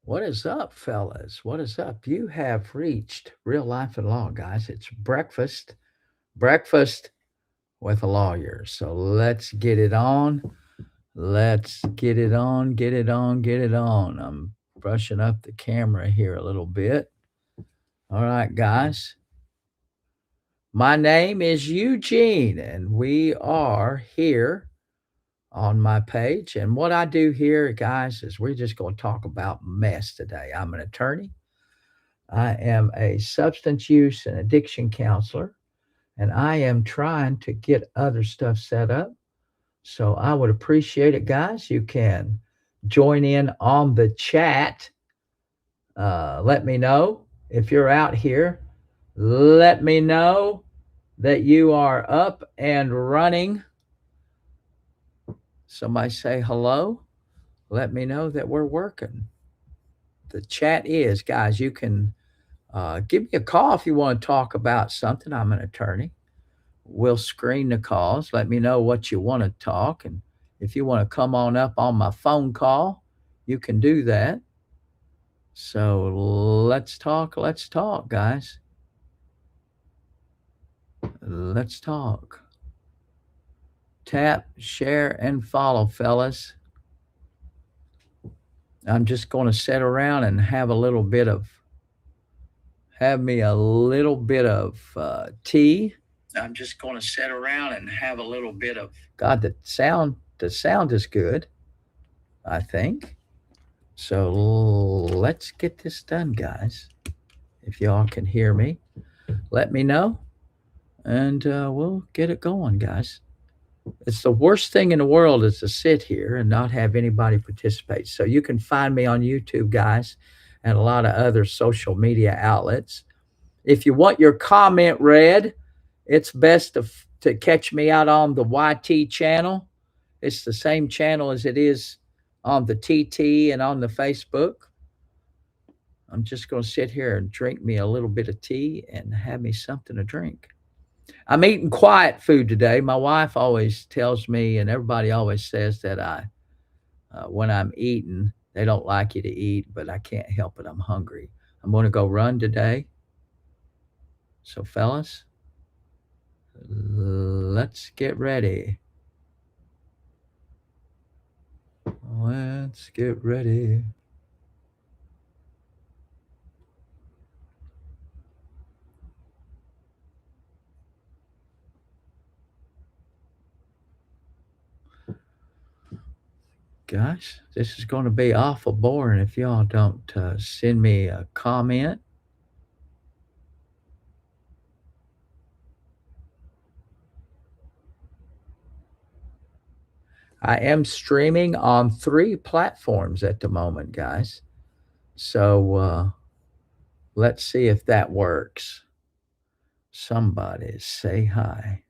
What is up, fellas? What is up? You have reached Real Life and Law, guys. It's breakfast with a lawyer. So let's get it on. Let's get it on, get it on, get it on. I'm brushing up the camera here a little bit. All right, guys. My name is Eugene, and we are here on my page. And what I do here, guys, is we're just going to talk about mess today. I'm an attorney. I am a substance use and addiction counselor, and I am trying to get other stuff set up. So I would appreciate it, guys. You can join in on the chat. Let me know if you're out here. Let me know that you are up and running. Somebody say hello. Let me know that we're working. The chat is, guys, you can give me a call if you want to talk about something. I'm an attorney. We'll screen the calls. Let me know what you want to talk. And if you want to come on up on my phone call, you can do that. So let's talk, guys. Let's talk. Tap, share, and follow, fellas. I'm just going to sit around and have me a little bit of tea. I'm just going to sit around and have a little bit of. God, the sound is good, I think. So let's get this done, guys. If y'all can hear me, let me know, and we'll get it going, guys. It's the worst thing in the world is to sit here and not have anybody participate. So you can find me on YouTube, guys, and a lot of other social media outlets. If you want your comment read, it's best to catch me out on the YT channel. It's the same channel as it is on the TT and on the Facebook. I'm just going to sit here and drink me a little bit of tea and have me something to drink. I'm eating quiet food today. My wife always tells me, and everybody always says that when I'm eating, they don't like you to eat, but I can't help it. I'm hungry. I'm going to go run today. So, fellas, let's get ready. Let's get ready. Gosh, this is going to be awful boring if y'all don't send me a comment. I am streaming on 3 platforms at the moment, guys. So let's see if that works. Somebody say hi.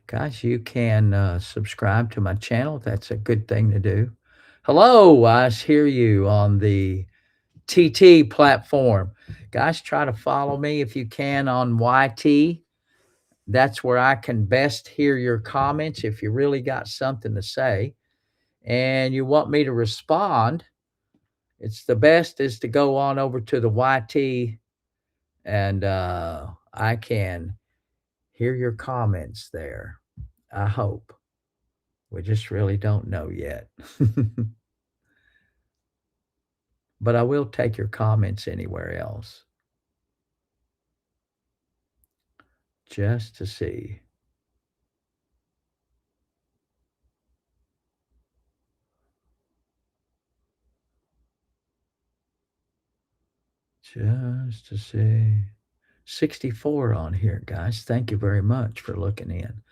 Guys, you can subscribe to my channel. That's a good thing to do. Hello, I hear you on the TT platform. Guys, try to follow me if you can on YT. That's where I can best hear your comments if you really got something to say and you want me to respond. It's the best is to go on over to the YT and I can hear your comments there. I hope. We just really don't know yet. But I will take your comments anywhere else just to see. Just to see. 64 on here, guys. Thank you very much for looking in.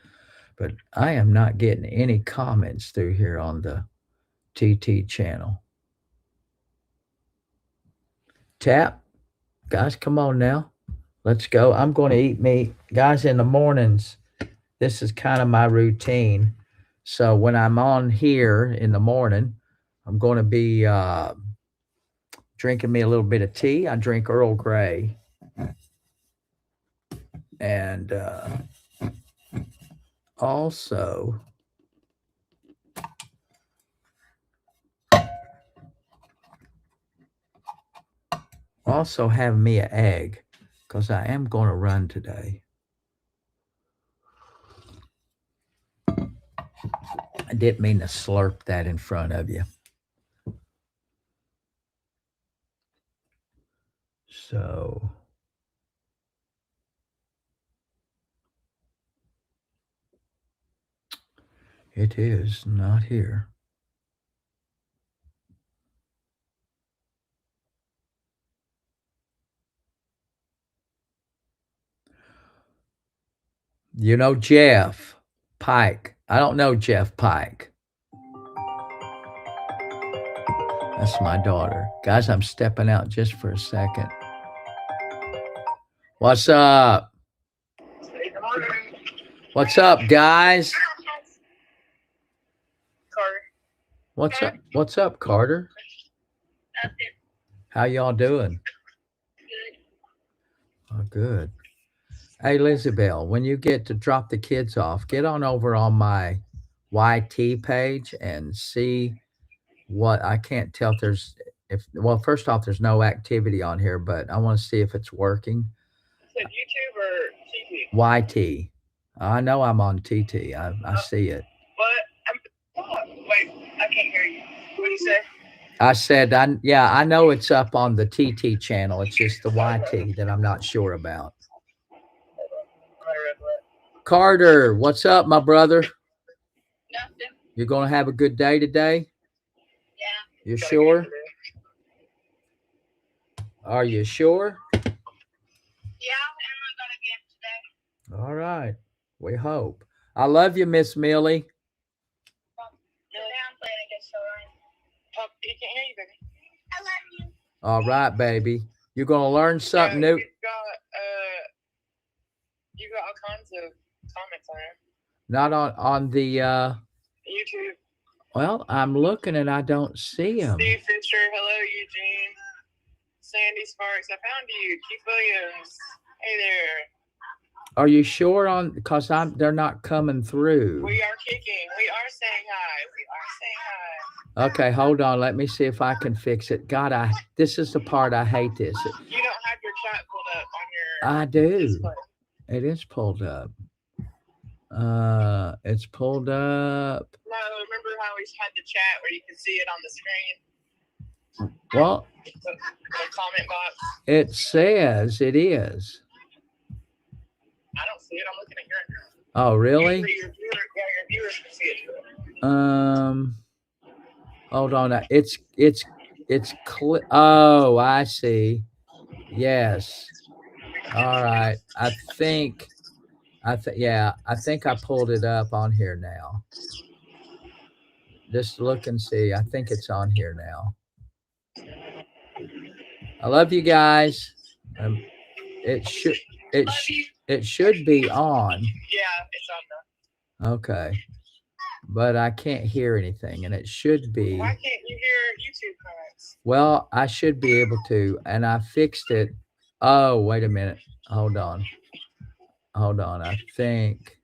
But I am not getting any comments through here on the TT channel. Tap, guys, come on now. Let's go. I'm going to eat meat. Guys, in the mornings, this is kind of my routine. So when I'm on here in the morning, I'm going to be drinking me a little bit of tea. I drink Earl Grey, and also have me an egg because I am going to run today. I didn't mean to slurp that in front of you. So it is not here. You know Jeff Pike. I don't know Jeff Pike. That's my daughter. Guys, I'm stepping out just for a second. What's up? What's up, guys? Carter. What's up? What's up, Carter? How y'all doing? Good. Oh, good. Hey, Lizabelle, when you get to drop the kids off, get on over on my YT page and see what I can't tell if there's if well, first off, there's no activity on here, but I want to see if it's working. Is it YouTube or TV? YT. I know I'm on TT. I see it. What? Wait, I can't hear you. What do you say? I said, I know it's up on the TT channel. It's just the YT that I'm not sure about. Carter, what's up, my brother? Nothing. You're going to have a good day today? Yeah. You sure? Are you sure? Yeah, and I got a game today. All right. We hope. I love you, Miss Millie. I'm playing against Orion. He can't hear you, baby. I love you. All right, baby. You're going to learn something new. You got all kinds of comments on it. Not on the YouTube. Well, I'm looking and I don't see them. Steve Fisher, hello Eugene. Sandy Sparks, I found you. Keith Williams, hey there. Are you sure on because they're not coming through? We are kicking. We are saying hi. We are saying hi. Okay, hold on. Let me see if I can fix it. God, this is the part I hate this. You don't have your chat pulled up on your I do. display. It is pulled up. It's pulled up. No, remember how we had the chat where you could see it on the screen? Well, the comment box. It says it is. I don't see it. I'm looking at your. Oh, really? Your viewers can see it. Hold on. It's oh, I see. Yes. All right. I think I pulled it up on here now. Just look and see. I think it's on here now. I love you guys. It should be on. Yeah, it's on now. Okay. But I can't hear anything, and it should be. Why can't you hear YouTube comments? Well, I should be able to, and I fixed it. Oh, wait a minute. Hold on. I think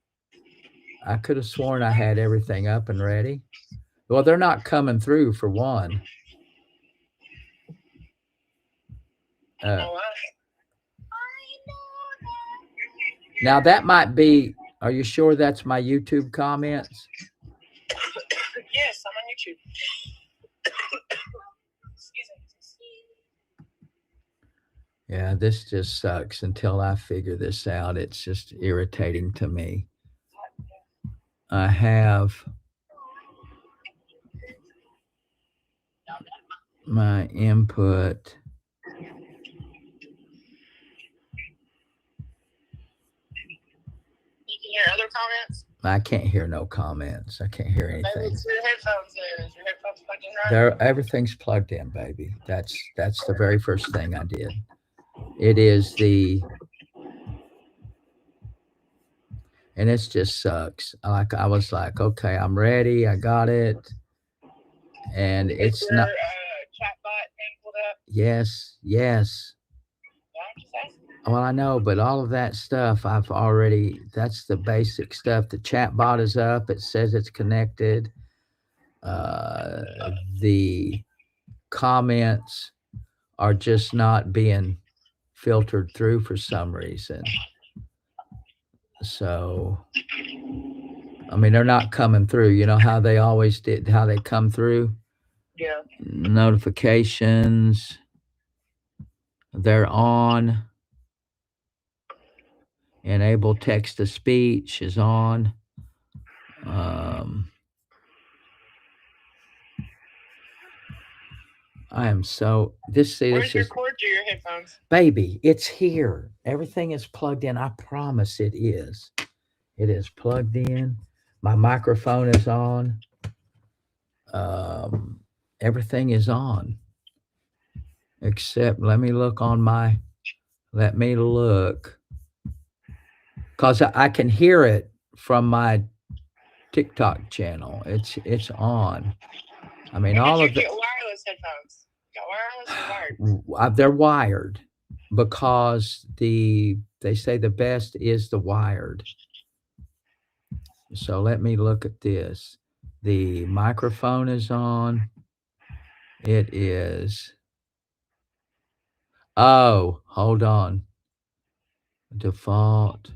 I could have sworn I had everything up and ready. Well, they're not coming through for one. Now that might be. Are you sure that's my YouTube comments? Yes, I'm on YouTube. Excuse me. Yeah, this just sucks until I figure this out. It's just irritating to me. I have my input. You can hear other comments? I can't hear no comments. I can't hear anything. Maybe it's your headphones. Is your headphones plugged in right? Everything's plugged in, baby. That's the very first thing I did. It is and it just sucks. Like I was like, okay, I'm ready. I got it, and Is it's your not. chatbot thing pulled up? Yes, yes. No, I'm just asking. Well, I know, but all of that stuff I've already. That's the basic stuff. The chat bot is up. It says it's connected. The comments are just not being filtered through for some reason. So, I mean, they're not coming through. You know how they always did, how they come through? Yeah. Notifications, they're on. Enable text to speech is on. I am so this see Where's this your is cord to your headphones? baby, it's here. Everything is plugged in. I promise it is. It is plugged in. My microphone is on. Um, everything is on. Except let me look. Cause I can hear it from my TikTok channel. It's on. I mean, When did all you of the get wireless headphones? Got wireless or wired? they're wired because they say the best is the wired. So let me look at this. The microphone is on. It is. Oh, hold on. Default.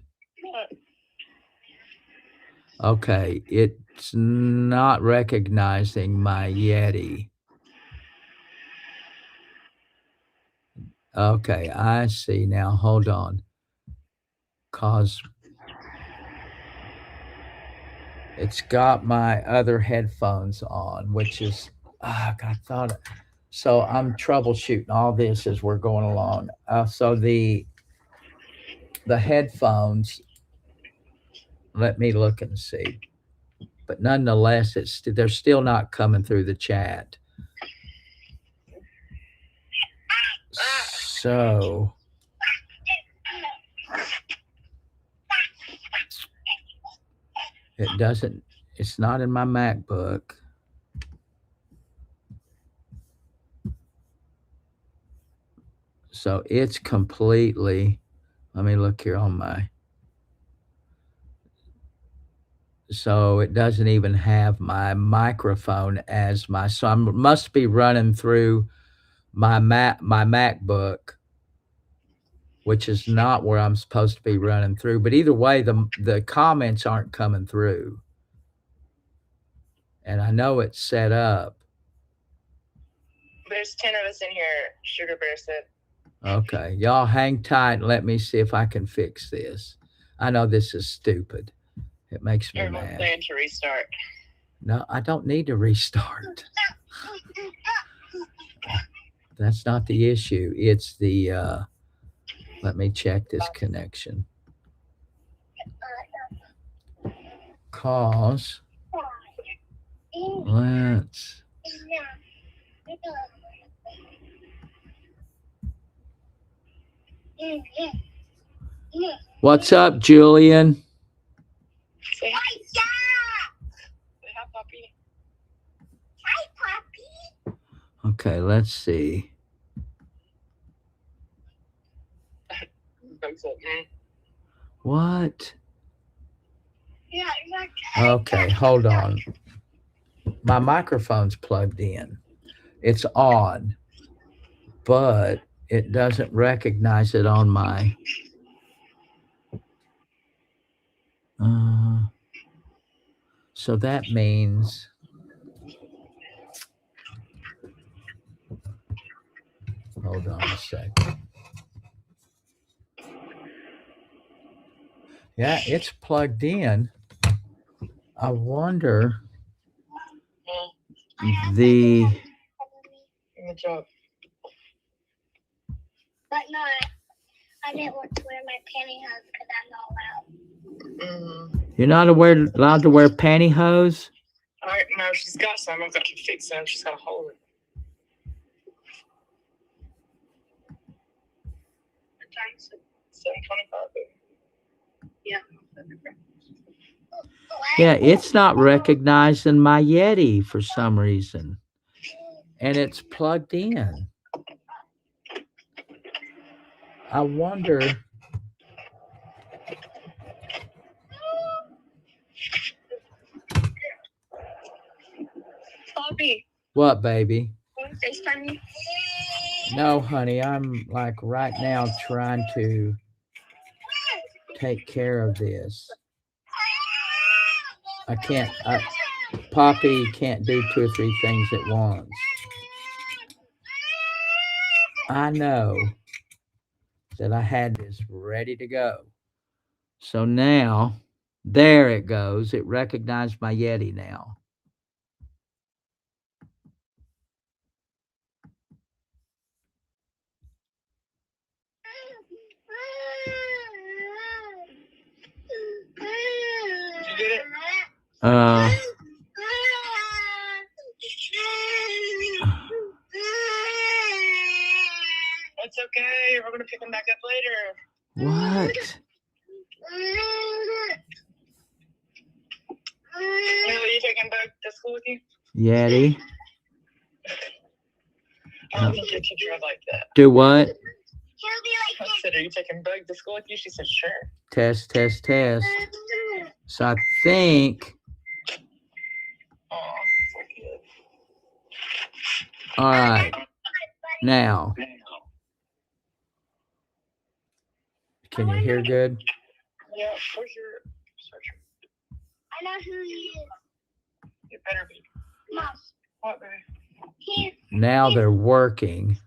Okay, it's not recognizing my Yeti. Okay, I see now. Hold on. Cause it's got my other headphones on, which is I thought so. I'm troubleshooting all this as we're going along. So the headphones. Let me look and see. But nonetheless, they're still not coming through the chat. So it doesn't. It's not in my MacBook. So it's completely. Let me look here on my. So it doesn't even have my microphone as my. So I must be running through my MacBook, which is not where I'm supposed to be running through. But either way, the comments aren't coming through, and I know it's set up. There's 10 of us in here, Sugar Bear said. Okay, y'all hang tight and let me see if I can fix this. I know this is stupid. It makes me Everyone's mad. saying to restart. No, I don't need to restart. That's not the issue. It's the let me check this connection. Cause let's What's up, Julian? Say hi. Say hi, puppy. Okay, let's see. What? Okay, hold on. My microphone's plugged in. It's on, but it doesn't recognize it on my. So that means. Hold on a second. Yeah, it's plugged in. I wonder the. Good job. But no, I didn't want to wear my pantyhose because I'm not allowed. You're not allowed to wear pantyhose? No, she's got some. I've got to fix them. She's got a hole in it. $7.25. Yeah. Yeah, it's not recognizing my Yeti for some reason. And it's plugged in. I wonder. Poppy, What, baby? want to FaceTime me? No, honey, I'm like right now trying to take care of this. I can't, Poppy can't do 2 or 3 things at once. I know that I had this ready to go. So now, there it goes. It recognized my Yeti now. Did you get it? It's okay. We're gonna pick them back up later. What? Are you taking Bug to school with you? Yeti? I don't think your teacher would like that. Do what? I said, are you taking Bug to school with you? She said, sure. Test, test, test. So I think. Aw, All right. Now. Can you hear good? Yeah, where's your searcher? I know who he is. It better be. Mom. What, baby? Now they're working.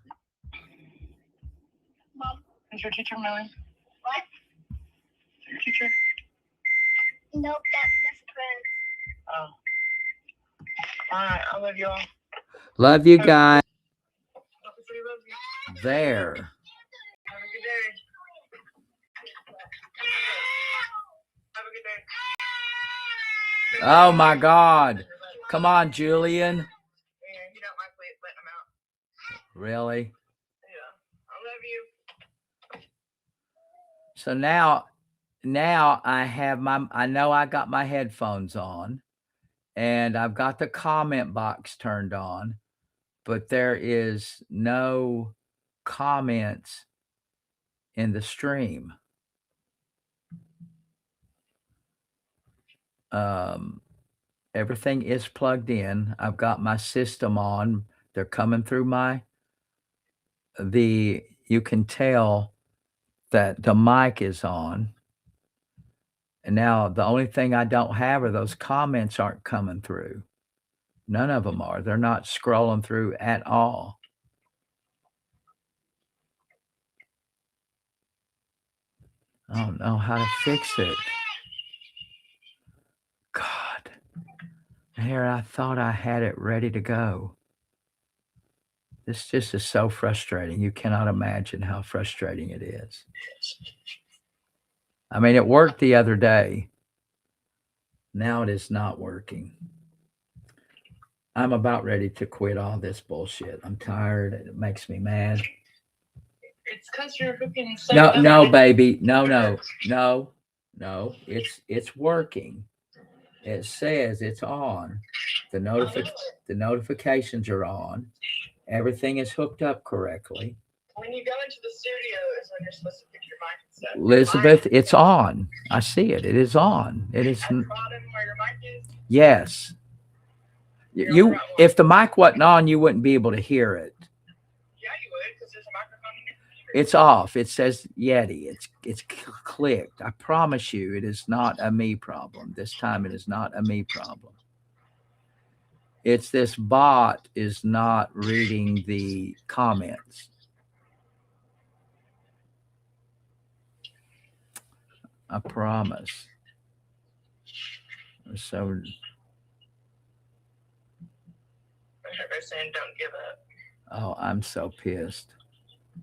Mom. Is your teacher Millie? What? Is your teacher? Nope, that's Miss Prince. Oh. Alright, I love you all. Love you guys. Obviously, love you. There. Have a good day. Have a good day. Oh my God. Come on, Julian. Yeah, you don't like letting them out. Really? Yeah. I love you. So now I know I got my headphones on and I've got the comment box turned on, but there is no comments in the stream. Everything is plugged in. I've got my system on. They're coming through you can tell that the mic is on. And now the only thing I don't have are those comments aren't coming through. None of them are. They're not scrolling through at all. I don't know how to fix it. God. Here, I thought I had it ready to go. This just is so frustrating. You cannot imagine how frustrating it is. I mean, it worked the other day. Now it is not working. I'm about ready to quit all this bullshit. I'm tired. It makes me mad. It's because you're freaking No, baby. No. It's working. It says it's on. The notifications are on. Everything is hooked up correctly. When you go into the studio is when you're supposed to pick your mic and stuff. Elizabeth, it's on. I see it. It is on. It is. At the bottom where your mic is? Yes. If the mic wasn't on, you wouldn't be able to hear it. Yeah, you would, because there's a microphone in your computer. It's off. It says Yeti. It's clicked. I promise you, it is not a me problem. This time, it is not a me problem. It's this bot is not reading the comments. I promise. So They're saying don't give up. oh, I'm so pissed.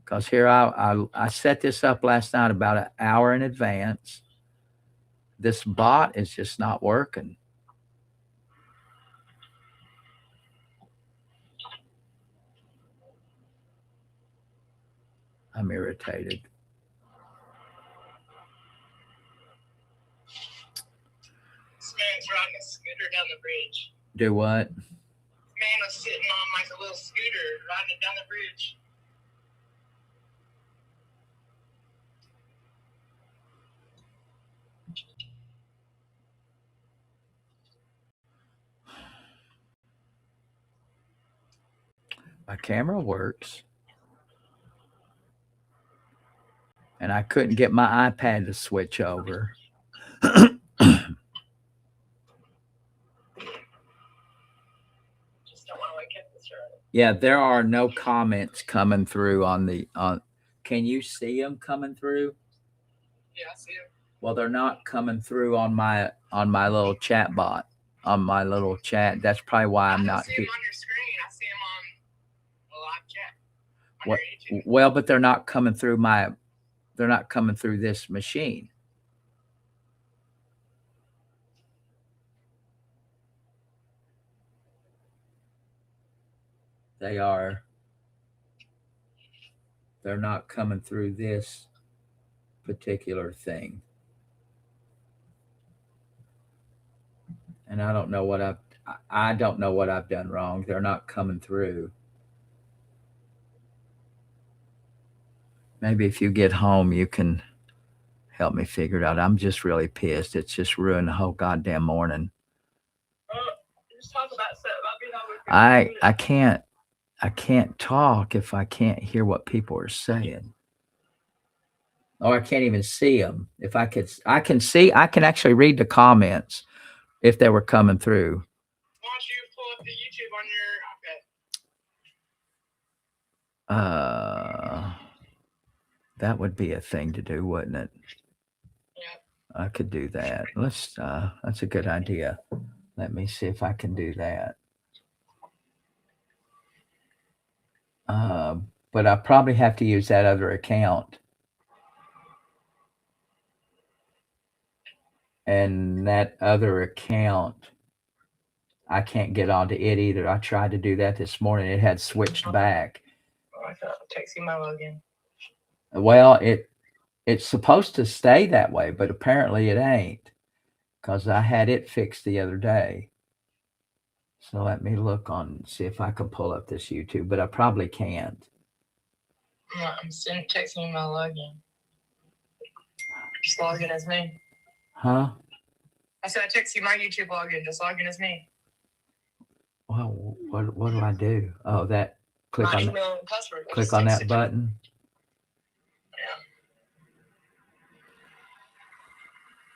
Because here I set this up last night about an hour in advance. This bot is just not working. I'm irritated. This man's riding a scooter down the bridge. Do what? This man was sitting on like a little scooter riding it down the bridge. My camera works. And I couldn't get my iPad to switch over. Yeah, there are no comments coming through on the on. Can you see them coming through? Yeah, I see him. Well, they're not coming through on my little chat bot, on my little chat. That's probably why I'm not see here. him on your screen. I see him on a live chat. What? Well, but they're not coming through my. They're not coming through this machine. They are. They're not coming through this particular thing. And I don't know what I don't know what I've done wrong. They're not coming through. Maybe if you get home, you can help me figure it out. I'm just really pissed. It's just ruined the whole goddamn morning. Just talk about stuff about being over. I can't talk if I can't hear what people are saying. Oh, I can't even see them. If I could, I can actually read the comments if they were coming through. Why don't you pull up the YouTube on your iPad? That would be a thing to do, wouldn't it? Yeah. I could do that. That's a good idea. Let me see if I can do that. But I probably have to use that other account. And that other account, I can't get onto it either. I tried to do that this morning. It had switched back. Oh, I thought texting my login. Well, it's supposed to stay that way, but apparently it ain't, because I had it fixed the other day. So let me look see if I can pull up this YouTube, but I probably can't. I'm texting my login. Just log in as me. Huh? I said I text you my YouTube login. Just log in as me. Well, what do I do? Oh, that click my on email and password. Click on that button.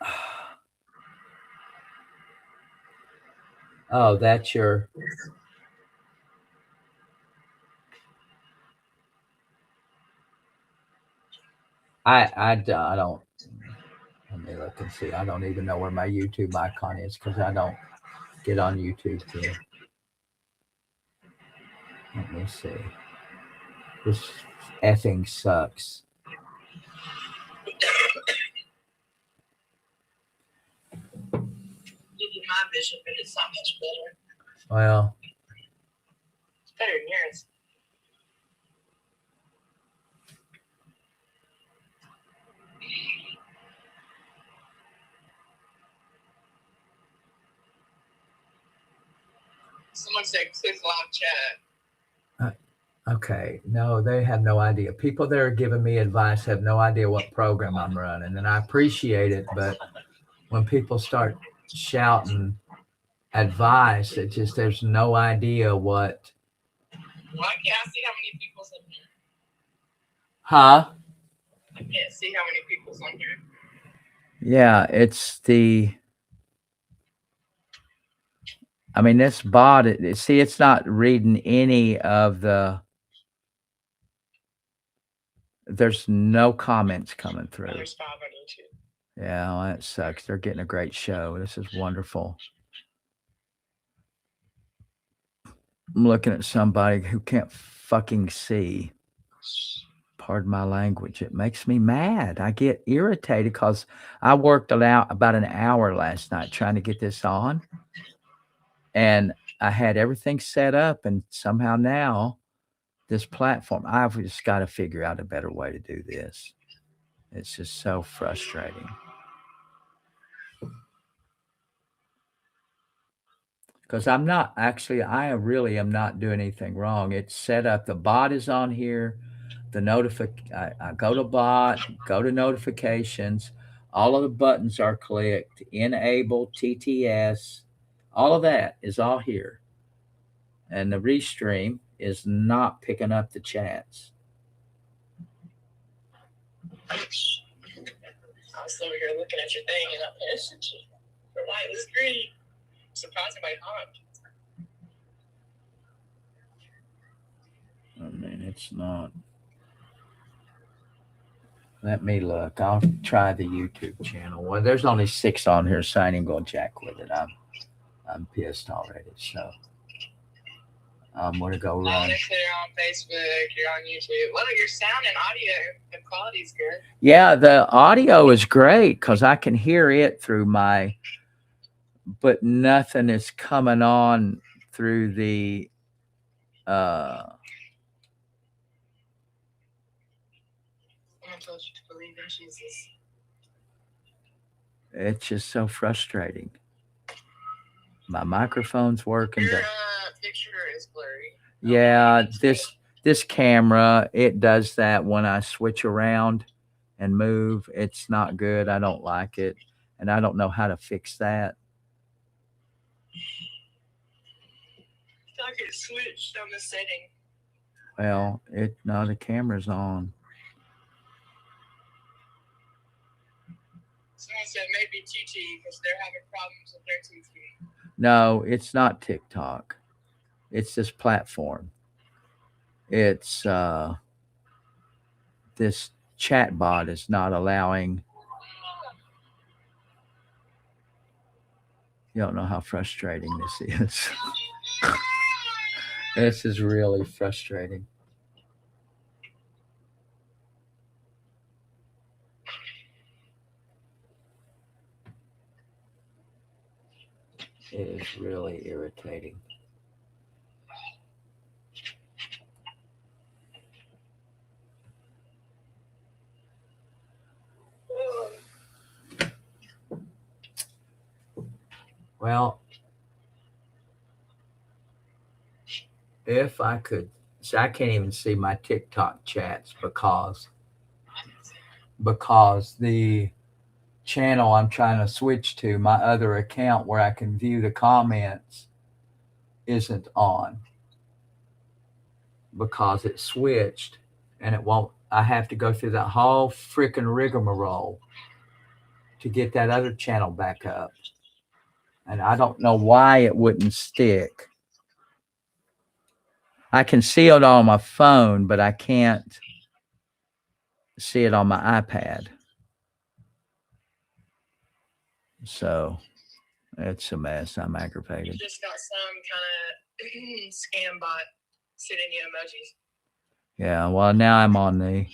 Yeah. Oh, that's your. I don't. Let me look and see. I don't even know where my YouTube icon is because I don't get on YouTube too. Let me see. This effing sucks. You did my vision, but it's not much better. Well, it's better than yours. Someone said click live chat. Okay. No, they have no idea. People that are giving me advice have no idea what program I'm running, and I appreciate it. But when people start shouting advice, it just there's no idea what. Well, I can't see how many people's in here. Huh? I can't see how many people's on here. Yeah, it's the. I mean, this bot. See, it's not reading any of the. There's no comments coming through. There's 5 on YouTube. Yeah, well, that sucks. They're getting a great show. This is wonderful. I'm looking at somebody who can't fucking see. Pardon my language. It makes me mad. I get irritated because I worked about an hour last night trying to get this on. And I had everything set up, and somehow now this platform, I've just got to figure out a better way to do this. It's just so frustrating. Because I'm not actually, I really am not doing anything wrong. It's set up. The bot is on here. I go to bot, go to notifications. All of the buttons are clicked. Enable TTS. All of that is all here. And the restream is not picking up the chats. I was over here looking at your thing and I'm paying attention. The light was green. Surprisingly hot. I mean, it's not. Let me look. I'll try the YouTube channel. Well, there's only 6 on here, so I ain't gonna jack with it. I'm pissed already. So I'm gonna go run. If you're on Facebook, you're on YouTube. Well, your sound and audio, the quality's good. Yeah, the audio is great because I can hear it through my, but nothing is coming on through the. I told you to believe in Jesus. It's just so frustrating. My microphone's working. Your picture is blurry. Yeah, this camera, it does that when I switch around and move. It's not good. I don't like it, and I don't know how to fix that. I feel like it switched on the setting. Well, no, the camera's on. Someone said maybe TT because they're having problems with their TT. No, it's not TikTok. It's this platform. It's this chat bot is not allowing. You don't know how frustrating this is. This is really frustrating. It is really irritating. Well, if I could, see, I can't even see my TikTok chats because the channel I'm trying to switch to, my other account where I can view the comments, isn't on because it switched and it won't. I have to go through that whole freaking rigmarole to get that other channel back up. And I don't know why it wouldn't stick. I can see it on my phone, but I can't see it on my iPad. So it's a mess. I'm aggravated. You just got some kind of scam bot sending you emojis. Yeah, well now I'm on the.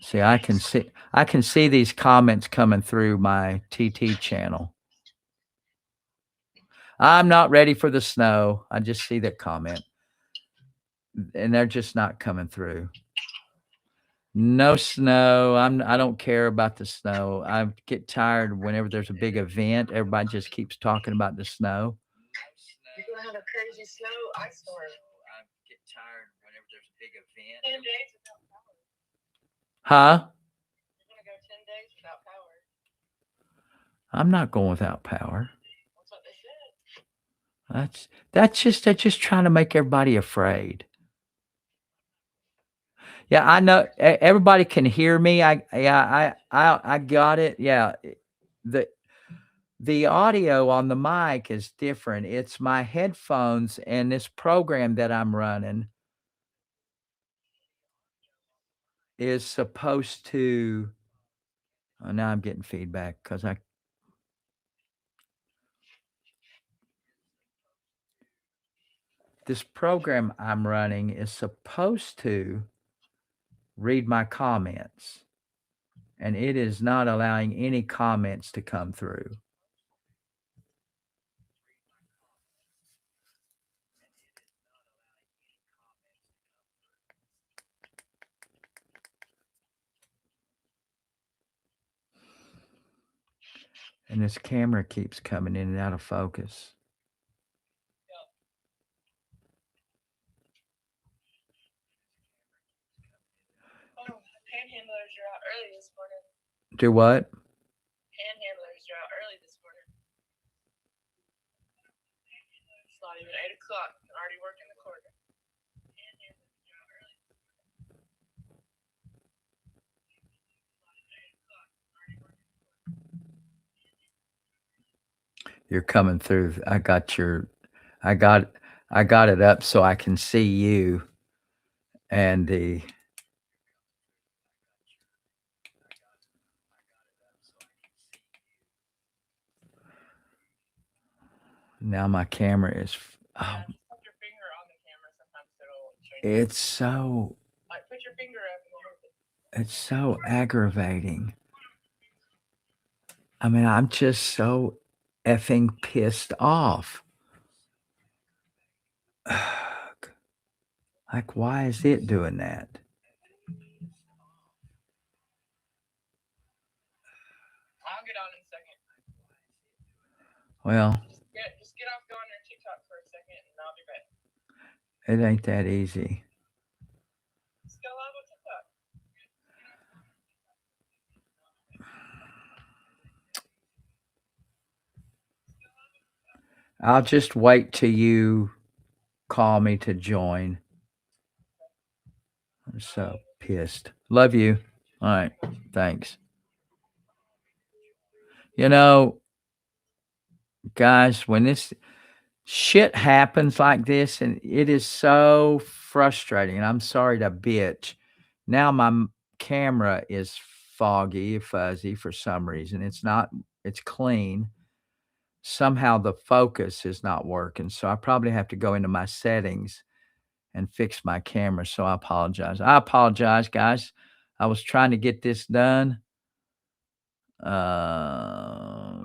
See, I can see these comments coming through my TT channel. I'm not ready for the snow. I just see that comment. And they're just not coming through. No snow. I don't care about the snow. I get tired whenever there's a big event. Everybody just keeps talking about the snow. You're gonna have a crazy snow ice storm. I get tired whenever there's a big event. 10 days without power. Huh? You're gonna go 10 days without power. I'm not going without power. That's what they said. They're just trying to make everybody afraid. Yeah, I know everybody can hear me. I got it. Yeah. The audio on the mic is different. It's my headphones and this program that I'm running is supposed to. Oh, now I'm getting feedback because this program I'm running is supposed to read my comments, and it is not allowing any comments to come through. And this camera keeps coming in and out of focus. Panhandlers are out early this morning. Do what? Panhandlers are out early this morning. It's not even 8 o'clock. I'm already working the corner. Panhandlers are out early. You're coming through. I got it up so I can see you and the now my camera is Yeah, just put your finger on the camera. Sometimes it'll change. it's so Like, put your finger up and hold it. it's so aggravating. I mean, I'm just so effing pissed off. Like, why is it doing that? I'll get on in a second. Well, Just get off going on TikTok for a second, and I'll be back. it ain't that easy. Just go live on TikTok. I'll just wait till you call me to join. I'm so pissed. Love you. All right. Thanks. You know, guys, when this shit happens like this, and it is so frustrating, and I'm sorry to bitch. Now my camera is foggy, fuzzy for some reason. It's clean. Somehow the focus is not working. So I probably have to go into my settings and fix my camera. So I apologize, guys. I was trying to get this done.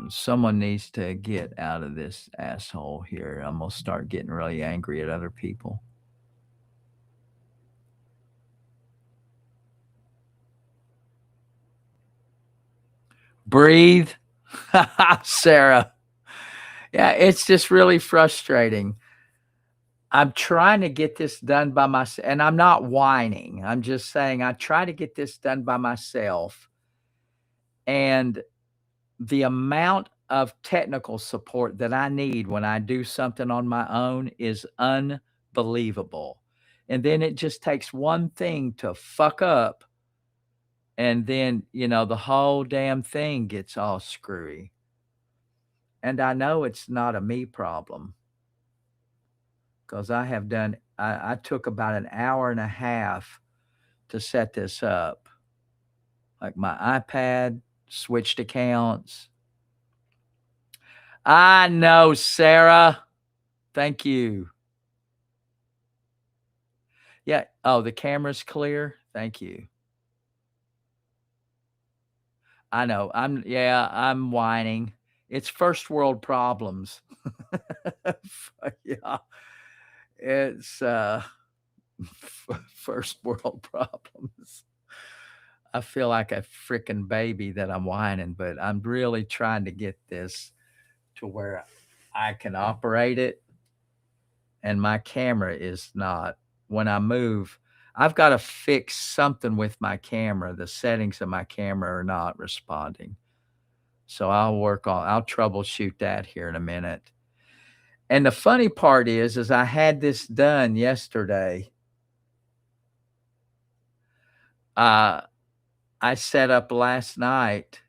Someone needs to get out of this asshole here. I'm gonna start getting really angry at other people. Breathe. Sarah. Yeah, it's just really frustrating. I'm trying to get this done by myself, and I'm not whining. I'm just saying I try to get this done by myself. And the amount of technical support that I need when I do something on my own is unbelievable. And then it just takes one thing to fuck up. And then, the whole damn thing gets all screwy. And I know it's not a me problem because I took about an hour and a half to set this up. Like my iPad, switched accounts. I know, Sarah. Thank you. Yeah. Oh, the camera's clear. Thank you. I know. I'm whining. It's first world problems. Yeah. It's first world problems. I feel like a freaking baby that I'm whining, but I'm really trying to get this to where I can operate it. And my camera is not. When I move, I've got to fix something with my camera. The settings of my camera are not responding. So I'll troubleshoot that here in a minute. And the funny part is I had this done yesterday. I set up last night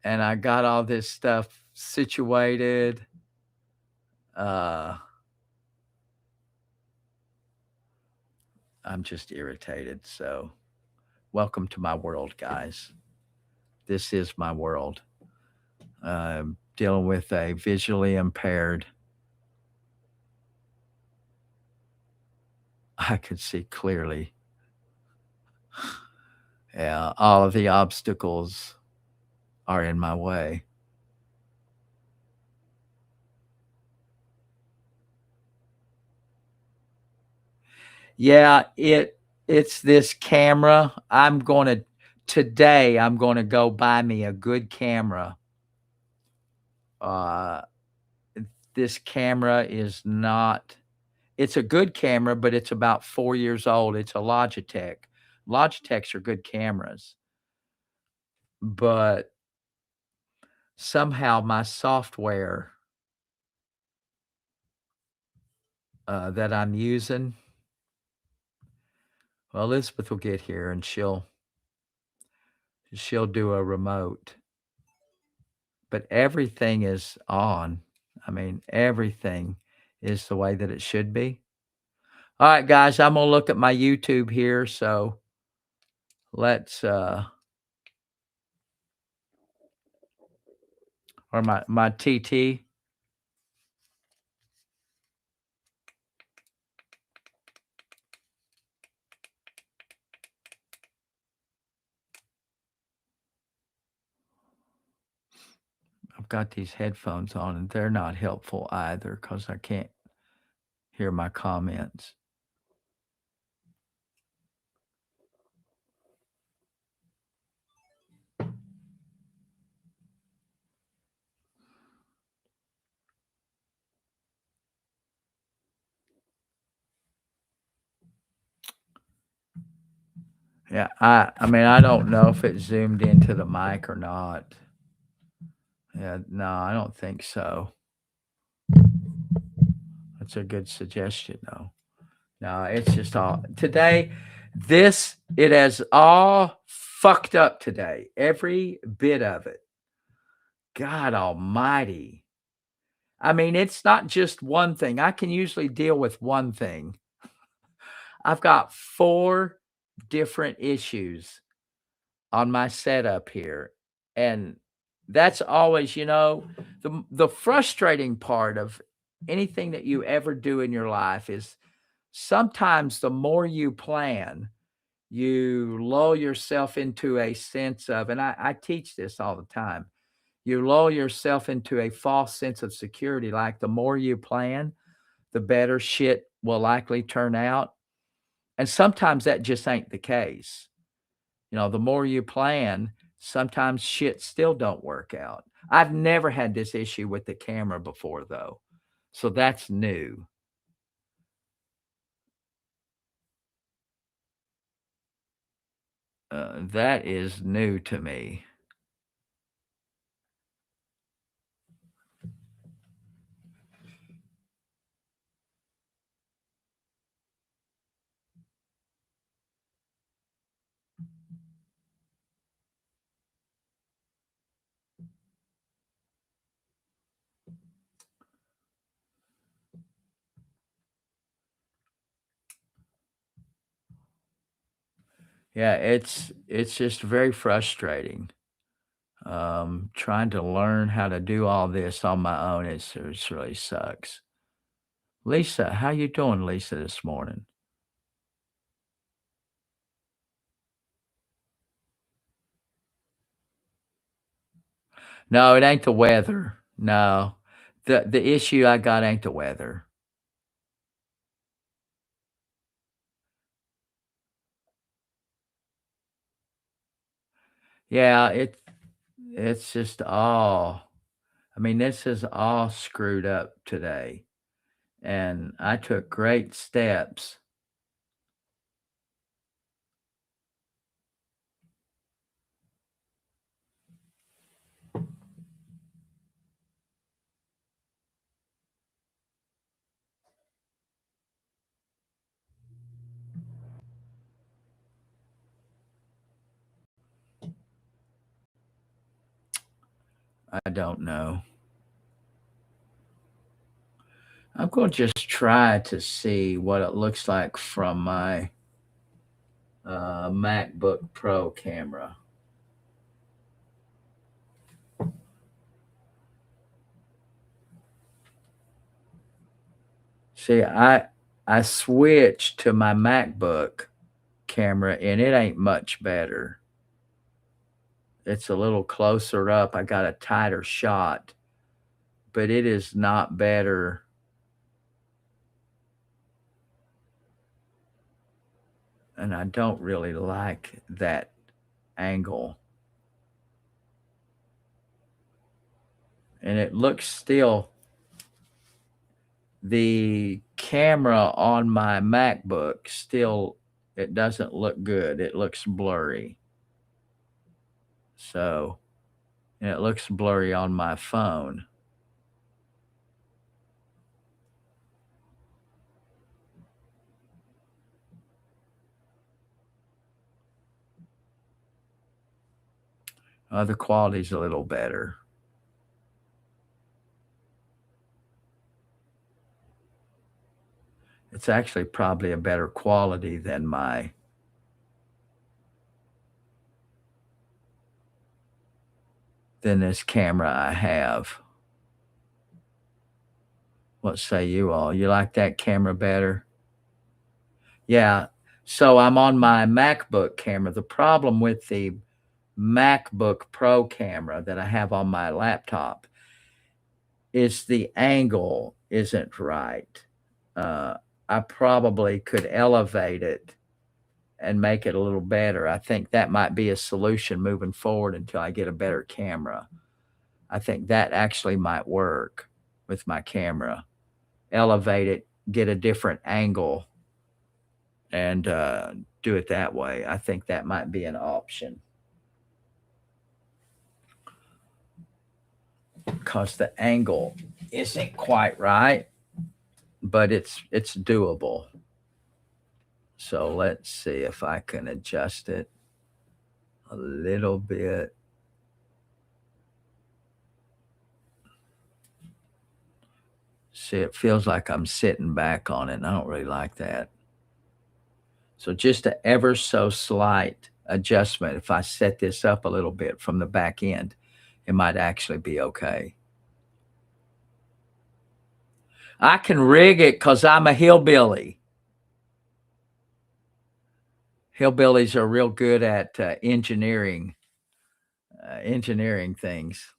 and I got all this stuff situated. I'm just irritated. So, welcome to my world, guys. This is my world. I'm dealing with a visually impaired. I could see clearly. Yeah, all of the obstacles are in my way. Yeah, it's this camera. I'm going to go buy me a good camera. Uh this camera is not it's a good camera, but it's about 4 years old. It's a Logitech, Logitechs are good cameras, but somehow my software that I'm using, well, Elizabeth will get here and she'll do a remote, but everything is on. I mean, everything is the way that it should be. All right, guys, I'm gonna look at my YouTube here. So let's or my TT. I've got these headphones on and they're not helpful either because I can't hear my comments. Yeah, I mean, I don't know if it zoomed into the mic or not. Yeah, no, I don't think so. That's a good suggestion, though. No, it's just all today. It has all fucked up today. Every bit of it. God almighty. I mean, it's not just one thing. I can usually deal with one thing. I've got 4 different issues on my setup here. And that's always, the frustrating part of anything that you ever do in your life is sometimes the more you plan, you lull yourself into a sense of, and I teach this all the time, you lull yourself into a false sense of security. Like the more you plan, the better shit will likely turn out. And sometimes that just ain't the case. The more you plan, sometimes shit still don't work out. I've never had this issue with the camera before, though. So that's new. That is new to me. Yeah, it's just very frustrating. Trying to learn how to do all this on my own it's really sucks. Lisa, how you doing, Lisa, this morning? No, it ain't the weather. No. The issue I got ain't the weather. Yeah, it's just all I mean, this is all screwed up today. And I took great steps. I don't know. I'm going to just try to see what it looks like from my MacBook Pro camera. See, I switched to my MacBook camera and it ain't much better. It's a little closer up. I got a tighter shot, but it is not better. And I don't really like that angle. And it looks still, the camera on my MacBook still it doesn't look good. It looks blurry. So, and it looks blurry on my phone. The quality's a little better. It's actually probably a better quality than this camera I have. What say you all? You like that camera better? Yeah. So I'm on my MacBook camera. The problem with the MacBook Pro camera that I have on my laptop is the angle isn't right. Uh, I probably could elevate it and make it a little better. I think that might be a solution moving forward until I get a better camera. I think that actually might work with my camera. Elevate it, get a different angle, and do it that way. I think that might be an option. Because the angle isn't quite right, but it's doable. So let's see if I can adjust it a little bit. See, it feels like I'm sitting back on it, and I don't really like that. So just an ever so slight adjustment. If I set this up a little bit from the back end, it might actually be okay. I can rig it because I'm a hillbilly. Hillbillies are real good at engineering things.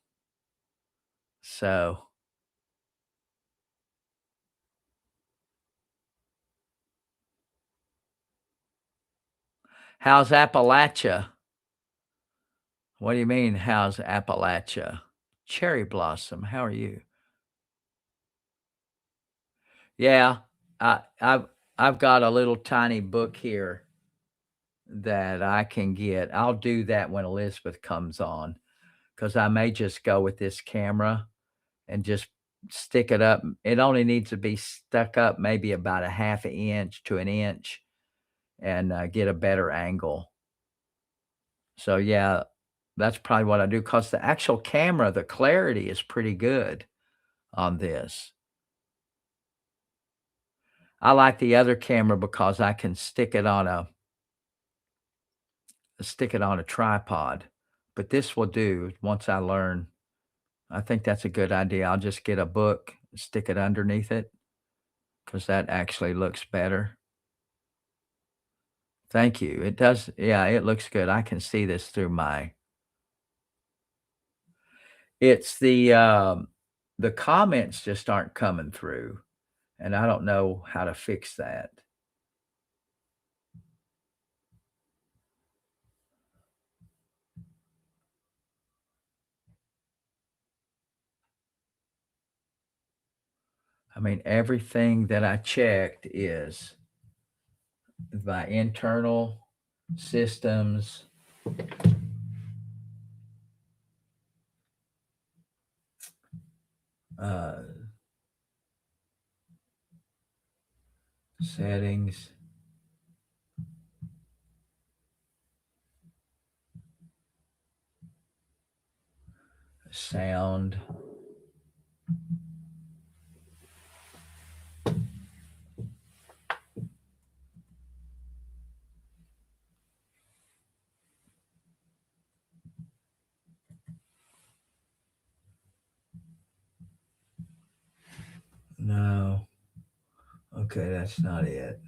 So how's Appalachia? What do you mean, how's Appalachia? Cherry Blossom, how are you? Yeah, I've got a little tiny book here that I can get. I'll do that when Elizabeth comes on because I may just go with this camera and just stick it up. It only needs to be stuck up maybe about a half an inch to an inch and get a better angle. So, yeah, that's probably what I do because the actual camera, the clarity is pretty good on this. I like the other camera because I can stick it on a tripod, but this will do once I learn. I think that's a good idea. I'll just get a book, stick it underneath it because that actually looks better. Thank you. It does. Yeah, it looks good. I can see this through my. It's the comments just aren't coming through, and I don't know how to fix that. I mean, everything that I checked is my internal systems. Uh, Settings. Sound. No. Okay, that's not it.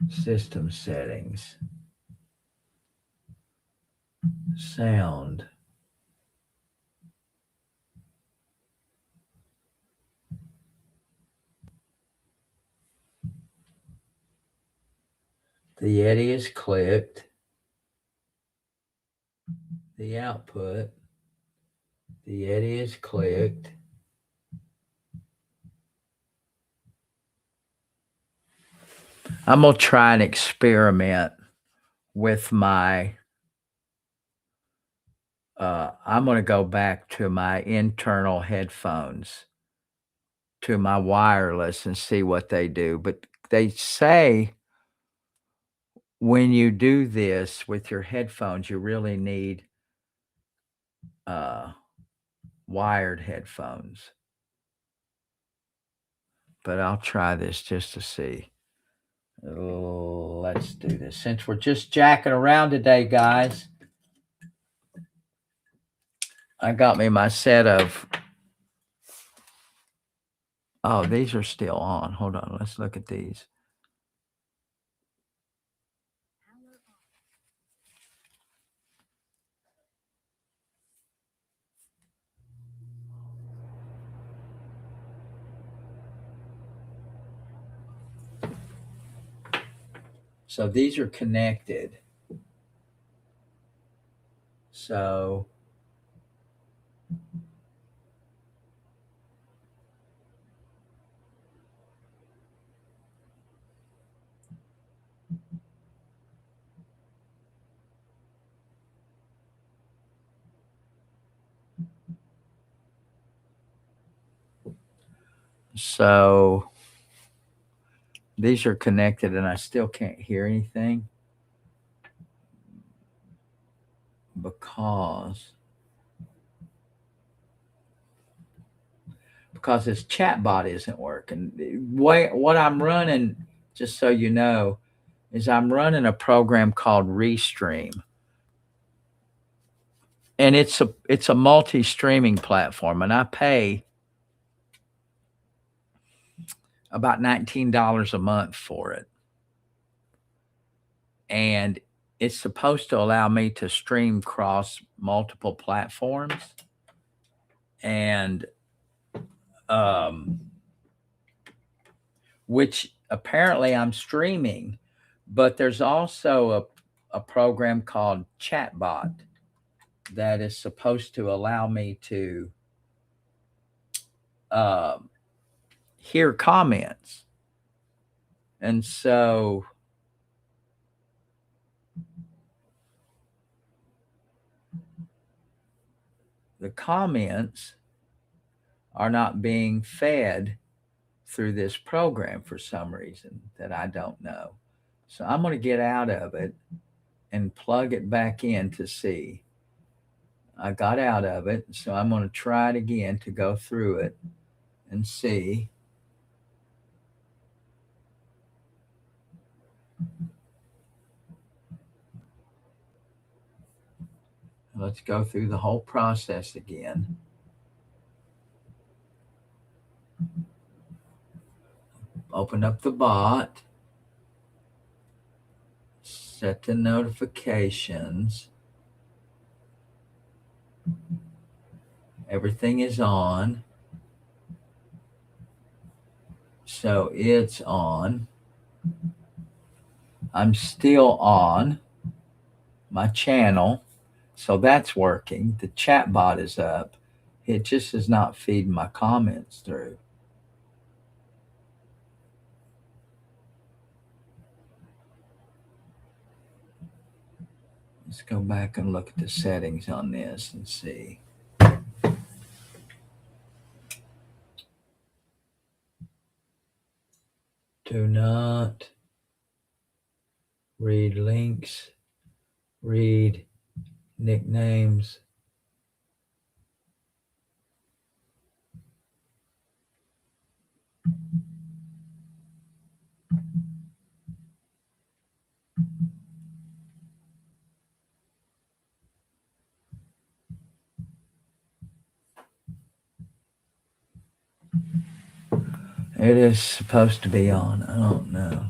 System settings. Sound. The Yeti is clicked. The output. The Yeti is clicked. I'm going to try and experiment with my, I'm going to go back to my internal headphones, to my wireless, and see what they do. But they say when you do this with your headphones, you really need wired headphones. But I'll try this just to see. Let's do this. Since we're just jacking around today, guys, I got me my set of. Oh, these are still on. Hold on. Let's look at these. So these are connected. So these are connected and I still can't hear anything because this chat bot isn't working. What I'm running, just so you know, is I'm running a program called Restream. And it's a multi-streaming platform, and I pay about $19 a month for it. And it's supposed to allow me to stream across multiple platforms. And which apparently I'm streaming, but there's also a program called Chatbot that is supposed to allow me to hear comments. And so the comments are not being fed through this program for some reason that I don't know. So I'm going to get out of it and plug it back in to see. I got out of it, so I'm going to try it again to go through it and see. Let's go through the whole process again. Open up the bot. Set the notifications. Everything is on. So it's on. I'm still on my channel. So that's working. The chat bot is up. It just is not feeding my comments through. Let's go back and look at the settings on this and see. Do not read links, read nicknames. It is supposed to be on. I don't know.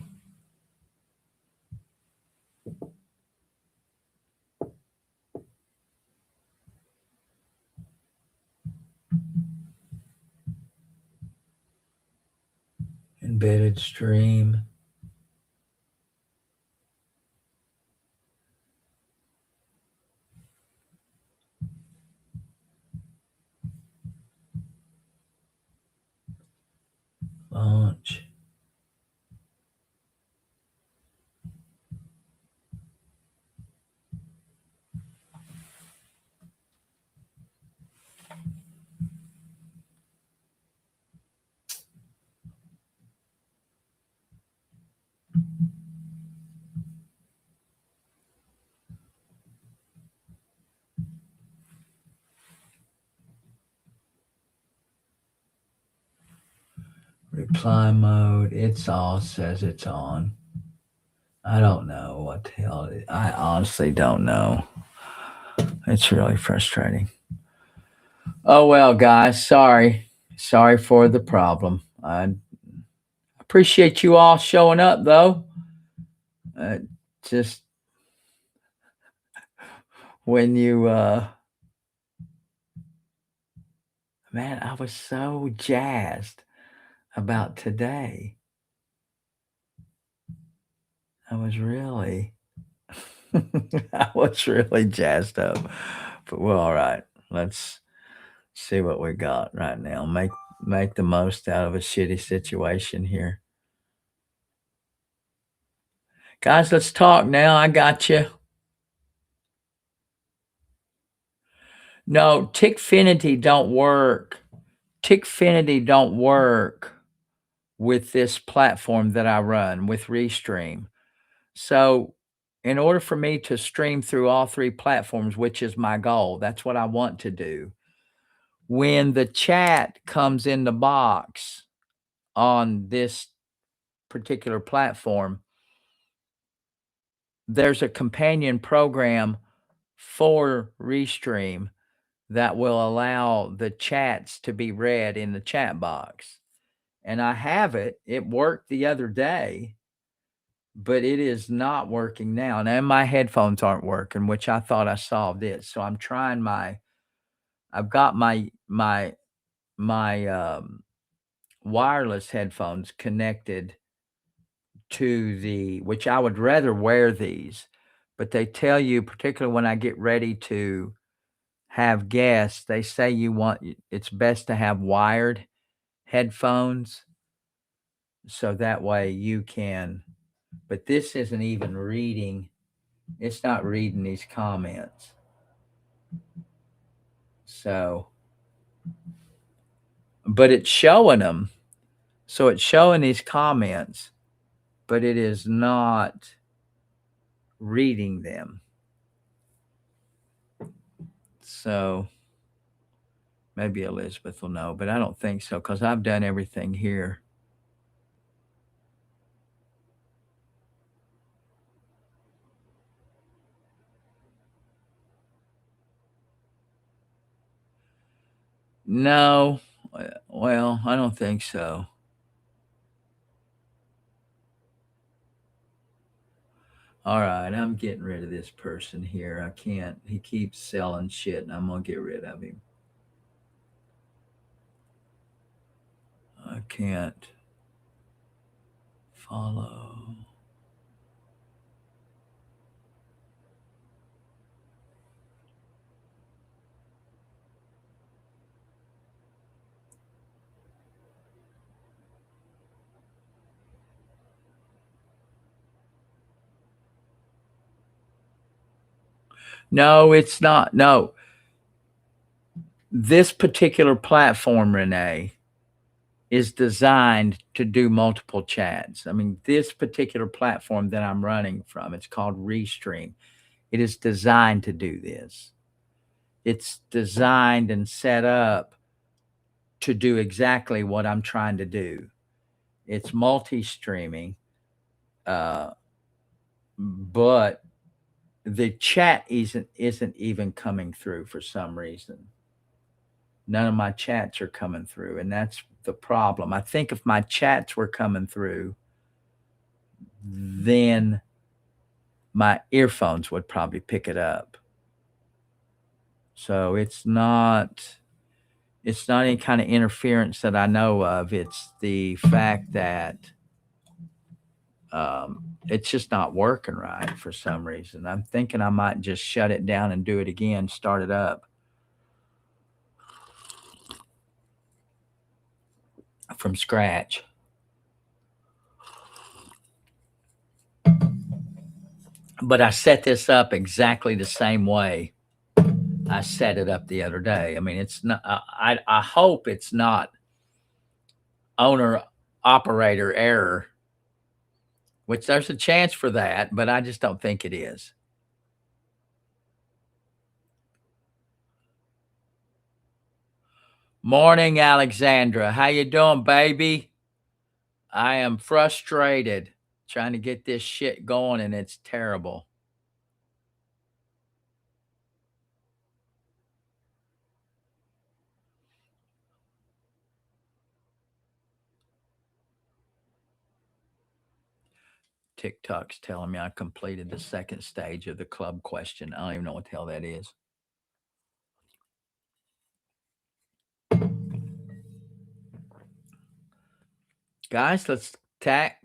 Embedded stream. Launch. Reply mode. It's all says it's on. I don't know what the hell it is. I honestly don't know. It's really frustrating. Oh well, guys. Sorry for the problem. I appreciate you all showing up, though. Just when you, man, I was so jazzed about today. I was really, I was really jazzed up. But we're all right. Let's see what we got right now. Make the most out of a shitty situation here. Guys, let's talk now. I got you. No, Tickfinity don't work. Tickfinity don't work with this platform that I run with Restream. So, in order for me to stream through all three platforms, which is my goal, that's what I want to do. When the chat comes in the box on this particular platform, there's a companion program for Restream that will allow the chats to be read in the chat box. And I have it. It worked the other day, but it is not working now. Now my headphones aren't working, which I thought I solved it. So I'm trying I've got my wireless headphones connected to which I would rather wear these, but they tell you, particularly when I get ready to have guests, they say it's best to have wired headphones so that way you can, but this isn't even reading. It's not reading these comments. So, but it's showing them. So it's showing these comments, but it is not reading them. So maybe Elizabeth will know, but I don't think so because I've done everything here. No, well, I don't think so. All right, I'm getting rid of this person here. I can't. He keeps selling shit, and I'm gonna get rid of him. I can't follow. No, it's not. No, this particular platform, Renee, is designed to do multiple chats. I mean, this particular platform that I'm running from, it's called Restream. It is designed to do this. It's designed and set up to do exactly what I'm trying to do. It's multi-streaming, uh, but the chat isn't even coming through for some reason. None of my chats are coming through, and that's the problem. I think if my chats were coming through, then my earphones would probably pick it up. So it's not any kind of interference that I know of. It's the fact that it's just not working right for some reason. I'm thinking I might just shut it down and do it again, start it up from scratch. But I set this up exactly the same way I set it up the other day. I mean, it's not. I hope it's not owner operator error, which there's a chance for that, but I just don't think it is. Morning, Alexandra. How you doing, baby? I am frustrated trying to get this shit going, and it's terrible. TikTok's telling me I completed the second stage of the club question. I don't even know what the hell that is. Guys, let's chat.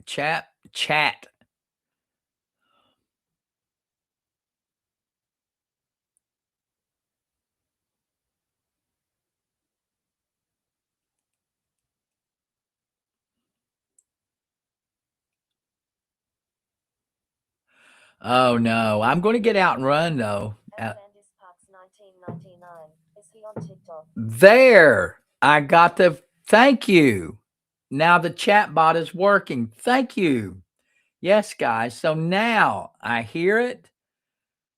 Oh no, I'm going to get out and run though. Is he on TikTok? There, I got the thank you. Now the chat bot is working. Thank you. Yes, guys. So now I hear it.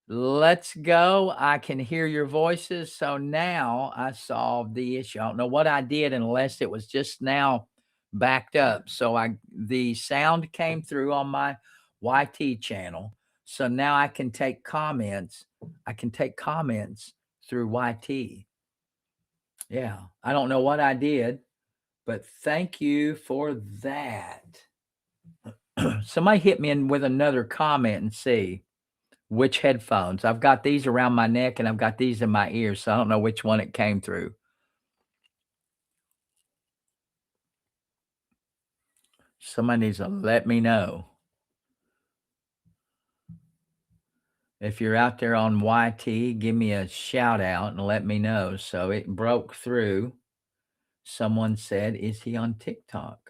Let's go. I can hear your voices. So now I solved the issue. I don't know what I did unless it was just now backed up. So the sound came through on my YT channel. So now I can take comments. I can take comments through YT. Yeah. I don't know what I did, but thank you for that. Somebody hit me in with another comment and see which headphones. I've got these around my neck and I've got these in my ears, so I don't know which one it came through. Somebody needs to let me know. If you're out there on YT, give me a shout out and let me know. So it broke through. Someone said, "Is he on TikTok?"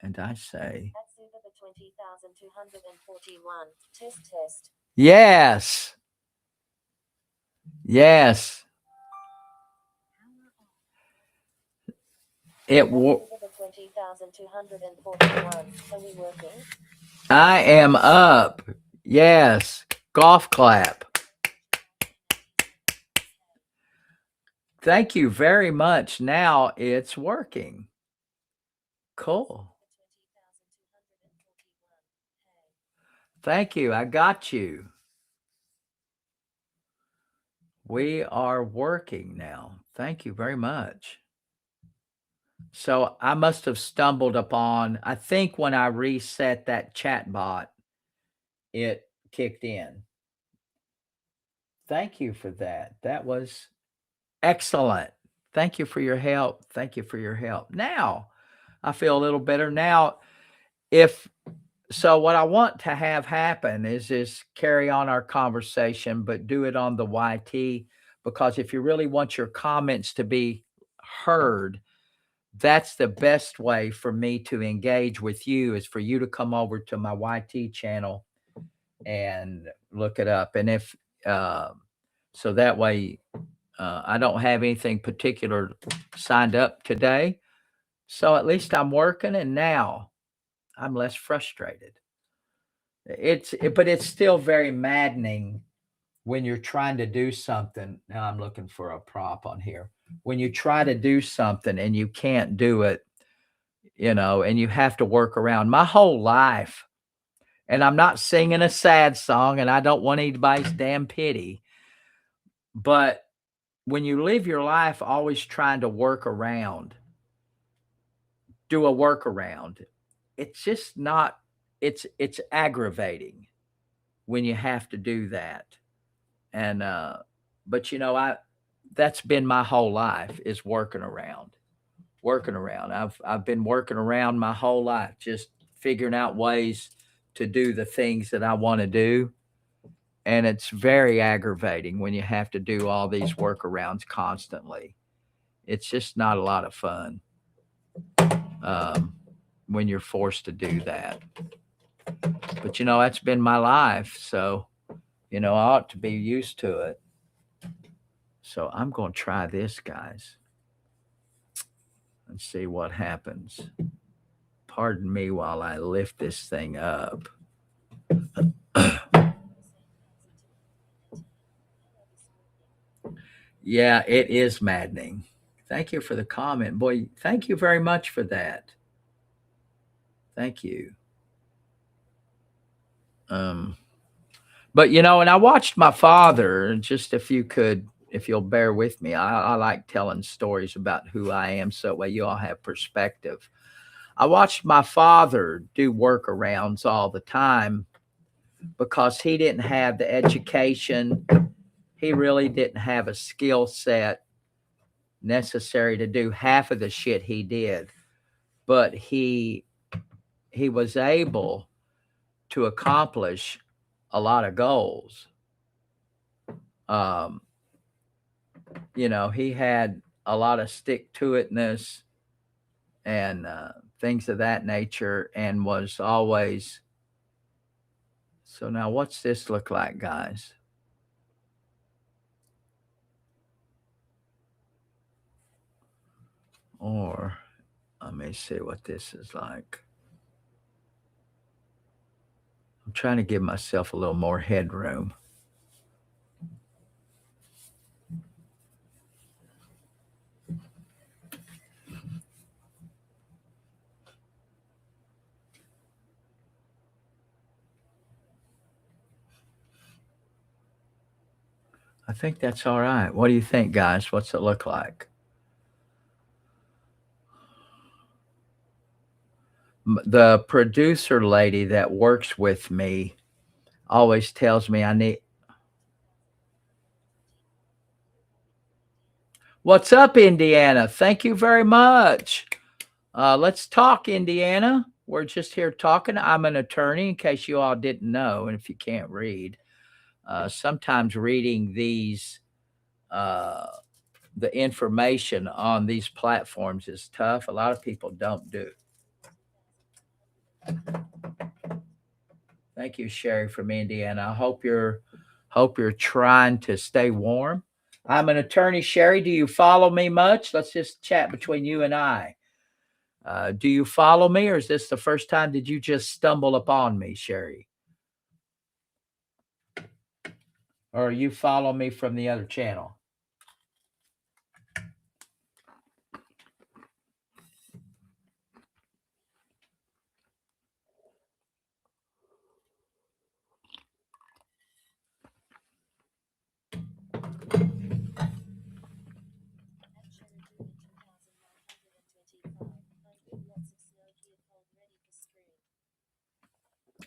And I say, That's over the 20,241. Test. yes. Yes. It over the 20,241. Are we working? I am up. Yes. Golf clap. Thank you very much. Now it's working. Cool. Thank you. I got you. We are working now. Thank you very much. So I must have stumbled upon, I think when I reset that chat bot, it kicked in. Thank you for that. That was excellent. Thank you for your help. Thank you for your help. Now I feel a little better. Now, if so, what I want to have happen is carry on our conversation, but do it on the YT, because if you really want your comments to be heard, that's the best way for me to engage with you, is for you to come over to my YT channel and look it up. And if so that way I don't have anything particular signed up today. So at least I'm working, and now I'm less frustrated. But it's still very maddening when you're trying to do something. Now I'm looking for a prop on here. When you try to do something and you can't do it, and you have to work around my whole life. And I'm not singing a sad song, and I don't want anybody's damn pity. But when you live your life always trying to do a workaround, it's just not, it's aggravating when you have to do that. And but that's been my whole life, is working around. I've been working around my whole life, just figuring out ways to do the things that I want to do. And it's very aggravating when you have to do all these workarounds constantly. It's just not a lot of fun when you're forced to do that. But that's been my life, so I ought to be used to it. So I'm going to try this, guys, and see what happens. Pardon me while I lift this thing up. Yeah, it is maddening. Thank you for the comment. Boy, thank you very much for that. Thank you. But and I watched my father. Just if you'll bear with me, I like telling stories about who I am, so that way you all have perspective. I watched my father do workarounds all the time because he didn't have the education. He really didn't have a skill set necessary to do half of the shit he did, but he was able to accomplish a lot of goals. Um, he had a lot of stick to itness and things of that nature, and was always. So now, what's this look like, guys? Or let me see what this is like. I'm trying to give myself a little more headroom. I think that's all right. What do you think, guys? What's it look like? The producer lady that works with me always tells me I need. What's up, Indiana? Thank you very much. Let's talk, Indiana. We're just here talking. I'm an attorney, in case you all didn't know, and if you can't read, sometimes reading uh, the information on these platforms is tough. A lot of people don't do. Thank you, Sherry from Indiana. I hope you're trying to stay warm. I'm an attorney, Sherry. Do you follow me much? Let's just chat between you and I. Do you follow me, or is this the first time did you just stumble upon me, Sherry? Or you follow me from the other channel?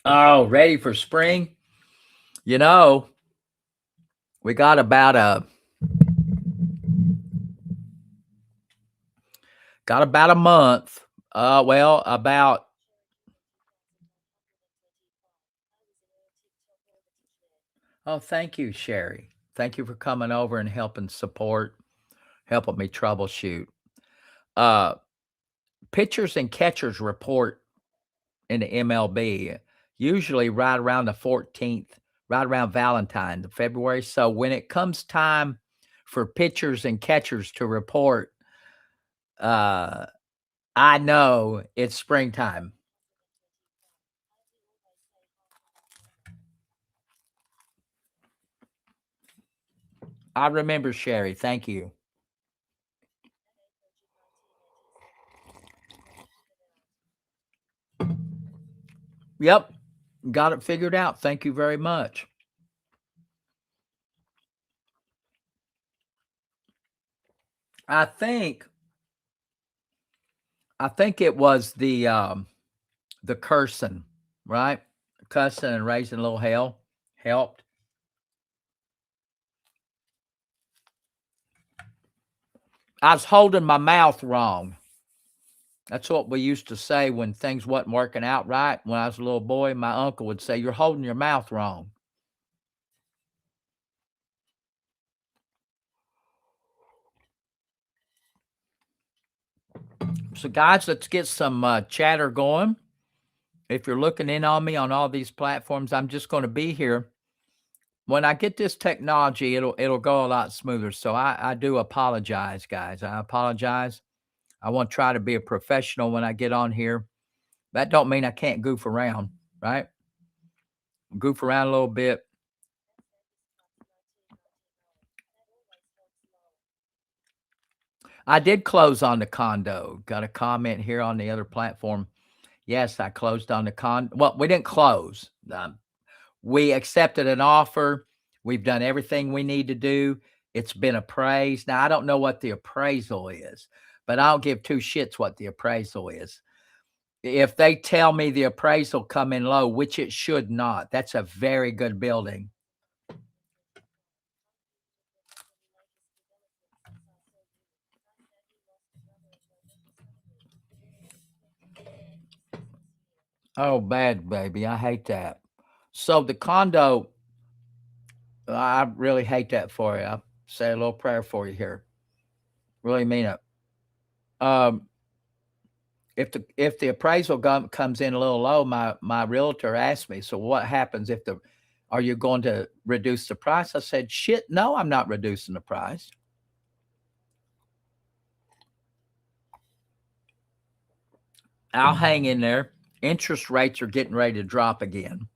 Oh, ready for spring? You know, we got about a month. Well, about. Oh, thank you, Sherry. Thank you for coming over and helping me troubleshoot. Uh, Pitchers and catchers report in the MLB usually right around the 14th, right around Valentine, February. So when it comes time for pitchers and catchers to report, uh, I know it's springtime. I remember, Sherry. Thank you. Yep. Got it figured out. Thank you very much. I think it was the cursing, right? Cussing and raising a little hell helped. I was holding my mouth wrong. That's what we used to say when things wasn't working out right. When I was a little boy, my uncle would say, "You're holding your mouth wrong." So, guys, let's get some chatter going. If you're looking in on me on all these platforms, I'm just going to be here. When I get this technology, it'll go a lot smoother. So I do apologize, guys. I apologize. I want to try to be a professional when I get on here. That don't mean I can't goof around, right? Goof around a little bit. I did close on the condo. Got a comment here on the other platform. Yes, I closed on the well, we didn't close. We accepted an offer. We've done everything we need to do. It's been appraised. Now, I don't know what the appraisal is, but I don't give two shits what the appraisal is. If they tell me the appraisal come in low, which it should not, that's a very good building. Oh, bad, baby. I hate that. So the condo, I really hate that for you. I'll say a little prayer for you here. Really mean it. Um, if the appraisal comes in a little low, my realtor asked me, so what happens if are you going to reduce the price? I said, shit, no, I'm not reducing the price. I'll hang in there. Interest rates are getting ready to drop again.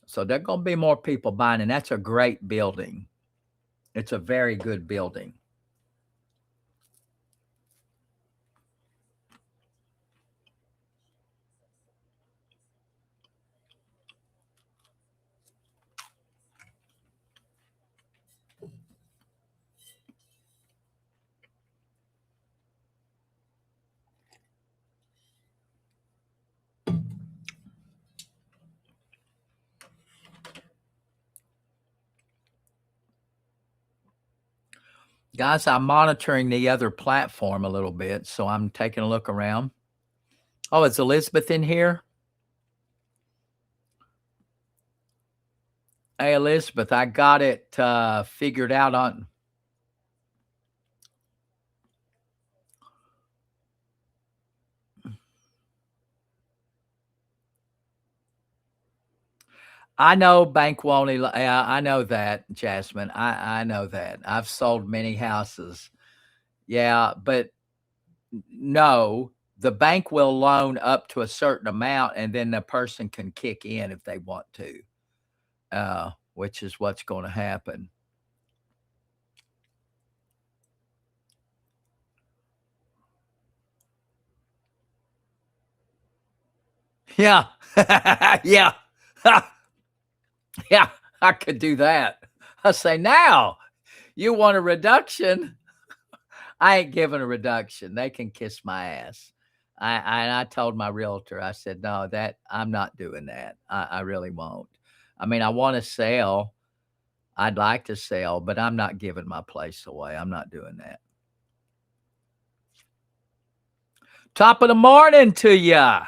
So there are going to be more people buying, and that's a great building. It's a very good building. Guys, I'm monitoring the other platform a little bit, so I'm taking a look around. Oh, is Elizabeth in here? Hey, Elizabeth, I got it figured out on. I know bank won't. I know that, Jasmine. I know that. I've sold many houses. Yeah, but no, the bank will loan up to a certain amount, and then the person can kick in if they want to, which is what's going to happen. Yeah, yeah, yeah. I could do that. I say now, you want a reduction? I ain't giving a reduction. They can kiss my ass. I told my realtor, I said, no, that I'm not doing that. I really won't. I mean, I want to sell. I'd like to sell, but I'm not giving my place away. I'm not doing that. Top of the morning to ya.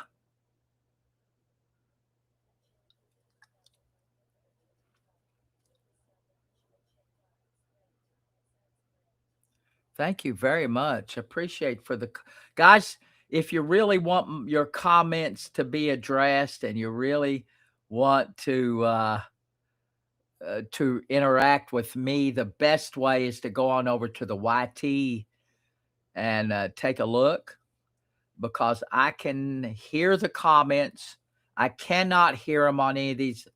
Thank you very much. Appreciate for the guys. If you really want your comments to be addressed and you really want to interact with me, the best way is to go on over to the YT and take a look, because I can hear the comments. I cannot hear them on any of these.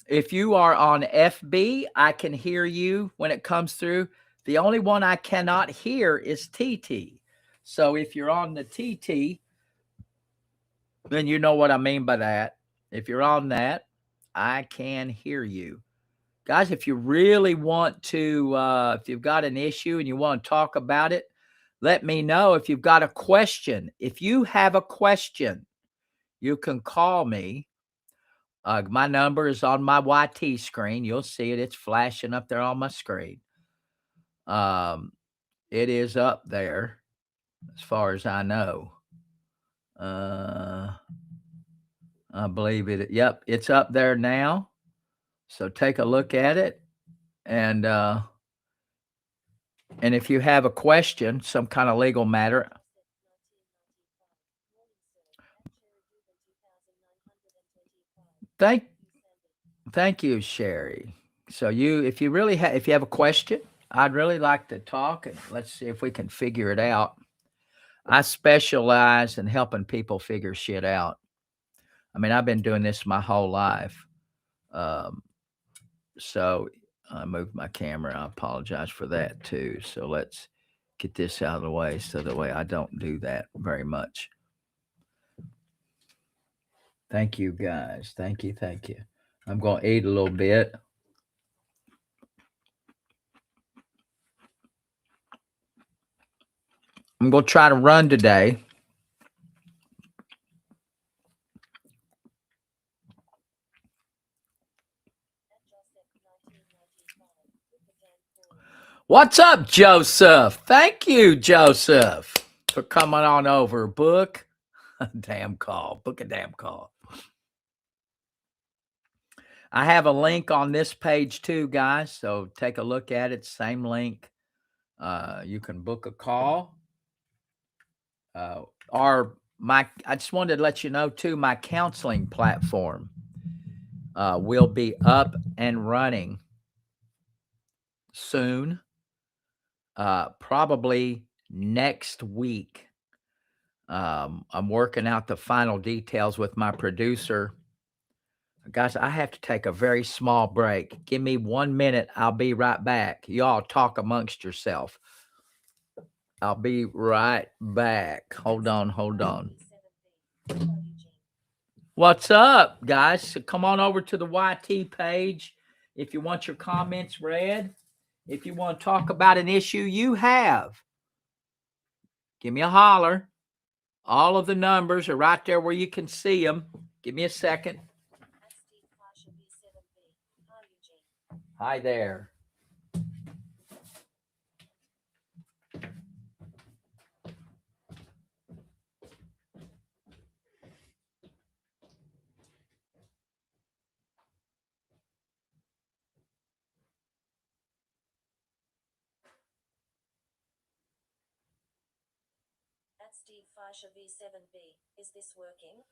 If you are on FB, I can hear you when it comes through. The only one I cannot hear is TT. So if you're on the TT, then you know what I mean by that. If you're on that, I can hear you. Guys, if you really want to, if you've got an issue and you want to talk about it, let me know. If you've got a question, if you have a question, you can call me. My number is on my YT screen. You'll see it. It's flashing up there on my screen. It is up there as far as I know. I believe it. Yep, it's up there now. So take a look at it. And if you have a question, some kind of legal matter. Thank you, Sherry. So if you really if you have a question, I'd really like to talk, and let's see if we can figure it out. I specialize in helping people figure shit out. I mean, I've been doing this my whole life. Um, so I moved my camera. I apologize for that too. So let's get this out of the way so that way I don't do that very much. Thank you, guys. Thank you. Thank you. I'm going to eat a little bit. I'm going to try to run today. What's up, Joseph? Thank you, Joseph, for coming on over. Book a damn call. Book a damn call. I have a link on this page too, guys. So take a look at it. Same link. You can book a call. I just wanted to let you know too, my counseling platform will be up and running soon. Probably next week. I'm working out the final details with my producer. Guys, I have to take a very small break. Give me 1 minute. I'll be right back. Y'all talk amongst yourself. I'll be right back. Hold on. What's up, guys? So come on over to the YT page if you want your comments read. If you want to talk about an issue you have, give me a holler. All of the numbers are right there where you can see them. Give me a second. Hi there. At Steve Fisher V7B. Is this working?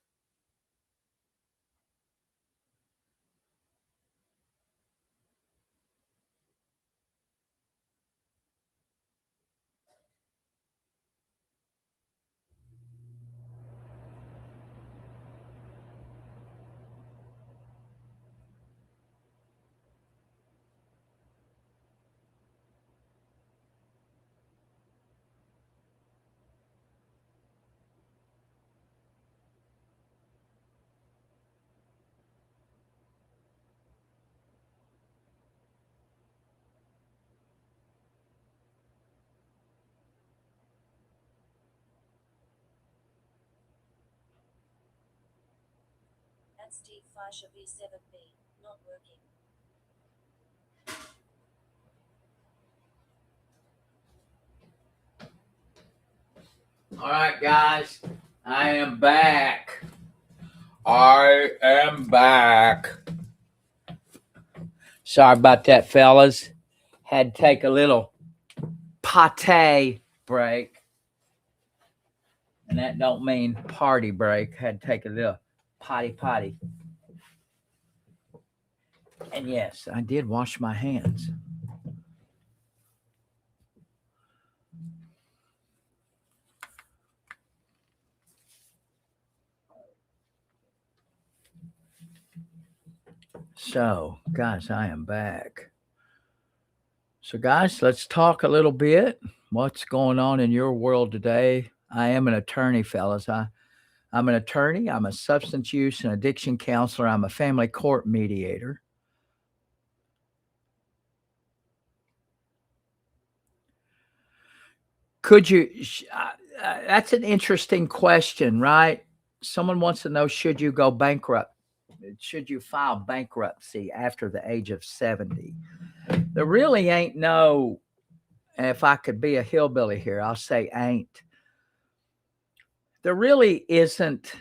At Steve Fisher V7B. Not working. All right, guys. I am back. Sorry about that, fellas. Had to take a little pate break. And that don't mean party break. Had to take a little potty. And yes, I did wash my hands. So, guys, I am back. So, guys, let's talk a little bit. What's going on in your world today? I am an attorney, fellas. I'm an attorney. I'm a substance use and addiction counselor. I'm a family court mediator. Could you? That's an interesting question, right? Someone wants to know: should you go bankrupt? Should you file bankruptcy after the age of 70? There really ain't no. And if I could be a hillbilly here, I'll say ain't. There really isn't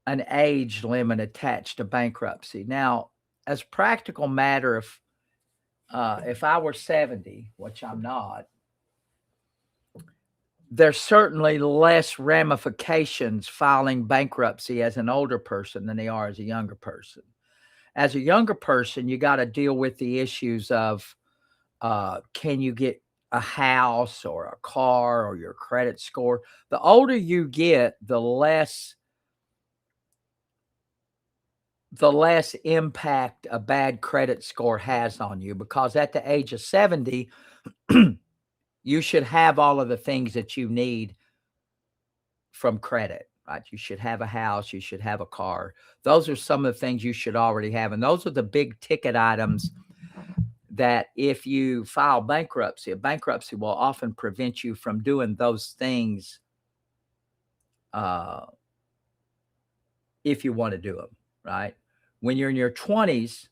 an age limit attached to bankruptcy. Now, as a practical matter, if I were 70, which I'm not, there's certainly less ramifications filing bankruptcy as an older person than they are as a younger person. As a younger person, you got to deal with the issues of can you get a house or a car or your credit score. The older you get, the less impact a bad credit score has on you, because at the age of 70, you should have all of the things that you need from credit, right? You should have a house, you should have a car. Those are some of the things you should already have. And those are the big ticket items that if you file bankruptcy, a bankruptcy will often prevent you from doing those things uh, if you want to do them, right? When you're in your 20s,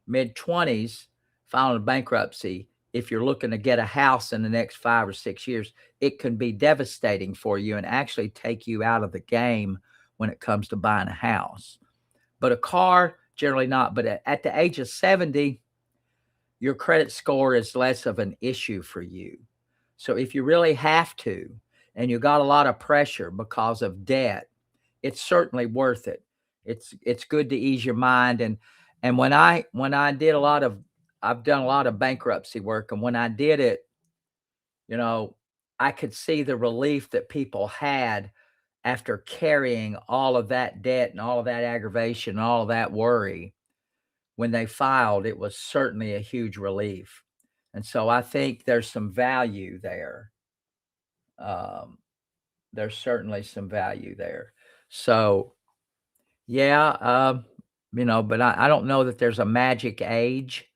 mid 20s, filing bankruptcy, if you're looking to get a house in the next 5 or 6 years, it can be devastating for you and actually take you out of the game when it comes to buying a house. But a car, generally not. But at the age of 70, your credit score is less of an issue for you. So if you really have to, and you got a lot of pressure because of debt, it's certainly worth it. It's good to ease your mind. And when I did a lot of I've done a lot of bankruptcy work, and when I did it, you know, I could see the relief that people had after carrying all of that debt and all of that aggravation and all of that worry. When they filed, it was certainly a huge relief. And so I think there's some value there. Um, there's certainly some value there. So, yeah, but I don't know that there's a magic age,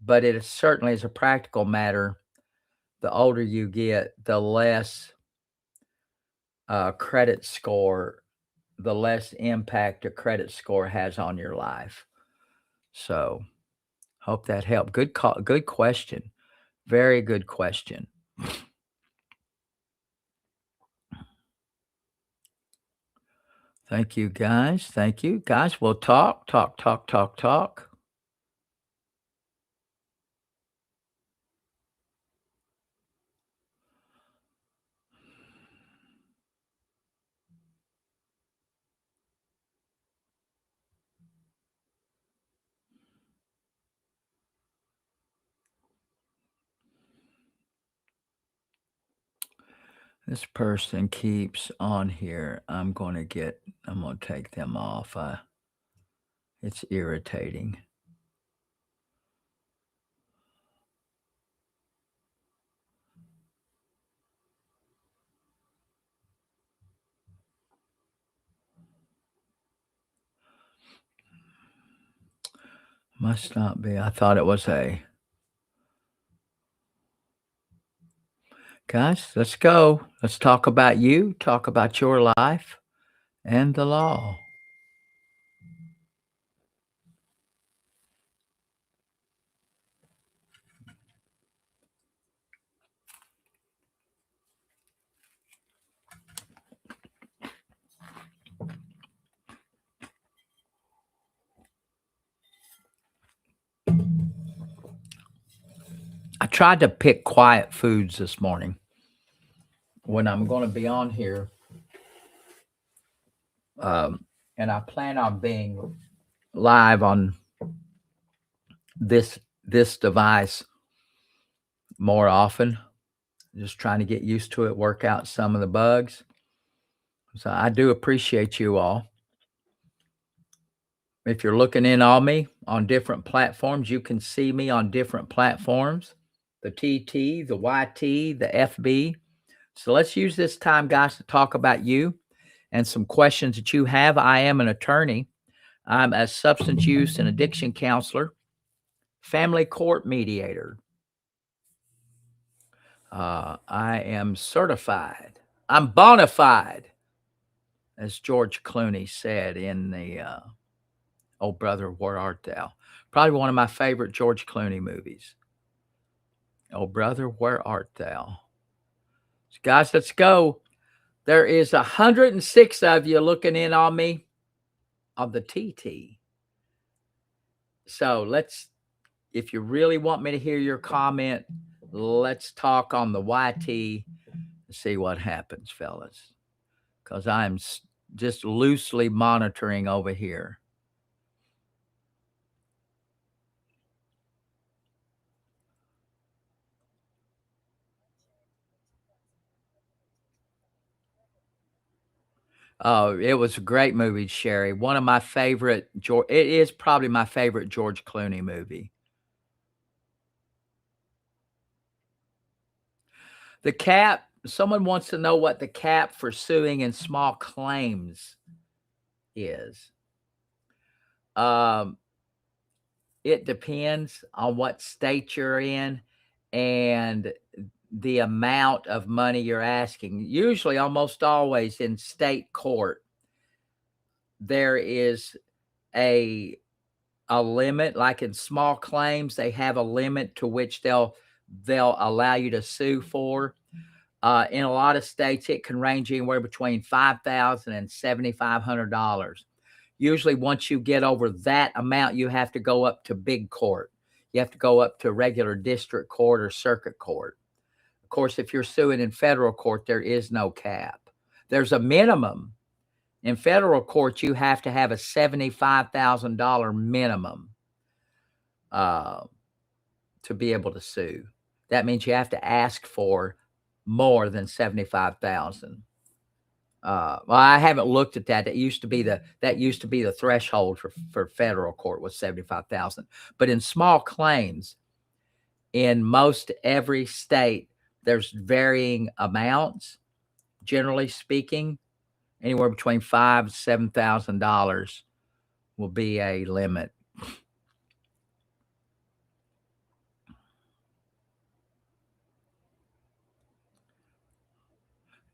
but it is certainly as a practical matter, the older you get, the less credit score, the less impact a credit score has on your life. So, hope that helped. Good call, good question. Very good question. Thank you, guys. Thank you, guys. We'll talk, talk, talk, talk, talk. This person keeps on here. I'm going to take them off. It's irritating. Must not be. I thought it was a. Guys, let's go. Let's talk about you, talk about your life and the law. I tried to pick quiet foods this morning when I'm going to be on here. And I plan on being live on this device more often. Just trying to get used to it, work out some of the bugs. So I do appreciate you all. If you're looking in on me on different platforms, you can see me on different platforms, the TT, the YT, the FB. So let's use this time, guys, to talk about you and some questions that you have. I am an attorney. I'm a substance use and addiction counselor, family court mediator. I am certified. I'm bona fide, as George Clooney said in the Oh Brother, Where Art Thou? Probably one of my favorite George Clooney movies. Oh Brother, Where Art Thou? So guys, let's go. There is 106 of you looking in on me on the TT. So if you really want me to hear your comment, let's talk on the YT and see what happens, fellas. Because I'm just loosely monitoring over here. Oh, it was a great movie, Sherry. One of my favorite it is probably my favorite George Clooney movie. The cap, someone wants to know what the cap for suing in small claims is. It depends on what state you're in and the amount of money you're asking. Usually, almost always in state court, there is a limit. Like in small claims, they have a limit to which they'll allow you to sue for. In a lot of states, it can range anywhere between $5,000 and $7,500. Usually, once you get over that amount, you have to go up to big court. You have to go up to regular district court or circuit court. Of course, if you're suing in federal court, there is no cap. There's a minimum. In federal court, you have to have a $75,000 minimum to be able to sue. That means you have to ask for more than 75,000. Well, I haven't looked at that. That used to be the threshold for federal court was 75,000. But in small claims, in most every state, there's varying amounts. Generally speaking, anywhere between $5,000 to $7,000 will be a limit.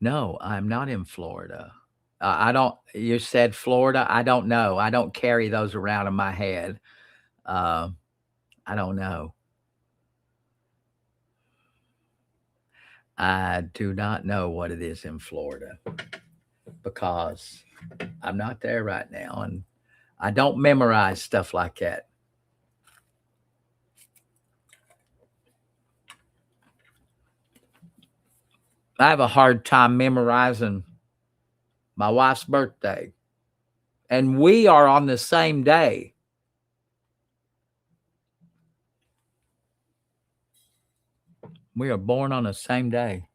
No, I'm not in Florida. I don't. You said Florida. I don't know. I don't carry those around in my head. I don't know. I do not know what it is in Florida because I'm not there right now, and I don't memorize stuff like that. I have a hard time memorizing my wife's birthday, and we are on the same day. We are born on the same day.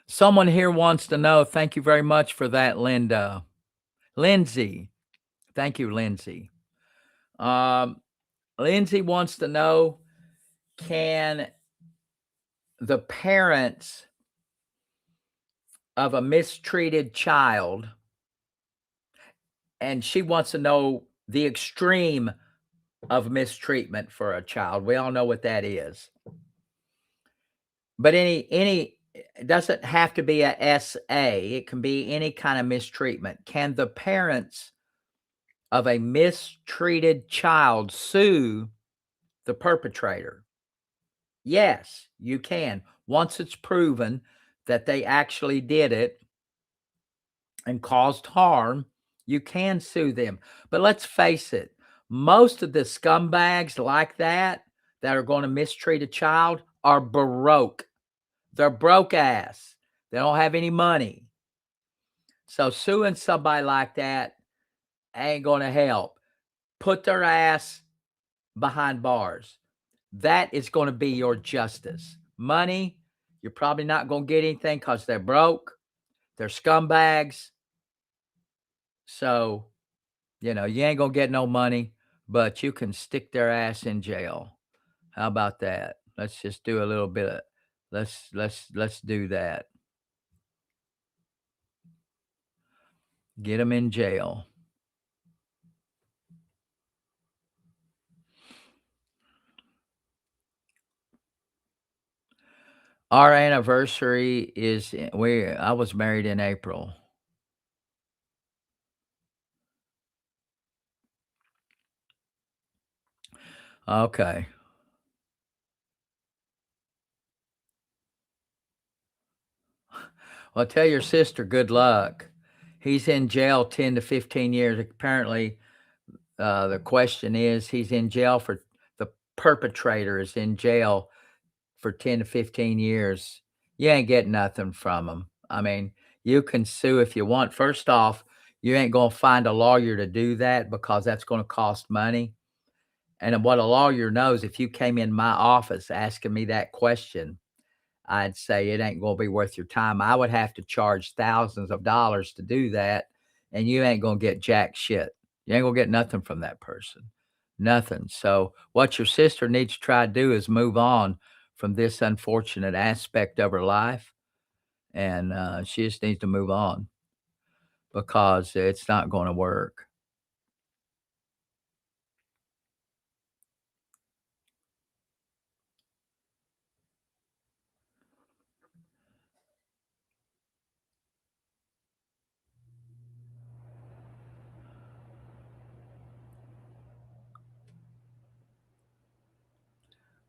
Someone here wants to know. Thank you very much for that, Linda. Lindsay. Thank you, Lindsay. Lindsay wants to know, can the parents of a mistreated child, and she wants to know the extreme of mistreatment for a child. We all know what that is. But it doesn't have to be a SA. It can be any kind of mistreatment. Can the parents of a mistreated child sue the perpetrator? Yes, you can. Once it's proven that they actually did it and caused harm, you can sue them. But let's face it, most of the scumbags like that are going to mistreat a child are broke. They're broke ass. They don't have any money. So suing somebody like that ain't going to help. Put their ass behind bars. That is going to be your justice. Money, you're probably not going to get anything because they're broke. They're scumbags. So, you ain't going to get no money, but you can stick their ass in jail. How about that? Let's just do a little bit of, let's do that. Get them in jail. Our anniversary is I was married in April. Okay. Well, tell your sister good luck. He's in jail 10 to 15 years. Apparently, the question is he's in jail for the perpetrator is in jail for 10 to 15 years. You ain't getting nothing from him. I mean, you can sue if you want. First off, you ain't going to find a lawyer to do that because that's going to cost money. And what a lawyer knows, if you came in my office asking me that question, I'd say it ain't gonna be worth your time. I would have to charge thousands of dollars to do that, and you ain't gonna get jack shit. You ain't gonna get nothing from that person. Nothing. So what your sister needs to try to do is move on from this unfortunate aspect of her life, and she just needs to move on because it's not going to work.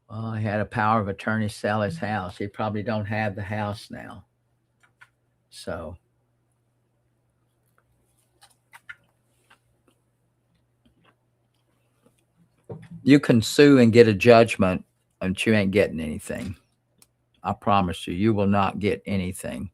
Well, he had a power of attorney sell his house. He probably don't have the house now. So you can sue and get a judgment, but you ain't getting anything. I promise you, you will not get anything.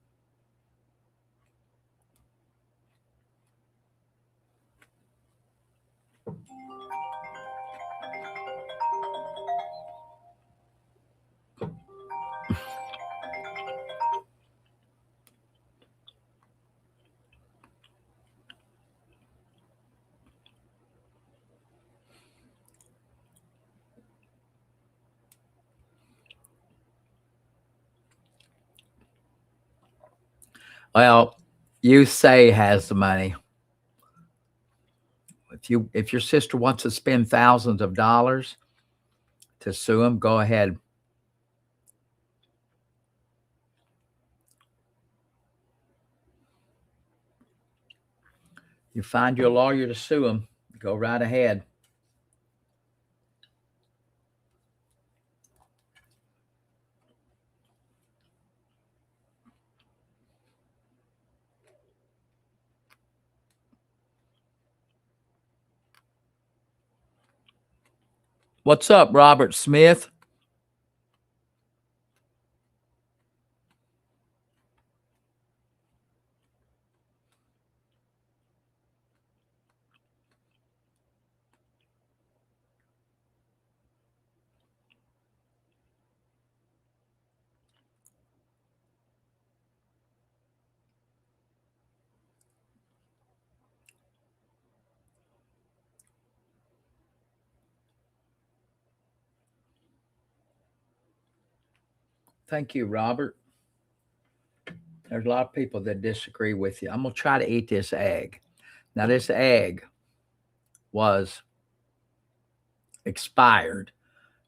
Well, you say has the money. If your sister wants to spend thousands of dollars to sue him, go ahead. You find your lawyer to sue him, go right ahead. What's up, Robert Smith? Thank you, Robert. There's a lot of people that disagree with you. I'm going to try to eat this egg. Now, this egg was expired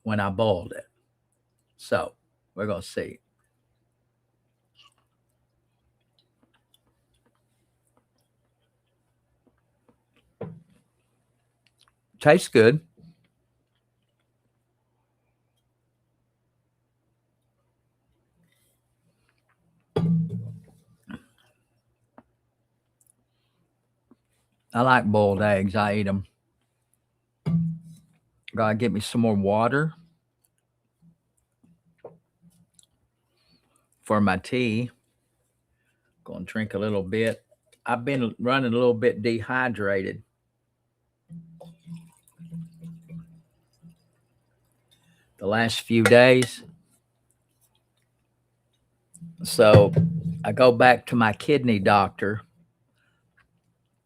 when I boiled it. So we're going to see. Tastes good. I like boiled eggs. I eat them. Gotta get me some more water for my tea. Gonna drink a little bit. I've been running a little bit dehydrated. The last few days. So I go back to my kidney doctor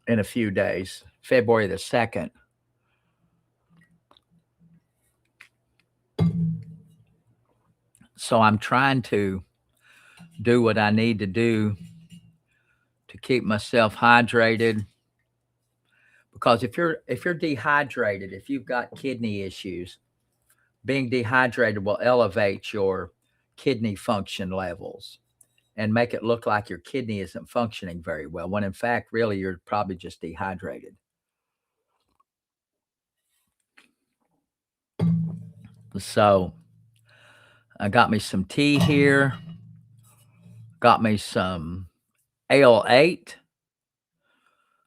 in a few days, February the 2nd. So I'm trying to do what I need to do to keep myself hydrated. Because if you're dehydrated, if you've got kidney issues, being dehydrated will elevate your kidney function levels and make it look like your kidney isn't functioning very well, when in fact, really, you're probably just dehydrated. So I got me some tea here, got me some Ale-8.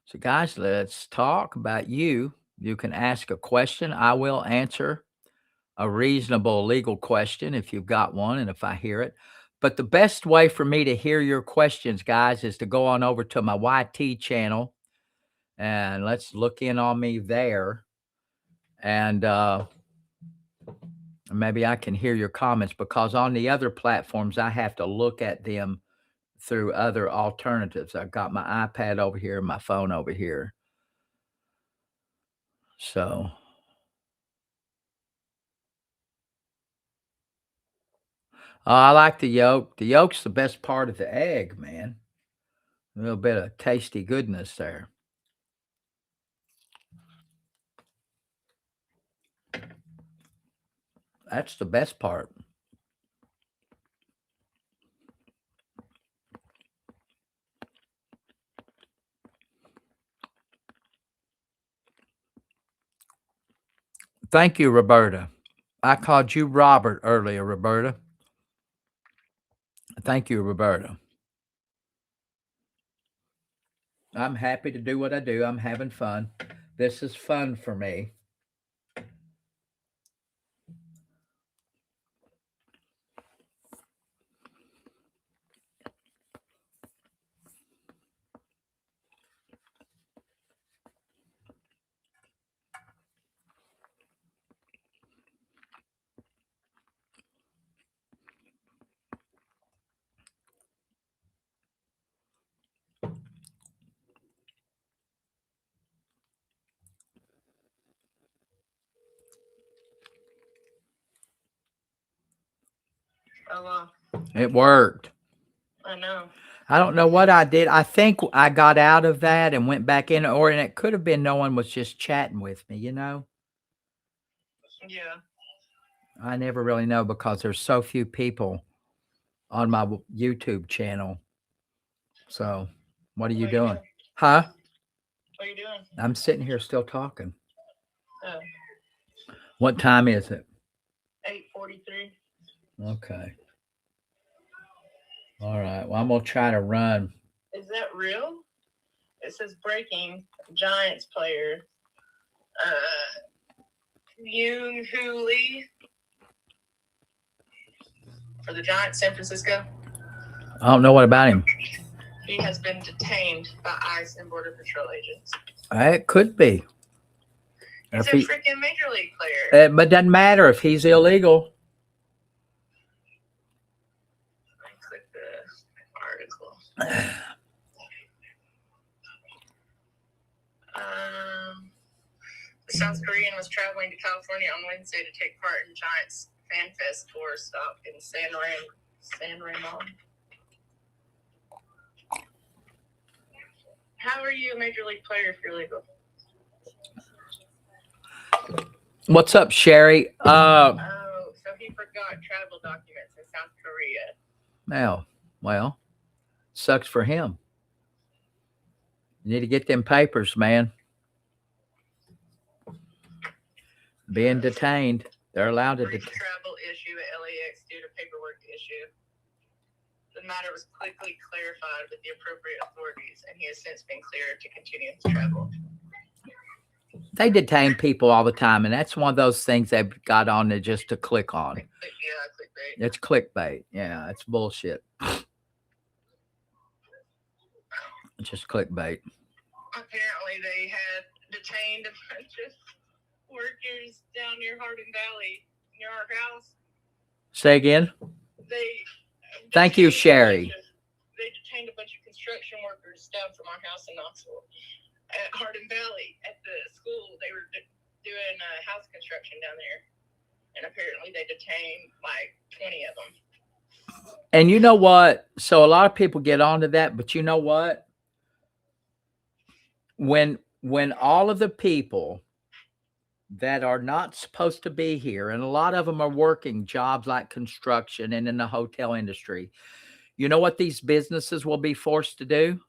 So, guys, let's talk about you. You can ask a question. I will answer a reasonable legal question if you've got one and if I hear it. But the best way for me to hear your questions, guys, is to go on over to my YT channel and let's look in on me there. And maybe I can hear your comments, because on the other platforms, I have to look at them through other alternatives. I've got my iPad over here, my phone over here. So, I like the yolk. The yolk's the best part of the egg, man. A little bit of tasty goodness there. That's the best part. Thank you, Roberta. I called you Robert earlier, Roberta. Thank you, Roberta. I'm happy to do what I do. I'm having fun. This is fun for me. Oh, wow. It worked. I know. I don't know what I did. I think I got out of that and went back in, and it could have been no one was just chatting with me, you know? Yeah. I never really know, because there's so few people on my YouTube channel. So, what are you doing? Huh? What are you doing? I'm sitting here still talking. Oh, What time is it? 8:43. Okay. All right. Well, I'm going to try to run. Is that real? It says breaking Giants player. Yoon Hoo Lee for the Giants, San Francisco. I don't know what about him. He has been detained by ICE and Border Patrol agents. It could be. He's a freaking major league player. But it doesn't matter if he's illegal. I click the article. The South Korean was traveling to California on Wednesday to take part in Giants Fan Fest tour stop in San Ramon. How are you a major league player if you're legal? What's up, Sherry? So he forgot travel documents in South Korea. Well, sucks for him. You need to get them papers, man. Being detained, they're allowed to Brief travel issue at LAX due to paperwork issue. The matter was quickly clarified with the appropriate authorities, and he has since been cleared to continue his travel. They detain people all the time, and that's one of those things they've got on there just to click on. Yeah, clickbait. It's clickbait. Yeah, it's bullshit. It's just clickbait. Apparently, they had detained a bunch of workers down near Hardin Valley, near our house. Say again? Thank you, Sherry. They detained a bunch of construction workers down from our house in Knoxville. At Hardin Valley, at the school, they were doing house construction down there. And apparently they detained like 20 of them. And you know what? So a lot of people get onto that, but you know what? When all of the people that are not supposed to be here, and a lot of them are working jobs like construction and in the hotel industry, you know what these businesses will be forced to do?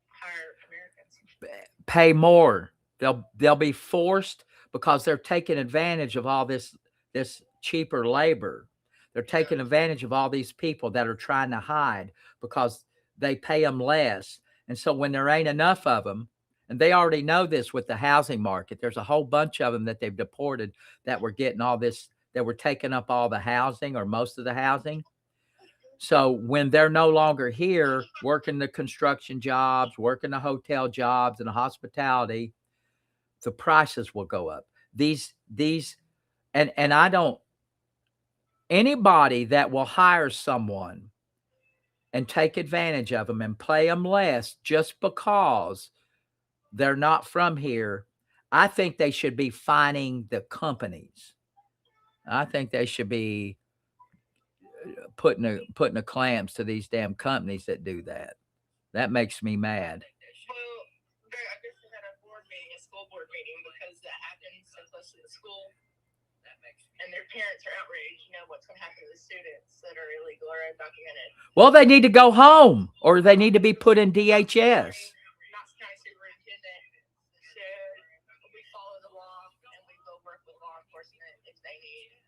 Hire Americans. Pay more. They'll be forced, because they're taking advantage of all this cheaper labor. They're taking advantage of all these people that are trying to hide, because they pay them less. And so when there ain't enough of them, and they already know this with the housing market, there's a whole bunch of them that they've deported that were getting all this, that were taking up all the housing or most of the housing. So when they're no longer here working the construction jobs, working the hotel jobs and the hospitality, the prices will go up. These and I don't, anybody that will hire someone and take advantage of them and pay them less just because they're not from here, I think they should be fining the companies. I think they should be putting a clamps to these damn companies that do that. That makes me mad. Well, I guess they had a board meeting, a school board meeting, because that happens so close to the school. And their parents are outraged. You know what's going to happen to the students that are illegal or undocumented. Well, they need to go home, or they need to be put in DHS. Knox County Superintendent said we follow the law and we will work with law enforcement if they need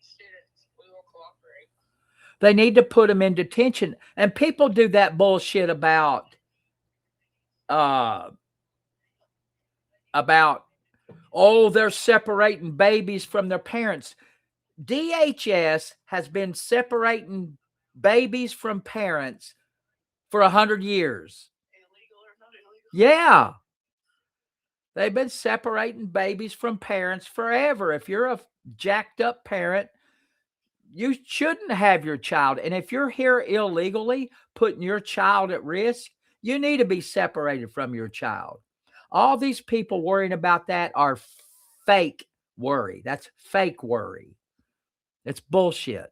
students. We will cooperate. They need to put them in detention. And people do that bullshit about oh, they're separating babies from their parents. DHS has been separating babies from parents for 100 years. Illegal or not illegal? Yeah. They've been separating babies from parents forever. If you're a jacked up parent, you shouldn't have your child. And if you're here illegally, putting your child at risk, you need to be separated from your child. All these people worrying about that are fake worry. That's fake worry. It's bullshit.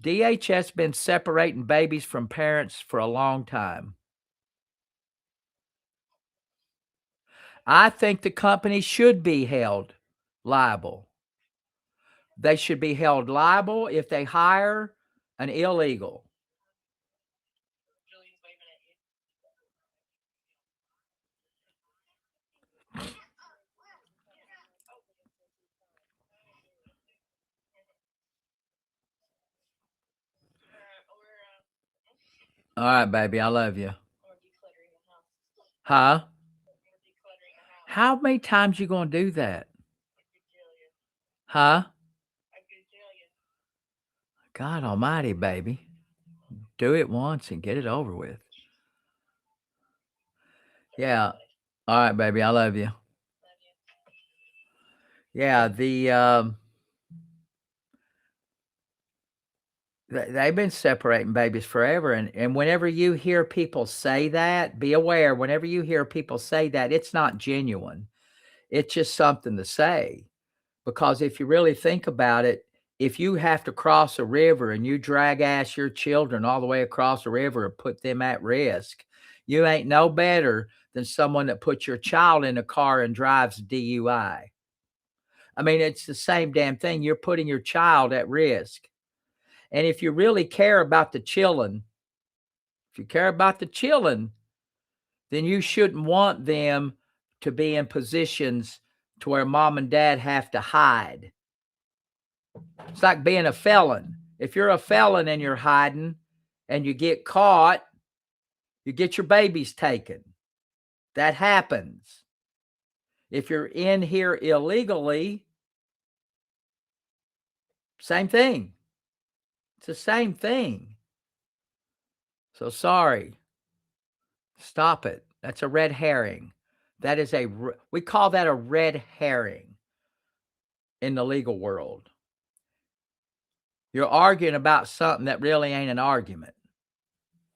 DHS been separating babies from parents for a long time. I think the company should be held liable. They should be held liable if they hire an illegal. Julian's waving at you. All right, baby, I love you. We're decluttering the house. Huh? We're decluttering the house. How many times you gonna do that? I could kill you. Huh? I could kill you. God almighty, baby. Do it once and get it over with. Yeah. All right, baby, I love you. Love you. Yeah, they've been separating babies forever. And whenever you hear people say that, be aware, whenever you hear people say that, it's not genuine. It's just something to say. Because if you really think about it, if you have to cross a river and you drag ass your children all the way across the river and put them at risk, you ain't no better than someone that puts your child in a car and drives DUI. I mean, it's the same damn thing. You're putting your child at risk. And if you really care about the children, then you shouldn't want them to be in positions to where mom and dad have to hide. It's like being a felon. If you're a felon and you're hiding and you get caught, you get your babies taken. That happens. If you're in here illegally, same thing. It's the same thing. So sorry. Stop it. That's a red herring. That is we call that a red herring in the legal world. You're arguing about something that really ain't an argument.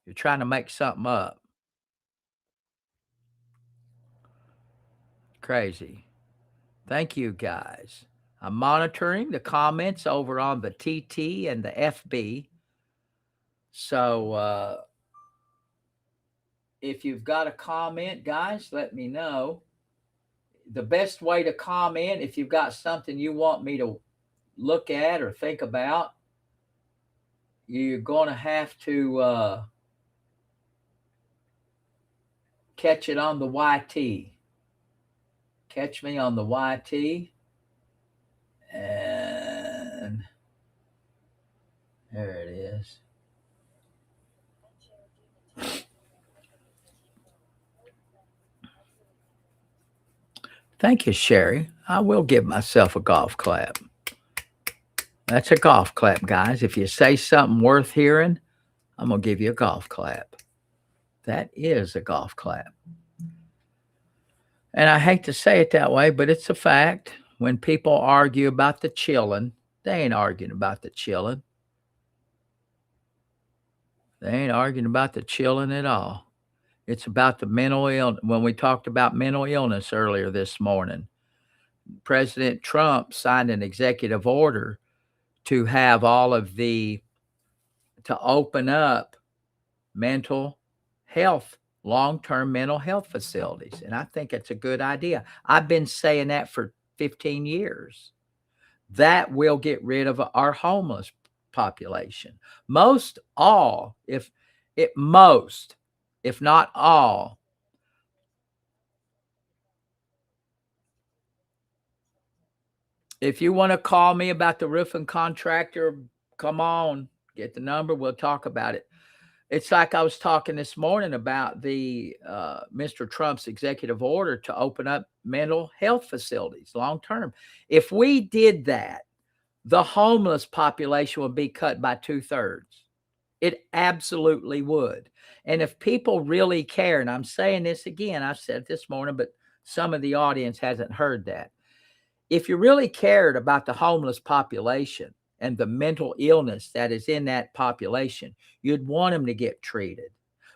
You're trying to make something up. Crazy. Thank you, guys. I'm monitoring the comments over on the TT and the FB. So if you've got a comment, guys, let me know. The best way to comment, if you've got something you want me to look at or think about, you're going to have to catch it on the YT. Catch me on the YT. And there it is. Thank you, Sherry. I will give myself a golf clap. That's a golf clap, guys. If you say something worth hearing, I'm going to give you a golf clap. That is a golf clap. And I hate to say it that way, but it's a fact. When people argue about the chilling, they ain't arguing about the chilling. They ain't arguing about the chilling at all. It's about the mental illness. When we talked about mental illness earlier this morning, President Trump signed an executive order to have to open up mental health, long-term mental health facilities. And I think it's a good idea. I've been saying that for 15 years. That will get rid of our homeless population. If not all, if you want to call me about the roofing contractor, come on, get the number. We'll talk about it. It's like I was talking this morning about the Mr. Trump's executive order to open up mental health facilities long term. If we did that, the homeless population would be cut by 2/3. It absolutely would. And if people really care, and I'm saying this again, I've said it this morning, but some of the audience hasn't heard that. If you really cared about the homeless population and the mental illness that is in that population, you'd want them to get treated,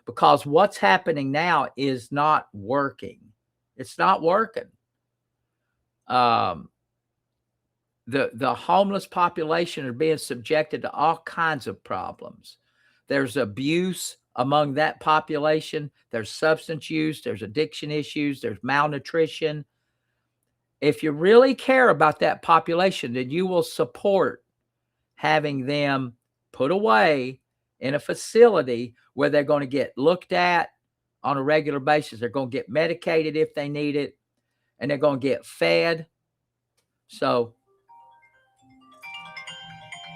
because what's happening now is not working. It's not working. The homeless population are being subjected to all kinds of problems. There's abuse among that population. There's substance use. There's addiction issues. There's malnutrition. If you really care about that population, then you will support having them put away in a facility where they're going to get looked at on a regular basis. They're going to get medicated if they need it, and they're going to get fed. So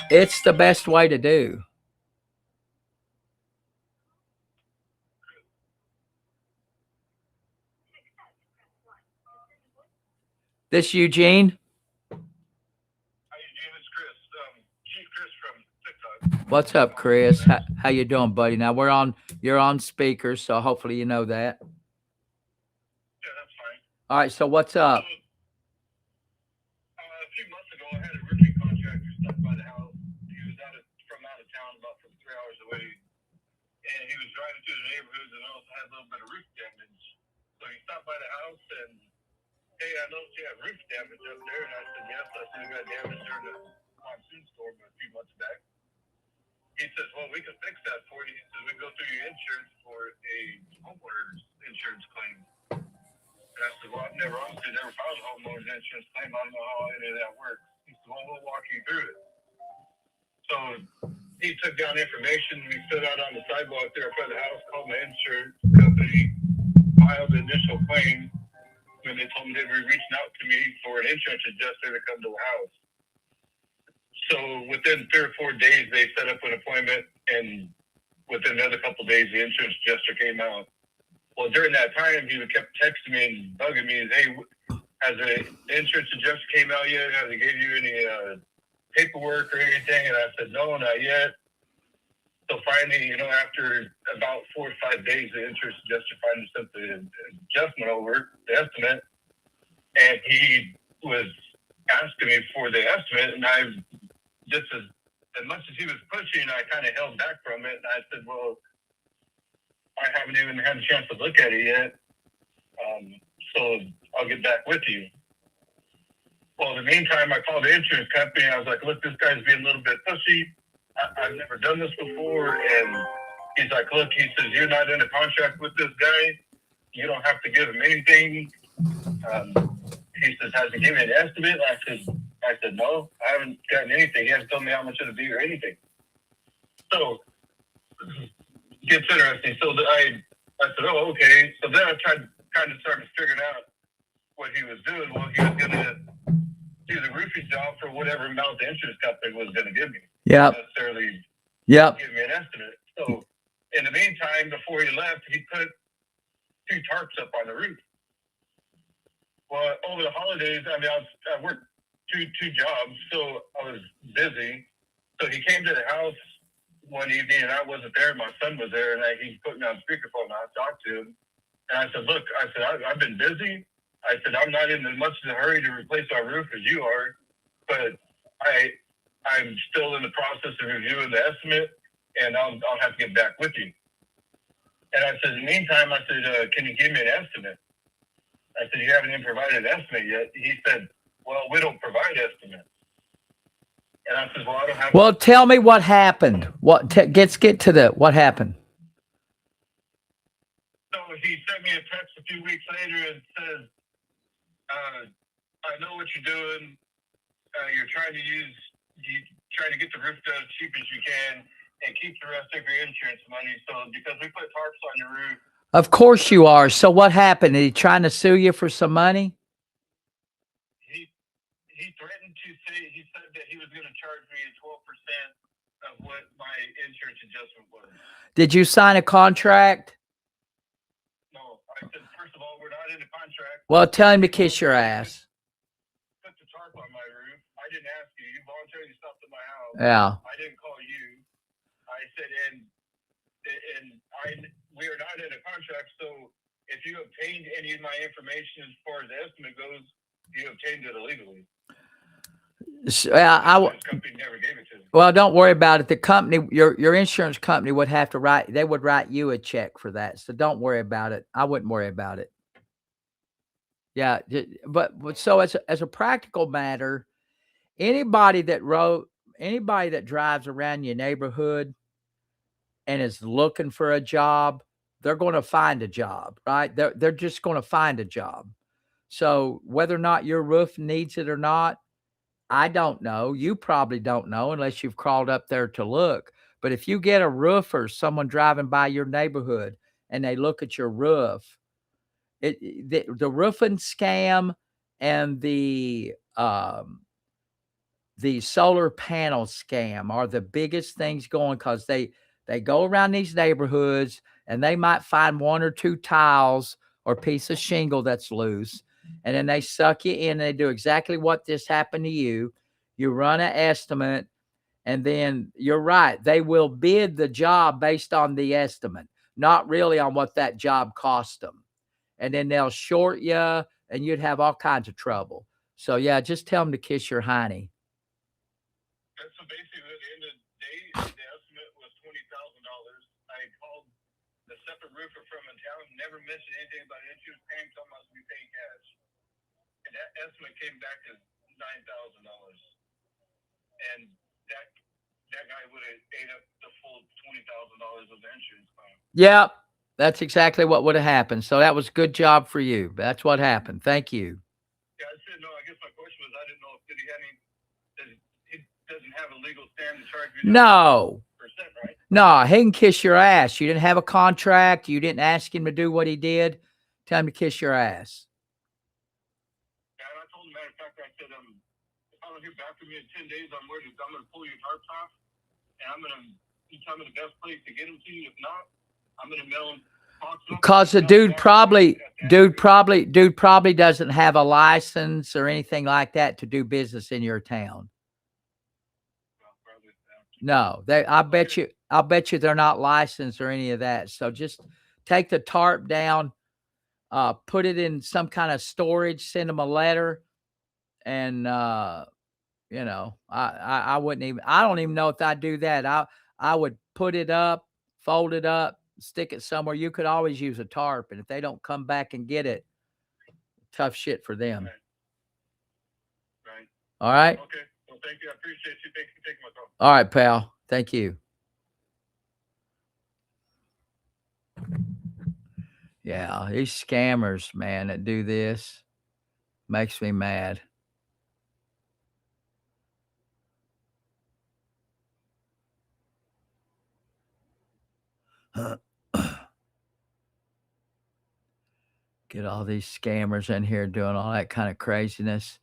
it's the best way to do. This Eugene? Hi, Eugene. It's Chris. Chief Chris from TikTok. What's up, Chris? How you doing, buddy? Now you're on speaker, so hopefully you know that. Yeah, that's fine. All right, so what's up? A few months ago, I had a roofing contractor stop by the house. He was from out of town, about 3 hours away, and he was driving through the neighborhoods and also had a little bit of roof damage. So he stopped by the house and, hey, I noticed you have roof damage up there. And I said, yes, I see we got damage during the monsoon storm a few months back. He says, well, we can fix that for you. He says, we can go through your insurance for a homeowner's insurance claim. And I said, well, I've never filed a homeowner's insurance claim. I don't know how any of that works. He said, well, we'll walk you through it. So he took down information. We stood out on the sidewalk there in front of the house, called my insurance company, filed the initial claim. When they told me they were reaching out to me for an insurance adjuster to come to the house. So within 3 or 4 days, they set up an appointment, and within another couple of days, the insurance adjuster came out. Well, during that time, he kept texting me and bugging me, hey, has the insurance adjuster came out yet? Has they gave you any paperwork or anything? And I said, no, not yet. So finally, after about 4 or 5 days, the insurance adjuster finally sent the adjustment over, the estimate, and he was asking me for the estimate, and I just as much as he was pushing, I kind of held back from it, and I said, well, I haven't even had a chance to look at it yet, so I'll get back with you. Well, in the meantime, I called the insurance company, and I was like, look, this guy's being a little bit pushy. I've never done this before, and he's like, look, he says, you're not in a contract with this guy. You don't have to give him anything. He says, has he given me an estimate? I said, no, I haven't gotten anything. He hasn't told me how much it'll be or anything. So it gets interesting. So I said, oh, okay. So then I started figuring out what he was doing. Well, he was going to do the roofing job for whatever amount the insurance company was going to give me. Yeah. Necessarily Yep. give me an estimate. So in the meantime, before he left, he put 2 tarps up on the roof. Well, over the holidays, I worked two jobs, so I was busy. So he came to the house one evening, and I wasn't there. My son was there, and he put me on speakerphone, and I talked to him. And I said, look, I've been busy. I said, I'm not in as much of a hurry to replace our roof as you are, but I'm still in the process of reviewing the estimate, and I'll have to get back with you. And I said, in the meantime, I said, can you give me an estimate? I said, you haven't even provided an estimate yet. He said, well, we don't provide estimates. And I said, well, I don't have. Well, tell me what happened. Let's get to what happened. So he sent me a text a few weeks later and says, I know what you're doing. You're trying to get the roof done as cheap as you can and keep the rest of your insurance money. So because we put tarps on your roof. Of course you are. So what happened? Is he trying to sue you for some money? He threatened to say, he said that he was going to charge me 12% of what my insurance adjustment was. Did you sign a contract? No, I said, first of all, we're not in a contract. Well, tell him to kiss your ass. Put the tarp on my roof. I didn't ask you. You voluntarily stopped at my house. Yeah. I didn't call you. I said, we are not in a contract, so if you obtained any of my information as far as the estimate goes, you obtained it illegally. So, company never gave it to me. Well, don't worry about it. The company, your insurance company would have to they would write you a check for that. So don't worry about it. I wouldn't worry about it. Yeah. But so as a practical matter, anybody that drives around your neighborhood and is looking for a job, they're going to find a job, right? They're just going to find a job. So whether or not your roof needs it or not, I don't know. You probably don't know unless you've crawled up there to look. But if you get a roofer, someone driving by your neighborhood, and they look at your roof, the roofing scam and the solar panel scam are the biggest things going, because they go around these neighborhoods and they might find one or two tiles or piece of shingle that's loose. And then they suck you in, and they do exactly what this happened to you. You run an estimate, and then you're right. They will bid the job based on the estimate, not really on what that job cost them. And then they'll short you, and you'd have all kinds of trouble. So yeah, just tell them to kiss your hiney. So basically, at the end of the day, the estimate was $20,000. I called the separate roofer from in town, never mentioned anything about insurance paying, told me I was going to be paying cash. And that estimate came back to $9,000. And that guy would have ate up the full $20,000 of the insurance claim. Yep. That's exactly what would have happened. So that was a good job for you. That's what happened. Thank you. Yeah, I said, no, I guess my question was, I didn't know if he doesn't have a legal stand to charge me. No. Right? No, he can kiss your ass. You didn't have a contract. You didn't ask him to do what he did. Tell him to kiss your ass. Yeah, and I told him, matter of fact, I said, if I don't hear back from you in 10 days, I'm going to pull your tarps off, and you tell me the best place to get them to you. If not, I'm going to mail them. Because the dude probably doesn't have a license or anything like that to do business in your town. No, I'll bet you they're not licensed or any of that. So just take the tarp down, put it in some kind of storage, send them a letter, and I wouldn't even. I don't even know if I'd do that. I would put it up, fold it up, stick it somewhere. You could always use a tarp, and if they don't come back and get it, tough shit for them. Right. All right. Okay. Well, thank you. I appreciate you. Thanks for taking my call. All right, pal. Thank you. Yeah, these scammers, man, that do this makes me mad. Get all these scammers in here doing all that kind of craziness.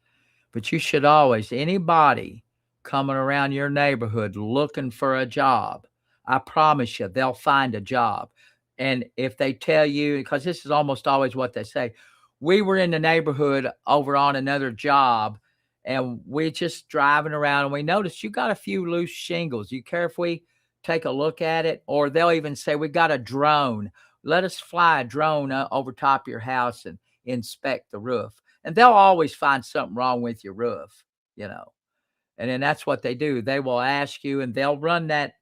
But you should always, anybody coming around your neighborhood looking for a job, I promise you, they'll find a job. And if they tell you, because this is almost always what they say, we were in the neighborhood over on another job, and we're just driving around, and we noticed you got a few loose shingles. You care if we take a look at it? Or they'll even say, we got a drone. Let us fly a drone over top of your house and inspect the roof. And they'll always find something wrong with your roof, you know. And then that's what they do. They will ask you and they'll run that,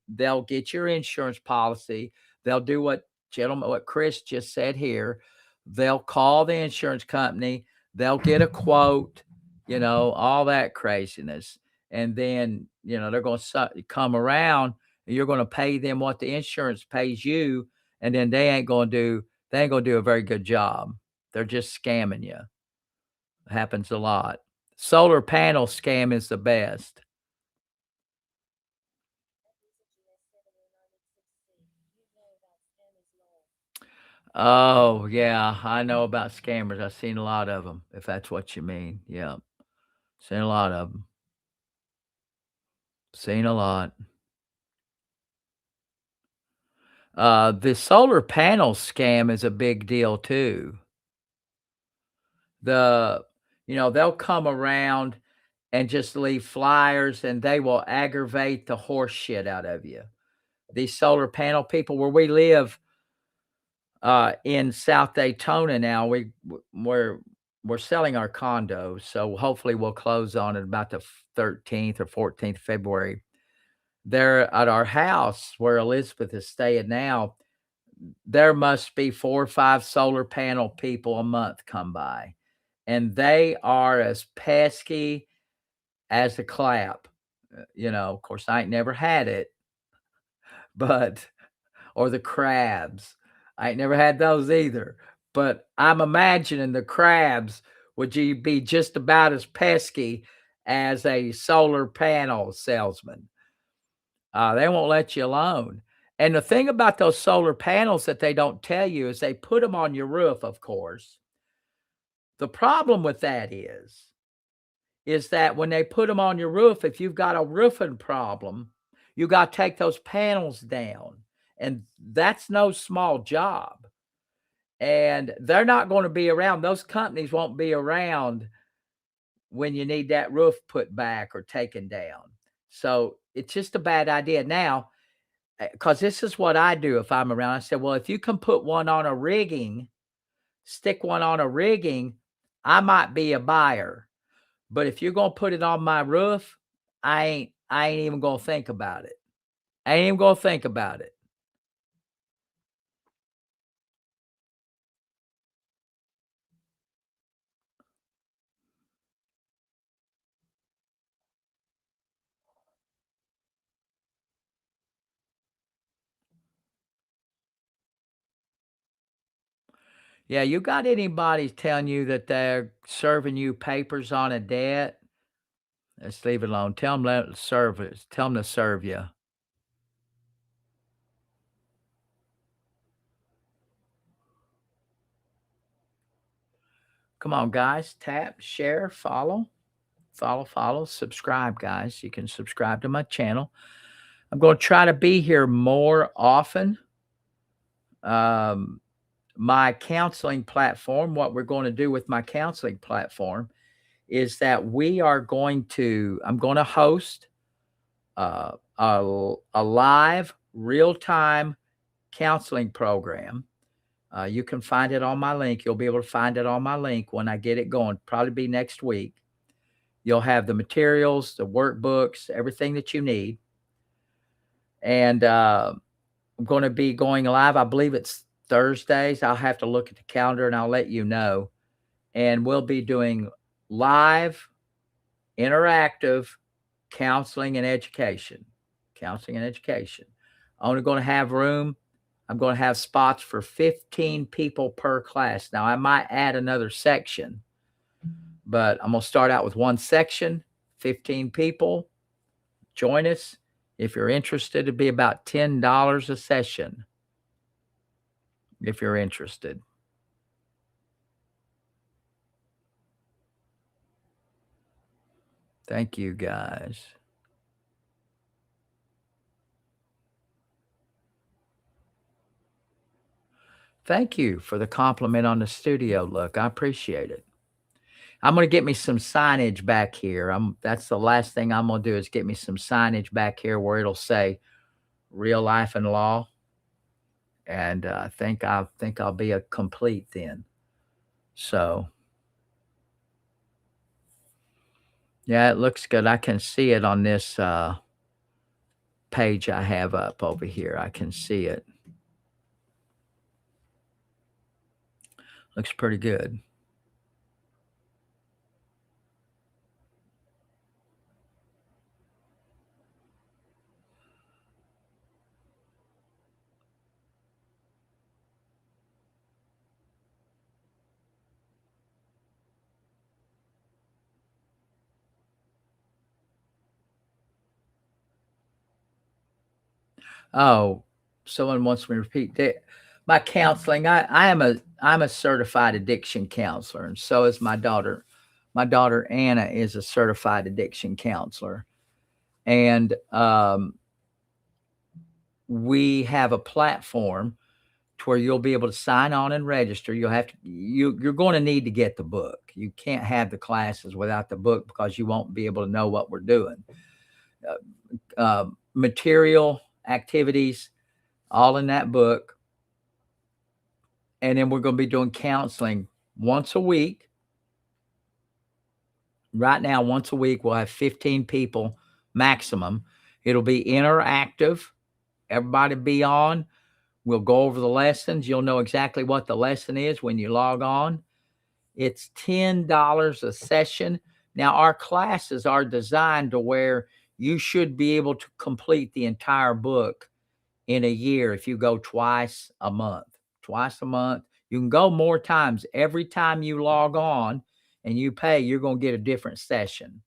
they'll get your insurance policy. They'll do what Chris just said here. They'll call the insurance company, they'll get a quote, all that craziness. And then, they're going to come around and you're going to pay them what the insurance pays you. And then they ain't going to do a very good job. They're just scamming you. Happens a lot. Solar panel scam is the best. Oh, yeah, I know about scammers. I've seen a lot of them, if that's what you mean. Yeah, seen a lot of them. Seen a lot. The solar panel scam is a big deal too. The they'll come around and just leave flyers, and they will aggravate the horse shit out of you. These solar panel people where we live, in South Daytona now, we're selling our condo, so hopefully we'll close on it about the 13th or 14th February. There at our house where Elizabeth is staying now, there must be 4 or 5 solar panel people a month come by, and they are as pesky as a clap. Of course, I ain't never had it, but or the crabs. I ain't never had those either. But I'm imagining the crabs would be just about as pesky as a solar panel salesman. They won't let you alone. And the thing about those solar panels that they don't tell you is they put them on your roof, of course. The problem with that is that when they put them on your roof, if you've got a roofing problem, you got to take those panels down. And that's no small job. And they're not going to be around. Those companies won't be around when you need that roof put back or taken down. So it's just a bad idea. Now, because this is what I do if I'm around. I said, well, if you can put one on a rigging, stick one on a rigging, I might be a buyer. But if you're going to put it on my roof, I ain't even going to think about it. I ain't even going to think about it. Yeah, you got anybody telling you that they're serving you papers on a debt? Let's leave it alone. Tell them let serve it. Tell them to serve you. Come on, guys. Tap, share, follow, subscribe, guys. You can subscribe to my channel. I'm going to try to be here more often. My counseling platform, what we're going to do with my counseling platform is that I'm going to host a live real-time counseling program. You can find it on my link. You'll be able to find it on my link when I get it going, probably be next week. You'll have the materials, the workbooks, everything that you need. And I'm going to be going live. I believe it's Thursdays. I'll have to look at the calendar and I'll let you know. And we'll be doing live, interactive counseling and education. Counseling and education. I'm only going to have room. I'm going to have spots for 15 people per class. Now, I might add another section, but I'm going to start out with one section, 15 people. Join us. If you're interested, it'd be about $10 a session. If you're interested. Thank you, guys. Thank you for the compliment on the studio look. I appreciate it. I'm going to get me some signage back here. That's the last thing I'm going to do is get me some signage back here where it'll say real life and law. And I think I'll be a complete then. So, yeah, it looks good. I can see it on this page I have up over here. I can see it. Looks pretty good. Oh, someone wants me to repeat that. My counseling, I'm a certified addiction counselor, and so is my daughter. My daughter Anna is a certified addiction counselor, and we have a platform to where you'll be able to sign on and register. You're going to need to get the book. You can't have the classes without the book because you won't be able to know what we're doing. Material, activities, all in that book. And then we're going to be doing counseling once a week. Right now, once a week, we'll have 15 people maximum. It'll be interactive. Everybody be on. We'll go over the lessons. You'll know exactly what the lesson is when you log on. It's $10 a session. Now, our classes are designed to where you should be able to complete the entire book in a year if you go twice a month. Twice a month. You can go more times. Every time you log on and you pay, you're going to get a different session.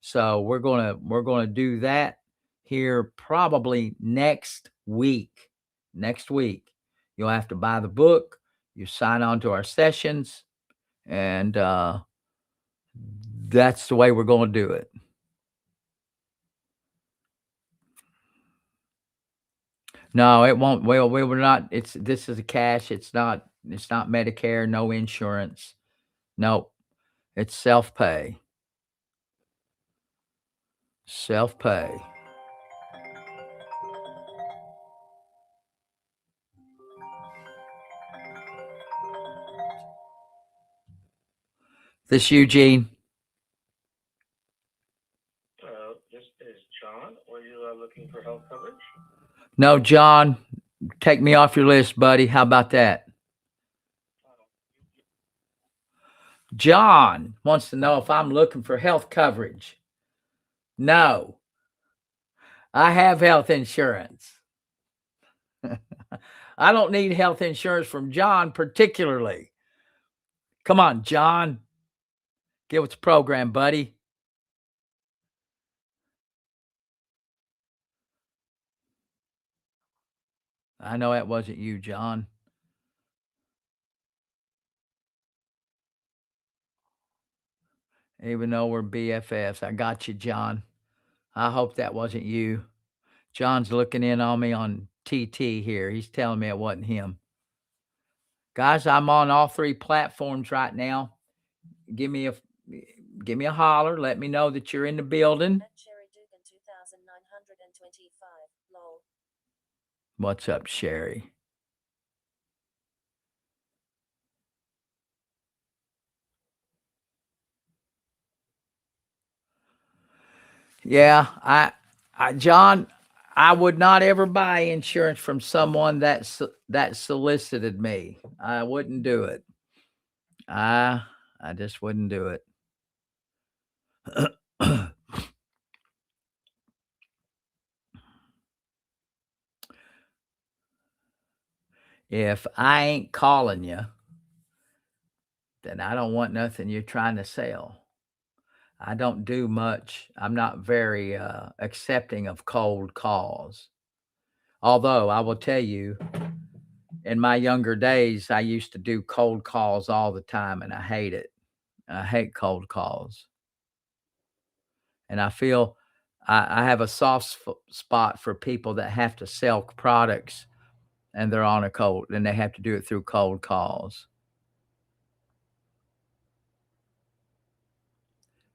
So we're going to do that here probably next week. Next week. You'll have to buy the book. You sign on to our sessions, and that's the way we're going to do it. No, it won't. Well, we were not. This is a cash. It's not Medicare. No insurance. Nope. It's self pay. Self pay. This Eugene. This is John. Were you looking for health coverage? No, John. Take me off your list, buddy. How about that? John wants to know if I'm looking for health coverage. No, I have health insurance. I don't need health insurance from John particularly. Come on, John. Get with the program, buddy. I know that wasn't you, John. Even though we're BFFs. I got you, John. I hope that wasn't you. John's looking in on me on TT here. He's telling me it wasn't him. Guys, I'm on all three platforms right now. Give me a holler. Let me know that you're in the building. What's up, Sherry? Yeah, John, I would not ever buy insurance from someone that solicited me. I wouldn't do it. I just wouldn't do it. If I ain't calling you, then I don't want nothing you're trying to sell. I don't do much. I'm not very accepting of cold calls. Although I will tell you, in my younger days, I used to do cold calls all the time, and I hate it. I hate cold calls. And I feel I have a soft spot for people that have to sell products and they're on a cold, and they have to do it through cold calls.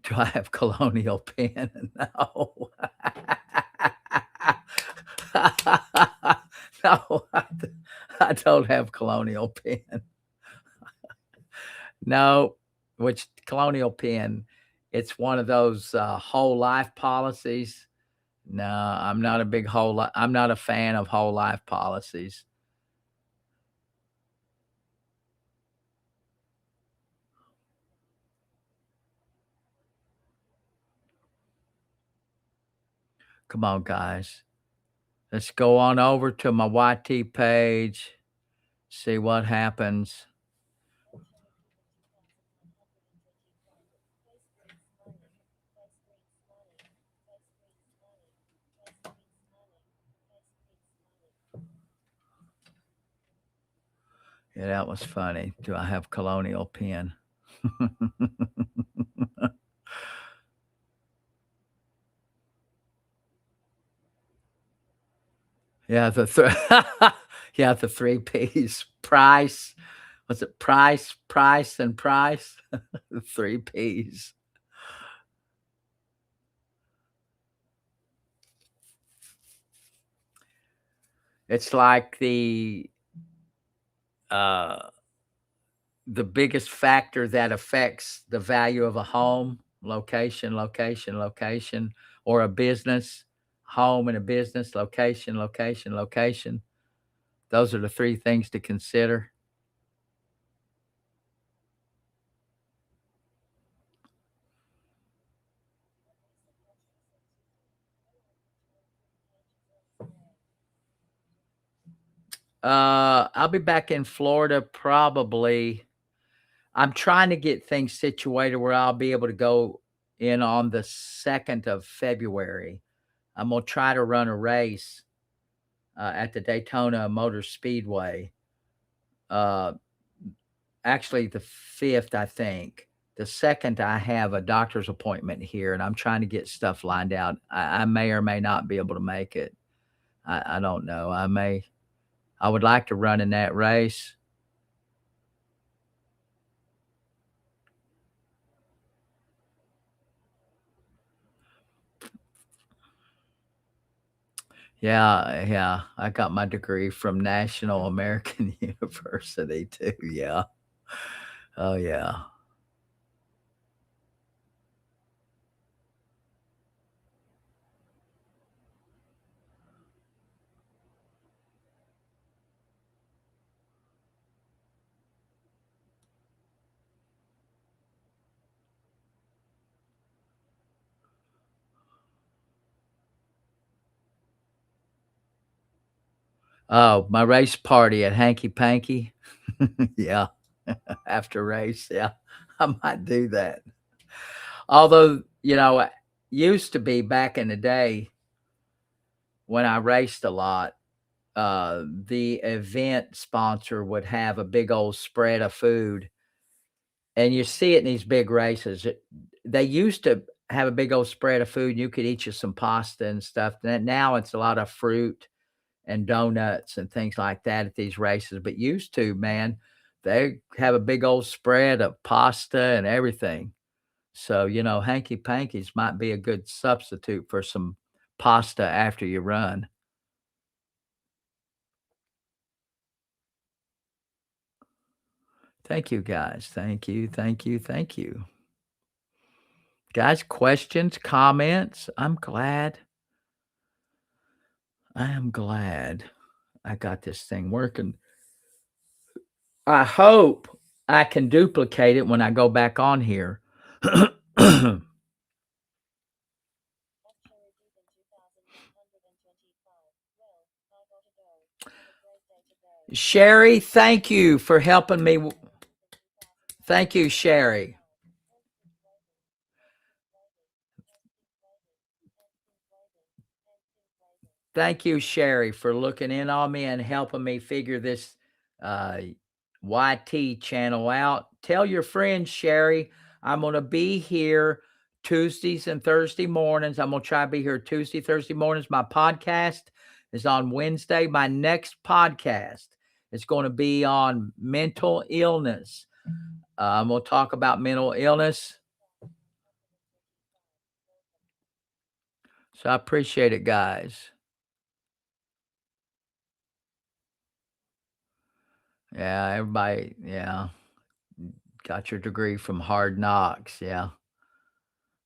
Do I have colonial pen? No. No, I don't have colonial pen. No, which Colonial Penn, it's one of those whole life policies. No, I'm not a big I'm not a fan of whole life policies. Come on, guys. Let's go on over to my YT page, see what happens. Yeah, that was funny. Do I have Colonial Penn? Yeah, yeah, the three P's. Price. Was it price, price, and price? The three P's. It's like uh the biggest factor that affects the value of a home, location, location, location, or a business, home and a business, location, location, location. Those are the three things to consider. I'll be back in Florida probably. I'm trying to get things situated where I'll be able to go in on the 2nd of February. I'm going to try to run a race at the Daytona Motor Speedway. Uh, actually, the 5th, I think. The 2nd, I have a doctor's appointment here, and I'm trying to get stuff lined out. I may or may not be able to make it. I don't know. I would like to run in that race. Yeah, yeah. I got my degree from National American University too. Yeah. Oh, yeah. Oh, my race party at Hanky Panky. Yeah. After race. Yeah. I might do that. Although, used to be back in the day when I raced a lot, the event sponsor would have a big old spread of food. And you see it in these big races. They used to have a big old spread of food. And you could eat you some pasta and stuff. Now it's a lot of fruit and donuts and things like that at these races. But used to, man, they have a big old spread of pasta and everything. So, hanky pankies might be a good substitute for some pasta after you run. Thank you, guys. Thank you. Thank you. Thank you. Guys, questions, comments? I am glad I got this thing working. I hope I can duplicate it when I go back on here. Sherry, thank you for helping me. Thank you, Sherry. Thank you, Sherry, for looking in on me and helping me figure this uh, YT channel out. Tell your friends, Sherry, I'm going to be here Tuesdays and Thursday mornings. I'm going to try to be here Tuesday, Thursday mornings. My podcast is on Wednesday. My next podcast is going to be on mental illness. I'm going to talk about mental illness. So I appreciate it, guys. Yeah, everybody, yeah. Got your degree from Hard Knocks. Yeah.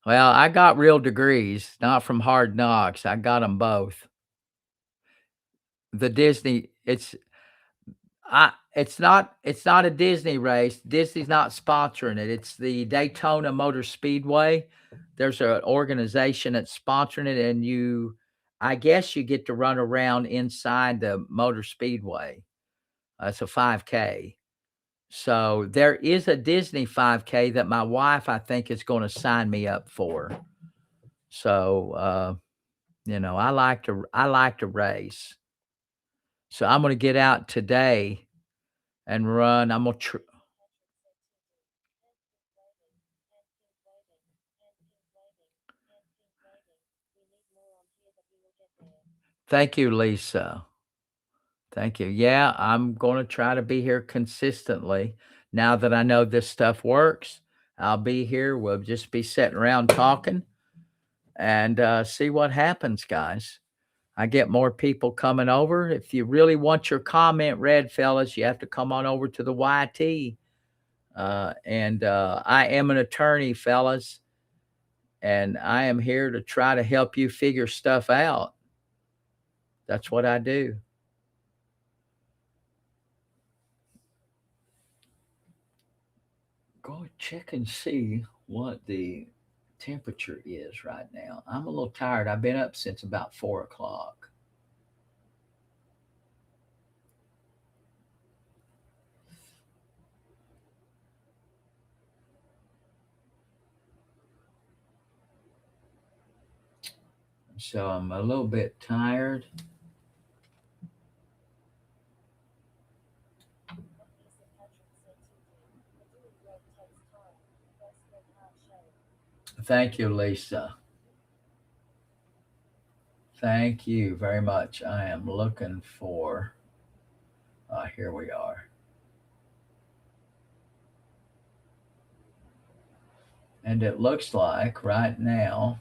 Well, I got real degrees, not from Hard Knocks. I got them both. The Disney, it's not a Disney race. Disney's not sponsoring it. It's the Daytona Motor Speedway. There's an organization that's sponsoring it, and I guess you get to run around inside the Motor Speedway. It's a 5K. So there is a Disney 5K that my wife, I think, is going to sign me up for. So I like to race. So I'm going to get out today and run. I'm going to. Thank you, Lisa. Thank you. Yeah, I'm going to try to be here consistently. Now that I know this stuff works, I'll be here. We'll just be sitting around talking and see what happens, guys. I get more people coming over. If you really want your comment read, fellas, you have to come on over to the YT. And I am an attorney, fellas, and I am here to try to help you figure stuff out. That's what I do. Go check and see what the temperature is right now. I'm a little tired. I've been up since about 4 o'clock. So I'm a little bit tired. Thank you, Lisa. Thank you very much. I am looking for, here we are. And it looks like right now,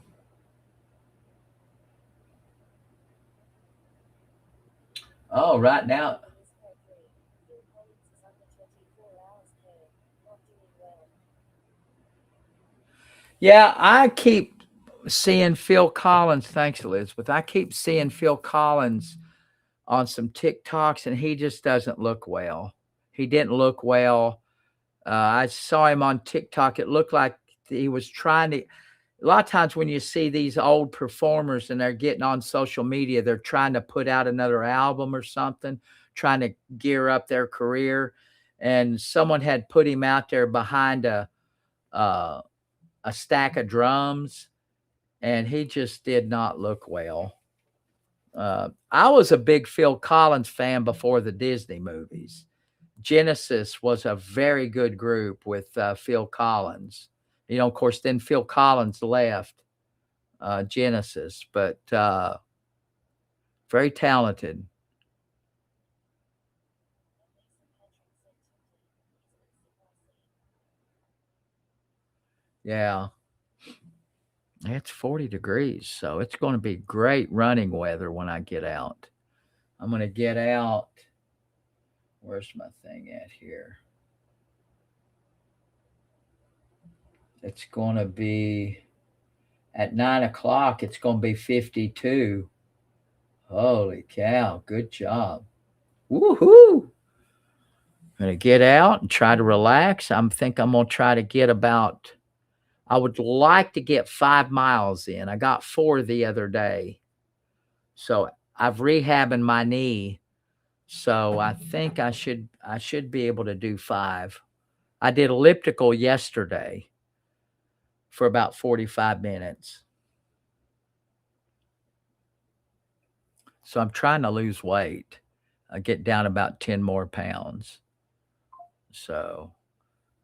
right now, yeah, I keep seeing Phil Collins. Thanks, Elizabeth. I keep seeing Phil Collins on some TikToks, and he just doesn't look well. He didn't look well. I saw him on TikTok. It looked like he was trying to. A lot of times when you see these old performers and they're getting on social media, they're trying to put out another album or something, trying to gear up their career. And someone had put him out there behind uh, a stack of drums, and he just did not look well. I was a big Phil Collins fan before the Disney movies. Genesis was a very good group with Phil Collins. Of course, then Phil Collins left Genesis, but very talented. Yeah, it's 40 degrees, so it's going to be great running weather when I get out. I'm going to get out. Where's my thing at here? It's going to be at 9 o'clock. It's going to be 52. Holy cow. Good job. Woohoo. I'm going to get out and try to relax. I'm going to try to get I would like to get 5 miles in. I got 4 the other day. So I've rehabbing my knee. So I think I should be able to do 5. I did elliptical yesterday for about 45 minutes. So I'm trying to lose weight. I get down about 10 more pounds. So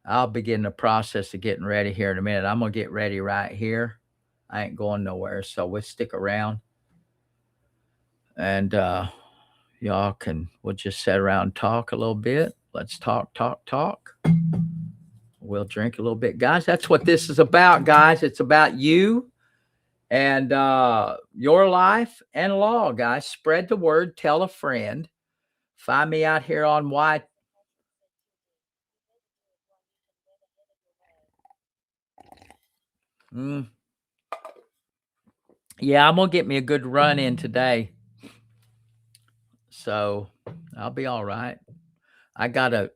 I'll begin the process of getting ready here in a minute. I'm going to get ready right here. I ain't going nowhere. So we'll stick around. And we'll just sit around and talk a little bit. Let's talk, talk, talk. We'll drink a little bit. Guys, that's what this is about, guys. It's about you and your life and law, guys. Spread the word. Tell a friend. Find me out here on Yeah, I'm going to get me a good run in today. So I'll be all right. I got a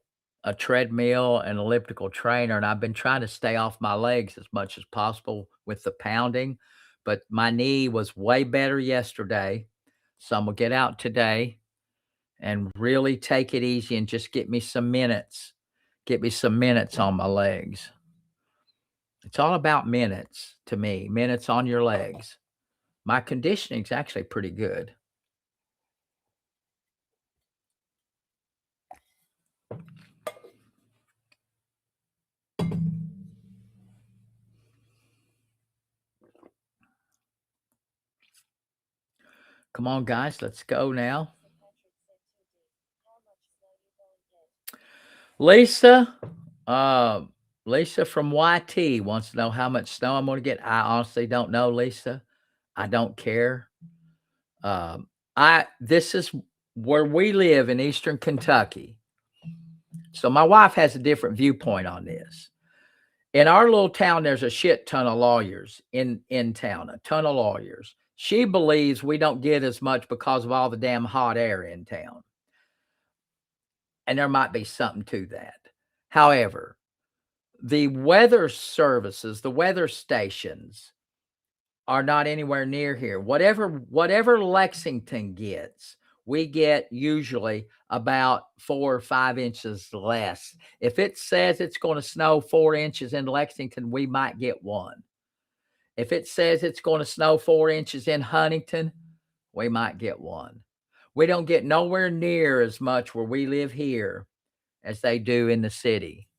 treadmill and elliptical trainer, and I've been trying to stay off my legs as much as possible with the pounding. But my knee was way better yesterday. So I'm going to get out today and really take it easy and just get me some minutes. Get me some minutes on my legs. It's all about minutes to me, minutes on your legs. My conditioning is actually pretty good. Come on, guys, let's go now. Lisa, uh, Lisa from YT wants to know how much snow I'm going to get. I honestly don't know, Lisa. I don't care. This is where we live in Eastern Kentucky. So my wife has a different viewpoint on this. In our little town, there's a shit ton of lawyers in town, a ton of lawyers. She believes we don't get as much because of all the damn hot air in town. And there might be something to that. However, the weather services, the weather stations are not anywhere near here. Whatever Lexington gets, we get usually about 4 or 5 inches less. If it says it's going to snow 4 inches in Lexington, we might get 1. If it says it's going to snow 4 inches in Huntington, we might get 1. We don't get nowhere near as much where we live here as they do in the city.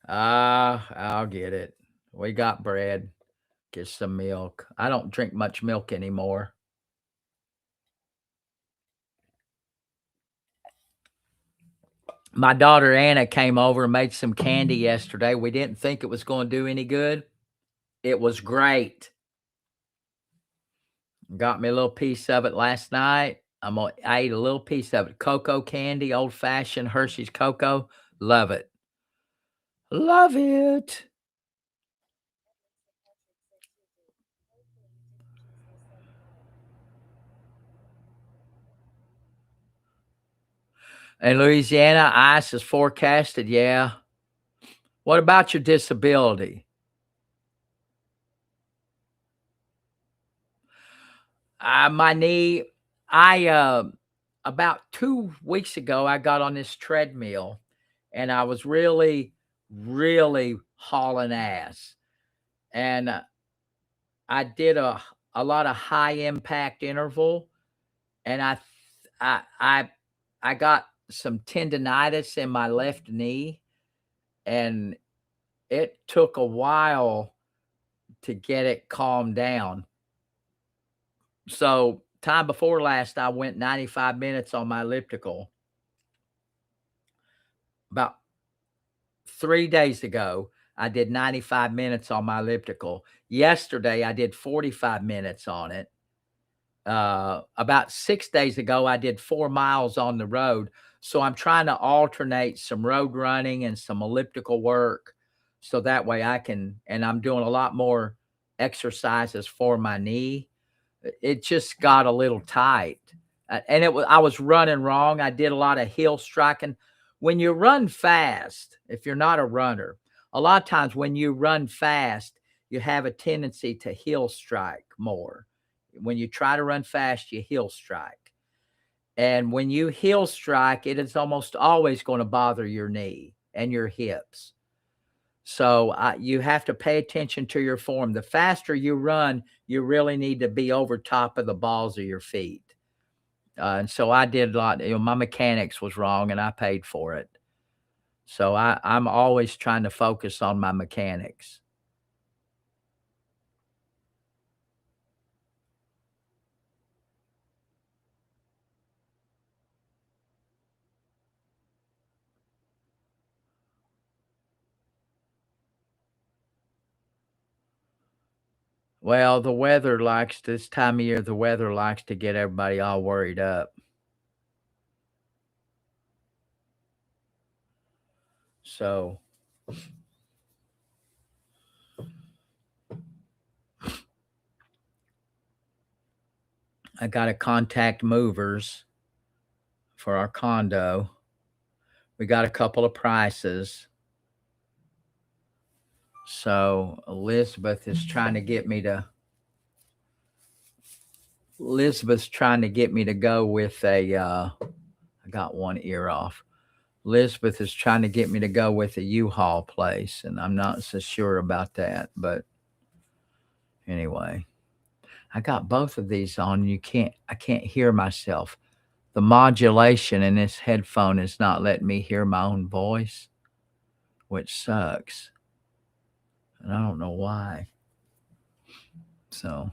I'll get it. We got bread. Get some milk. I don't drink much milk anymore. My daughter Anna came over and made some candy yesterday. We didn't think it was going to do any good. It was great. Got me a little piece of it last night. I ate a little piece of it. Cocoa candy, old fashioned Hershey's cocoa. Love it. Love it. In Louisiana, ice is forecasted. Yeah. What about your disability? My knee. I about 2 weeks ago, I got on this treadmill, and I was really, really hauling ass, and I did a lot of high impact interval, and I I I got some tendonitis in my left knee, and it took a while to get it calmed down. So, time before last, I went 95 minutes on my elliptical. About 3 days ago, I did 95 minutes on my elliptical. Yesterday, I did 45 minutes on it. About 6 days ago, I did 4 miles on the road. So I'm trying to alternate some road running and some elliptical work so that way I can, and I'm doing a lot more exercises for my knee. It just got a little tight. And I was running wrong. I did a lot of heel striking. When you run fast, if you're not a runner, a lot of times when you run fast, you have a tendency to heel strike more. When you try to run fast, you heel strike. And when you heel strike, it is almost always going to bother your knee and your hips. So you have to pay attention to your form. The faster you run, you really need to be over top of the balls of your feet. And so I did a lot. My mechanics was wrong, and I paid for it. So I'm always trying to focus on my mechanics. Well, the weather likes this time of year. The weather likes to get everybody all worried up. So I got to contact movers for our condo. We got a couple of prices. So Elizabeth's trying to get me to go with a I got one ear off. Elizabeth is trying to get me to go with a U-Haul place, and I'm not so sure about that. But anyway, I got both of these on. I can't hear myself. The modulation in this headphone is not letting me hear my own voice, which sucks. And I don't know why. So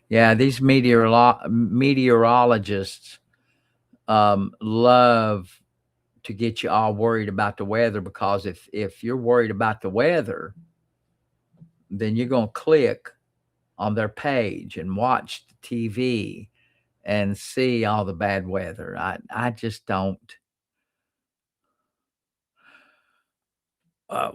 yeah, these meteorologists love to get you all worried about the weather, because if you're worried about the weather, then you're going to click on their page and watch the TV and see all the bad weather. I just don't. Uh,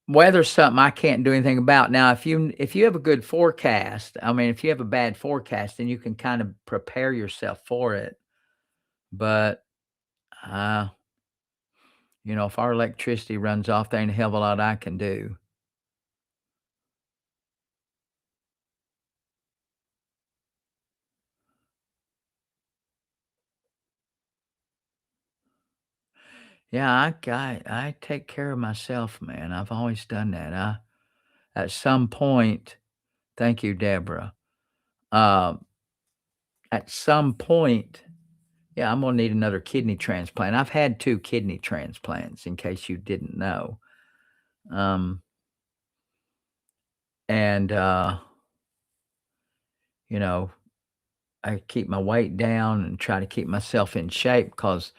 Weather's something I can't do anything about. Now, if you have a good forecast, I mean, if you have a bad forecast, then you can kind of prepare yourself for it. But uh, if our electricity runs off, there ain't a hell of a lot I can do. Yeah, I take care of myself, man. I've always done that. At some point, thank you, Deborah. Uh, at some point, yeah, I'm gonna need another kidney transplant. I've had 2 kidney transplants, in case you didn't know. Um, and you know, I keep my weight down and try to keep myself in shape, because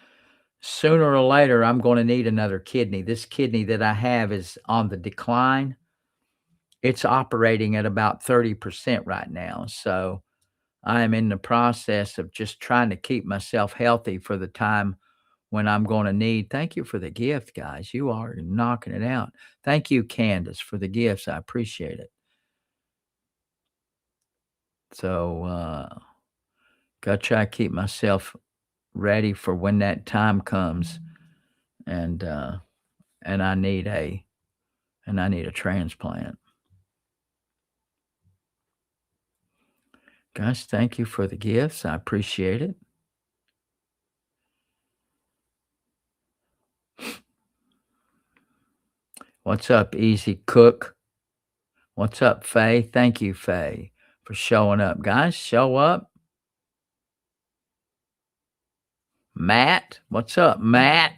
sooner or later I'm going to need another kidney. This kidney that I have is on the decline. It's operating at about 30% right now. So I am in the process of just trying to keep myself healthy for the time when I'm going to need. Thank you for the gift, guys. You are knocking it out. Thank you, Candace, for the gifts. I appreciate it. So, gotta try to keep myself ready for when that time comes, and and I need a transplant. Guys, thank you for the gifts. I appreciate it. What's up, Easy Cook? What's up, Faye? Thank you, Faye, for showing up. Guys, show up. Matt, what's up, Matt?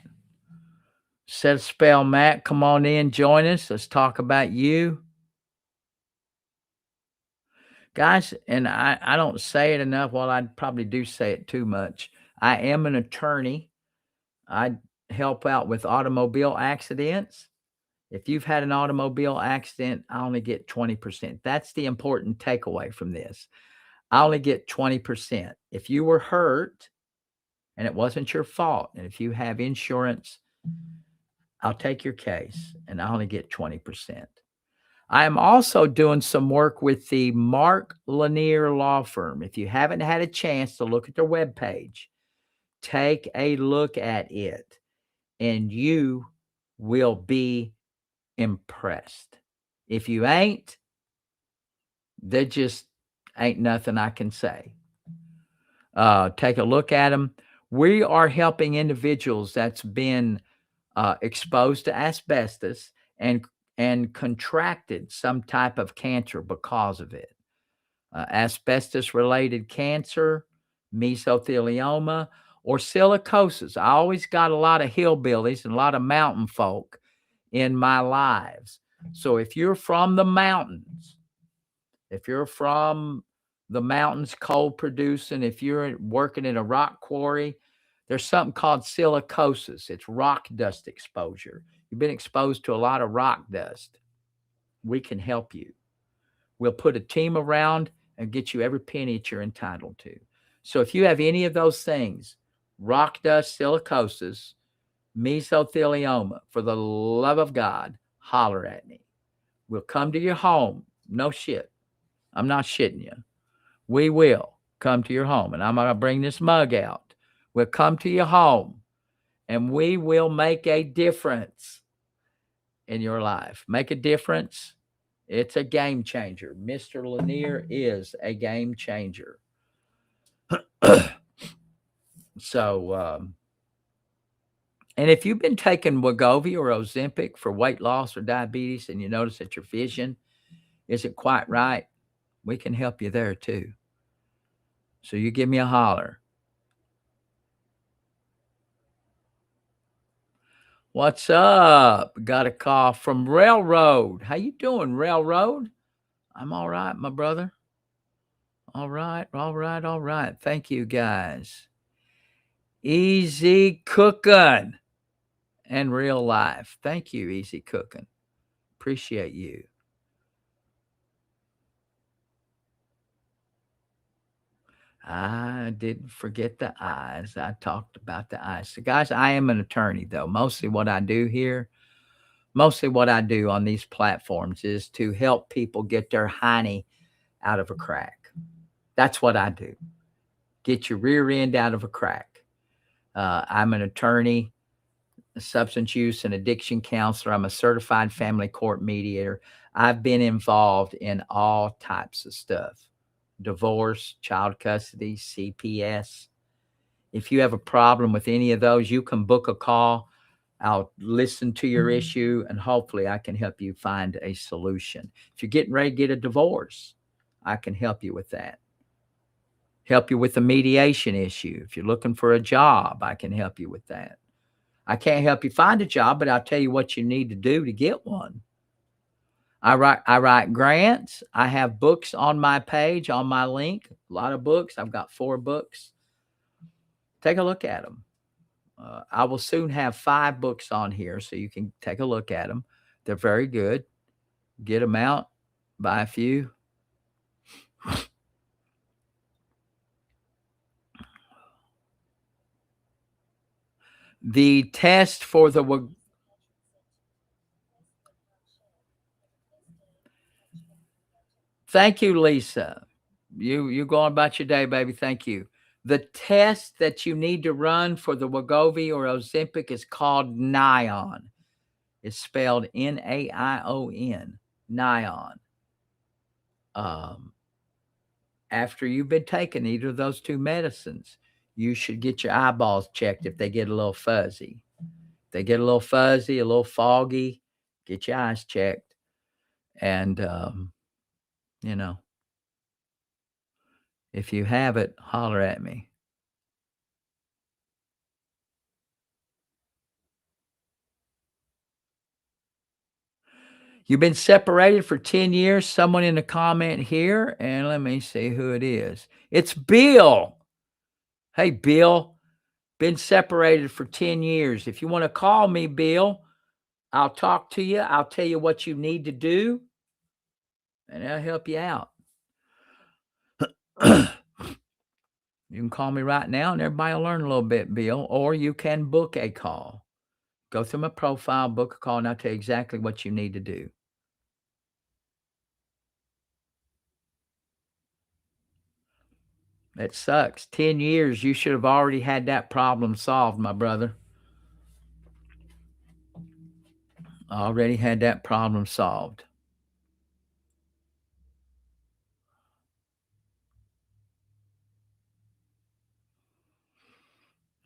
Said spell Matt. Come on in, join us. Let's talk about you. Guys, and I don't say it enough. Well, I probably do say it too much. I am an attorney. I help out with automobile accidents. If you've had an automobile accident, I only get 20%. That's the important takeaway from this. I only get 20%. If you were hurt and it wasn't your fault, and if you have insurance, I'll take your case and I only get 20%. I am also doing some work with the Mark Lanier Law Firm. If you haven't had a chance to look at their webpage, take a look at it and you will be impressed. If you ain't, there just ain't nothing I can say. Take a look at them. We are helping individuals that's been exposed to asbestos and contracted some type of cancer because of it. Asbestos related cancer, mesothelioma, or silicosis. I always got a lot of hillbillies and a lot of mountain folk in my lives. So if you're from the mountains, coal producing, if you're working in a rock quarry, there's something called silicosis. It's rock dust exposure. You've been exposed to a lot of rock dust. We can help you. We'll put a team around and get you every penny that you're entitled to. So if you have any of those things, rock dust, silicosis, mesothelioma, for the love of God, holler at me. We'll come to your home. No shit. I'm not shitting you. We will come to your home, and I'm going to bring this mug out. We'll come to your home, and we will make a difference in your life. Make a difference. It's a game changer. Mr. Lanier is a game changer. So, and if you've been taking Wegovy or Ozempic for weight loss or diabetes and you notice that your vision isn't quite right, we can help you there too. So you give me a holler. What's up? Got a call from Railroad. How you doing, Railroad? I'm all right, my brother. All right, all right, all right. Thank you, guys. Easy cooking and real life. Thank you, Easy Cooking. Appreciate you. I didn't forget the eyes. I talked about the eyes. So, guys, I am an attorney, though. Mostly what I do on these platforms is to help people get their hiney out of a crack. That's what I do. Get your rear end out of a crack. I'm an attorney, a substance use and addiction counselor. I'm a certified family court mediator. I've been involved in all types of stuff: divorce, child custody, CPS. If you have a problem with any of those, you can book a call. I'll listen to your issue, and hopefully I can help you find a solution. If you're getting ready to get a divorce, I can help you with that. Help you with the mediation issue. If you're looking for a job, I can help you with that. I can't help you find a job, but I'll tell you what you need to do to get one. I write grants. I have books on my page, on my link. A lot of books. I've got 4 books. Take a look at them. I will soon have 5 books on here, so you can take a look at them. They're very good. Get them out. Buy a few. The test for the Thank you, Lisa. You going about your day, baby. Thank you. The test that you need to run for the Wegovy or Ozempic is called NION. It's spelled NAION. NION. After you've been taking either of those 2 medicines, you should get your eyeballs checked if they get a little fuzzy. If they get a little fuzzy, a little foggy, get your eyes checked. And, if you have it, holler at me. You've been separated for 10 years. Someone in the comment here, and let me see who it is. It's Bill. Hey, Bill. Been separated for 10 years. If you want to call me, Bill, I'll talk to you. I'll tell you what you need to do, and I'll help you out. You can call me right now, and everybody will learn a little bit, Bill, or you can book a call. Go through my profile, book a call, and I'll tell you exactly what you need to do. It sucks. 10 years, you should have already had that problem solved, my brother. Already had that problem solved.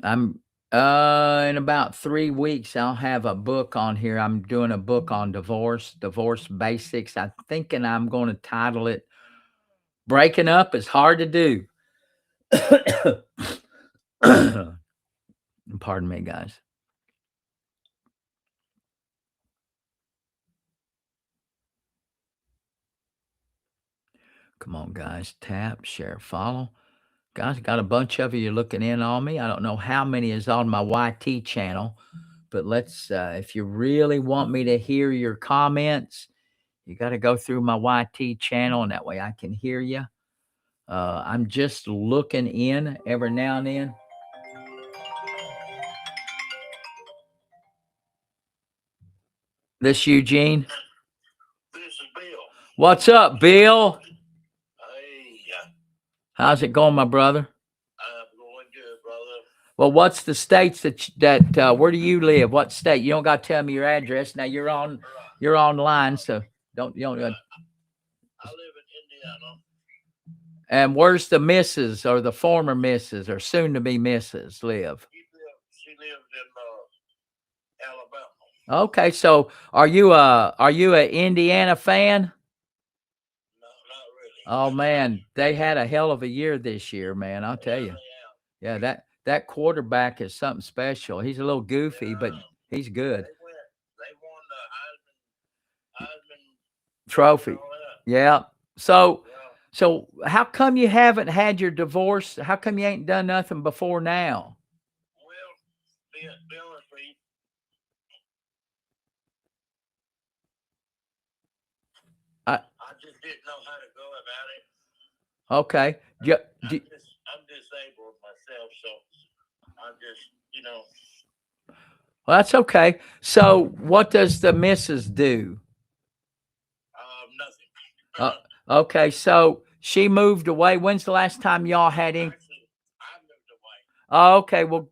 I'm in about 3 weeks, I'll have a book on here. I'm doing a book on divorce basics. I'm thinking I'm going to title it Breaking Up is Hard to Do. Pardon me, guys. Come on, guys. Tap, share, follow. Guys, got a bunch of you looking in on me. I don't know how many is on my YT channel, but let's, if you really want me to hear your comments, you got to go through my YT channel, and that way I can hear you. I'm just looking in every now and then. This Eugene. This is Bill. What's up, Bill? Hey, How's it going, my brother? I'm going good, brother. Well, what's the states that where do you live? What state? You don't got to tell me your address. Now you're online, so you don't. I live in Indiana. And where's the missus or the former missus or soon to be missus live? She lived in Alabama. Okay, so are you a Indiana fan? No, not really. Oh man, they had a hell of a year this year, man. I'll tell you. Yeah, that quarterback is something special. He's a little goofy, but he's good. They won the Heisman Trophy. Yeah. So how come you haven't had your divorce? How come you ain't done nothing before now? Well, be honest with you, I just didn't know how to go about it. Okay. I'm disabled myself, so I'm just, Well, that's okay. So what does the missus do? nothing. Okay, so she moved away. When's the last time y'all had any? Actually, I moved away. Oh, okay. Well,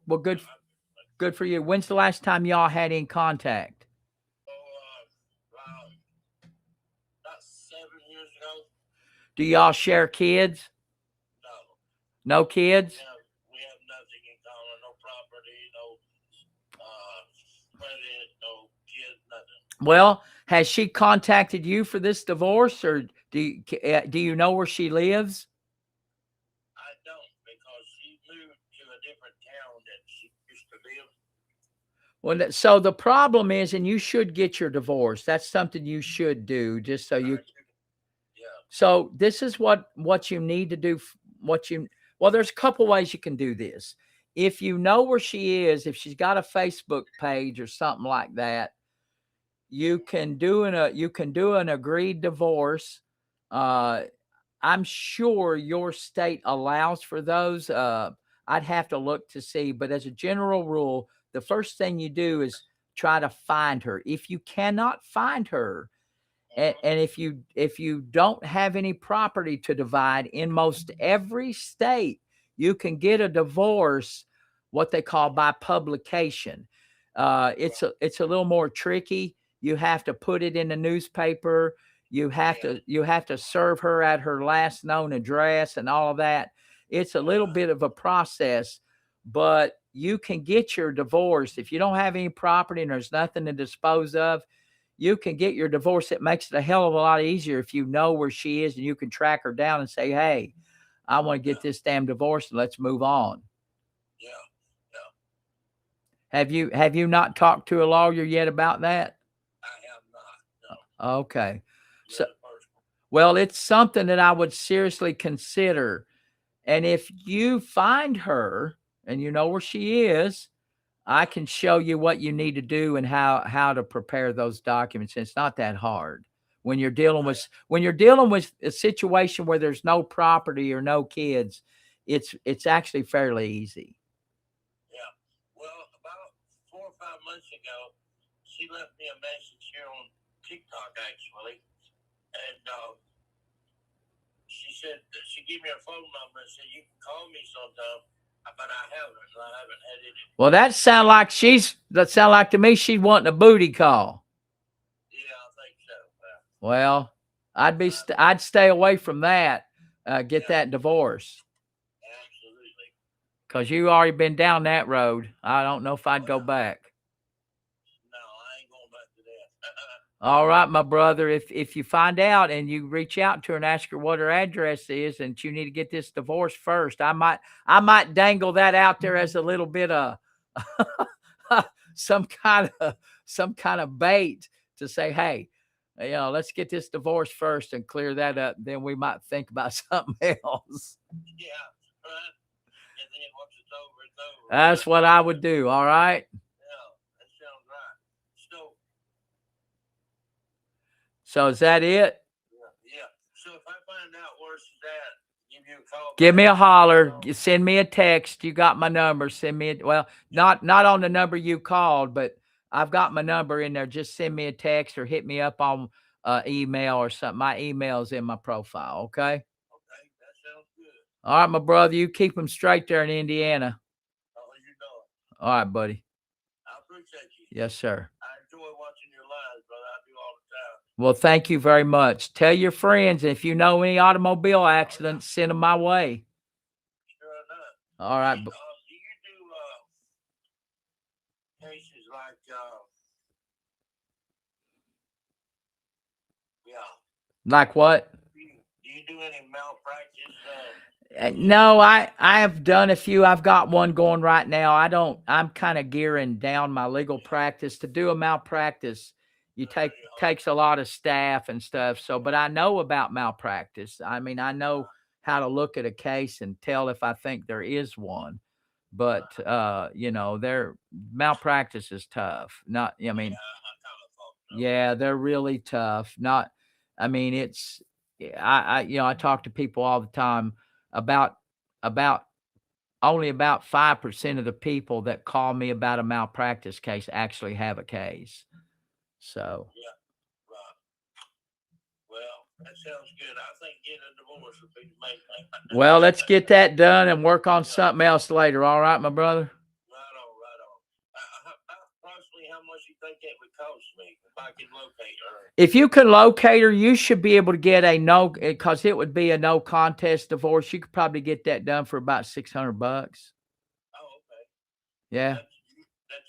good for you. When's the last time y'all had in contact? About 7 years ago. Do y'all share kids? No. No kids? We have nothing in common. No property, no credit, no kids, nothing. Well, has she contacted you for this divorce, or do you know where she lives? I don't, because she moved to a different town that she used to live. Well, so the problem is, and you should get your divorce. That's something you should do, just so you. Yeah. So this is what you need to do. Well, there's a couple ways you can do this. If you know where she is, if she's got a Facebook page or something like that, you can do an agreed divorce. I'm sure your state allows for those. I'd have to look to see, but as a general rule, the first thing you do is try to find her. If you cannot find her, and if you don't have any property to divide in most every state, you can get a divorce, what they call by publication. It's a little more tricky. You have to put it in the newspaper. You have to serve her at her last known address and all of that. It's a little bit of a process, but you can get your divorce if you don't have any property and there's nothing to dispose of. You can get your divorce. It makes it a hell of a lot easier if you know where she is and you can track her down and say, "Hey, I want to get this damn divorce and let's move on." Yeah. Have you not talked to a lawyer yet about that? I have not. No. Okay. So, well, it's something that I would seriously consider. And if you find her and you know where she is, I can show you what you need to do and how to prepare those documents. It's not that hard. When you're dealing with a situation where there's no property or no kids, it's actually fairly easy. Yeah. Well, about 4 or 5 months ago, she left me a message here on TikTok, actually, and she said she gave me her phone number and said you can call me sometime, but I haven't had any. Well, that sound like to me she's wanting a booty call. Yeah, I think so. Well, I'd stay away from that. Get that divorce. Absolutely. Because you already been down that road. I don't know if I'd go back. No, I ain't going back to that. All right, my brother. If you find out and you reach out to her and ask her what her address is and you need to get this divorce first, I might dangle that out there as a little bit of some kind of bait to say, hey, let's get this divorce first and clear that up. Then we might think about something else. Yeah, right. And then once it's over, it's over. That's what I would do. All right. Yeah, that sounds right. So is that it? Yeah. So if I find out where she's at, give you a call. Give me a holler. Send me a text. You got my number. Send me not on the number you called, but I've got my number in there. Just send me a text or hit me up on email or something. My email's in my profile. Okay. Okay, that sounds good. All right, my brother. You keep them straight there in Indiana. Oh, you know it. All right, buddy. I appreciate you. Yes, sir. I enjoy watching your lives, brother. I do all the time. Well, thank you very much. Tell your friends if you know any automobile accidents, send them my way. Sure enough. All right. Do you do cases like Like what? do you do any malpractice? No, I have done a few. I've got one going right now. I'm kind of gearing down my legal practice. To do a malpractice, takes a lot of staff and stuff. So, but I know about malpractice. I mean, I know how to look at a case and tell if I think there is one. But their malpractice is tough. Not, I mean, yeah, they're really tough. Not, I mean, it's, I talk to people all the time about about only about 5% of the people that call me about a malpractice case actually have a case. So Yeah, right. Well, that sounds good. I think getting a divorce would be the main thing. well, let's get that done and work on something else later. All right, my brother. Right on, right on. Approximately how much you think that would cost me if I could locate her? If you can locate her, you should be able to get a no, because it would be a no contest divorce. You could probably get that done for about $600. Oh, okay. Yeah. That's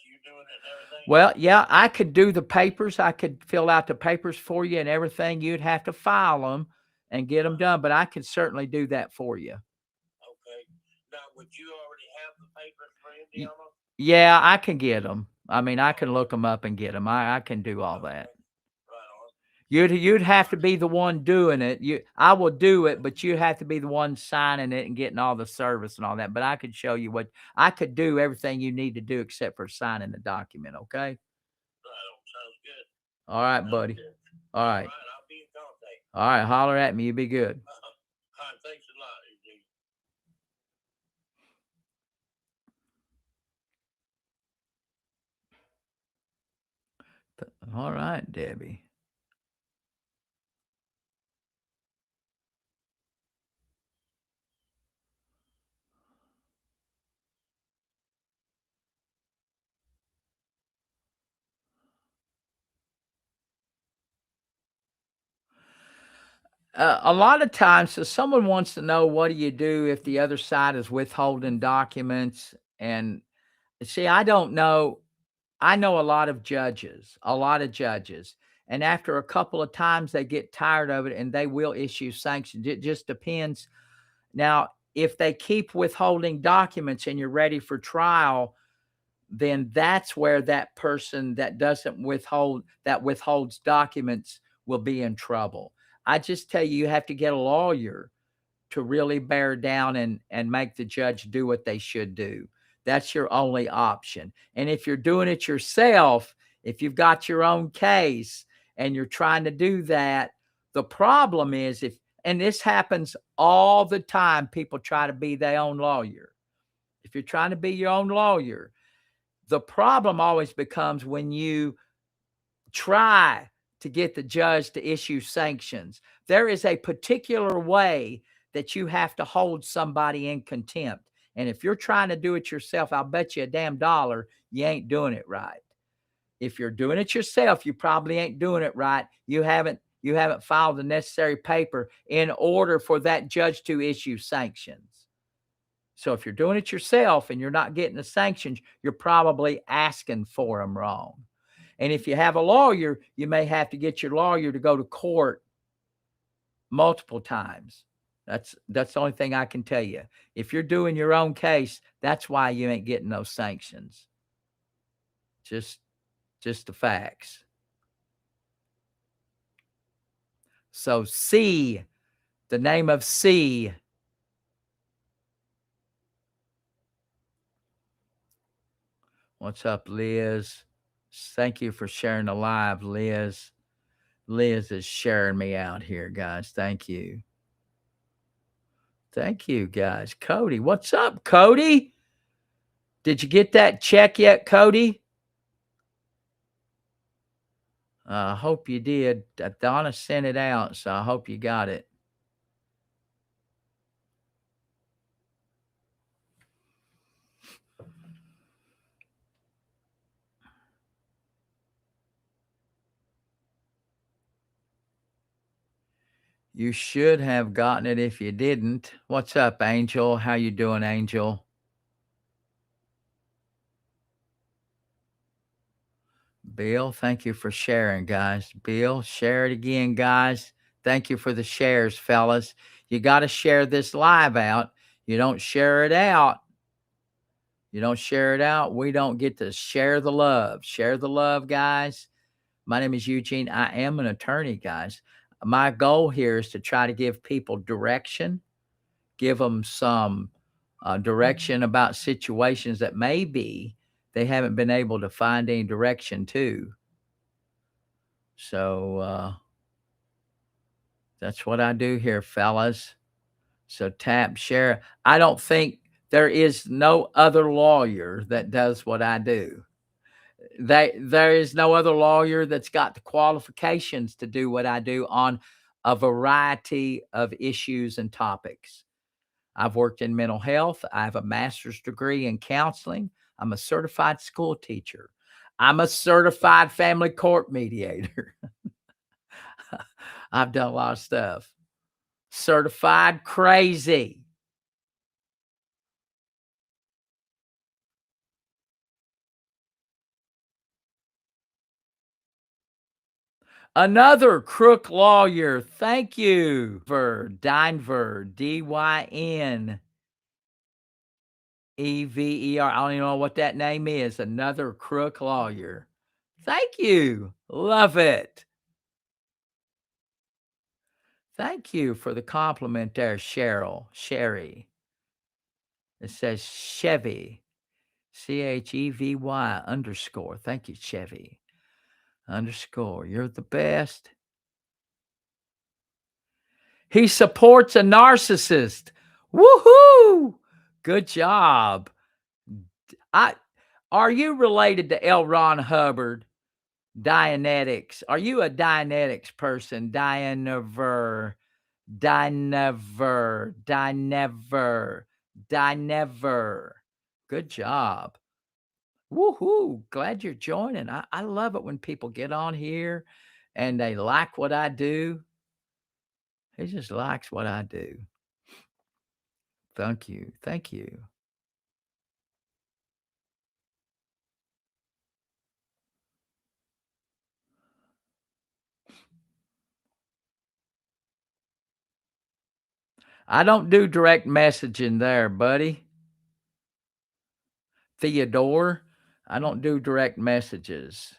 you doing it and everything? Well, yeah, I could do the papers. I could fill out the papers for you and everything. You'd have to file them and get them done, but I could certainly do that for you. Okay. Now, would you already have the papers for Indiana? Yeah, I can get them. I mean, I can look them up and get them. I can do all that. Right on. You'd have to be the one doing it. I will do it, but you have to be the one signing it and getting all the service and all that. But I could show you I could do everything you need to do except for signing the document. Okay. Right on. Sounds good. All right, buddy. All right. I'll be in contact. All right. Holler at me. You be good. All right. Thanks a lot, Eugene. All right, Debbie. A lot of times, so someone wants to know, what do you do if the other side is withholding documents? And see, I don't know. I know a lot of judges, and after a couple of times, they get tired of it and they will issue sanctions. It just depends. Now, if they keep withholding documents and you're ready for trial, then that's where that person that doesn't withhold, that withholds documents, will be in trouble. I just tell you, you have to get a lawyer to really bear down and make the judge do what they should do. That's your only option. And if you're doing it yourself, if you've got your own case and you're trying to do that, the problem is, and this happens all the time, people try to be their own lawyer. If you're trying to be your own lawyer, the problem always becomes when you try to get the judge to issue sanctions. There is a particular way that you have to hold somebody in contempt. And if you're trying to do it yourself, I'll bet you a damn dollar you ain't doing it right. If you're doing it yourself, you probably ain't doing it right. You haven't filed the necessary paper in order for that judge to issue sanctions. So if you're doing it yourself and you're not getting the sanctions, you're probably asking for them wrong. And if you have a lawyer, you may have to get your lawyer to go to court multiple times. That's the only thing I can tell you. If you're doing your own case, that's why you ain't getting those sanctions. Just the facts. So C, the name of C. What's up, Liz? Thank you for sharing the live, Liz. Liz is sharing me out here, guys. Thank you. Thank you, guys. Cody, what's up, Cody? Did you get that check yet, Cody? I hope you did. Donna sent it out, so I hope you got it. You should have gotten it if you didn't. What's up, Angel? How you doing, Angel? Bill, thank you for sharing, guys. Bill, share it again, guys. Thank you for the shares, fellas. You got to share this live out. You don't share it out. You don't share it out. We don't get to share the love. Share the love, guys. My name is Eugene. I am an attorney, guys. My goal here is to try to give people direction, give them some direction about situations that maybe they haven't been able to find any direction to. So that's what I do here, fellas. So tap, share. I don't think there is no other lawyer that does what I do. There is no other lawyer that's got the qualifications to do what I do on a variety of issues and topics. I've worked in mental health. I have a master's degree in counseling. I'm a certified school teacher. I'm a certified family court mediator. I've done a lot of stuff. Certified crazy. Another crook lawyer. Thank you. Dynver, Dynver. I don't even know what that name is. Another crook lawyer. Thank you. Love it. Thank you for the compliment there, Cheryl. Sherry. It says Chevy. Chevy _ Thank you, Chevy. _ You're the best. He supports a narcissist. Woohoo! Good job. Are you related to L. Ron Hubbard? Dianetics. Are you a Dianetics person? Dinever. Good job. Woohoo. Glad you're joining. I love it when people get on here and they like what I do. He just likes what I do. Thank you. Thank you. I don't do direct messaging there, buddy. Theodore, I don't do direct messages.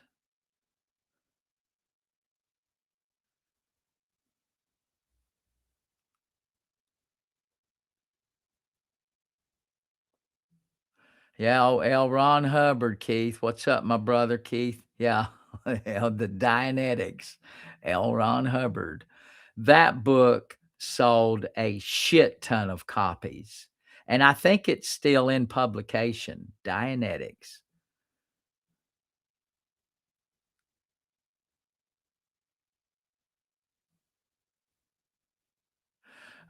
Yeah, L. Ron Hubbard, Keith. What's up, my brother, Keith? Yeah, the Dianetics, L. Ron Hubbard. That book sold a shit ton of copies. And I think it's still in publication, Dianetics.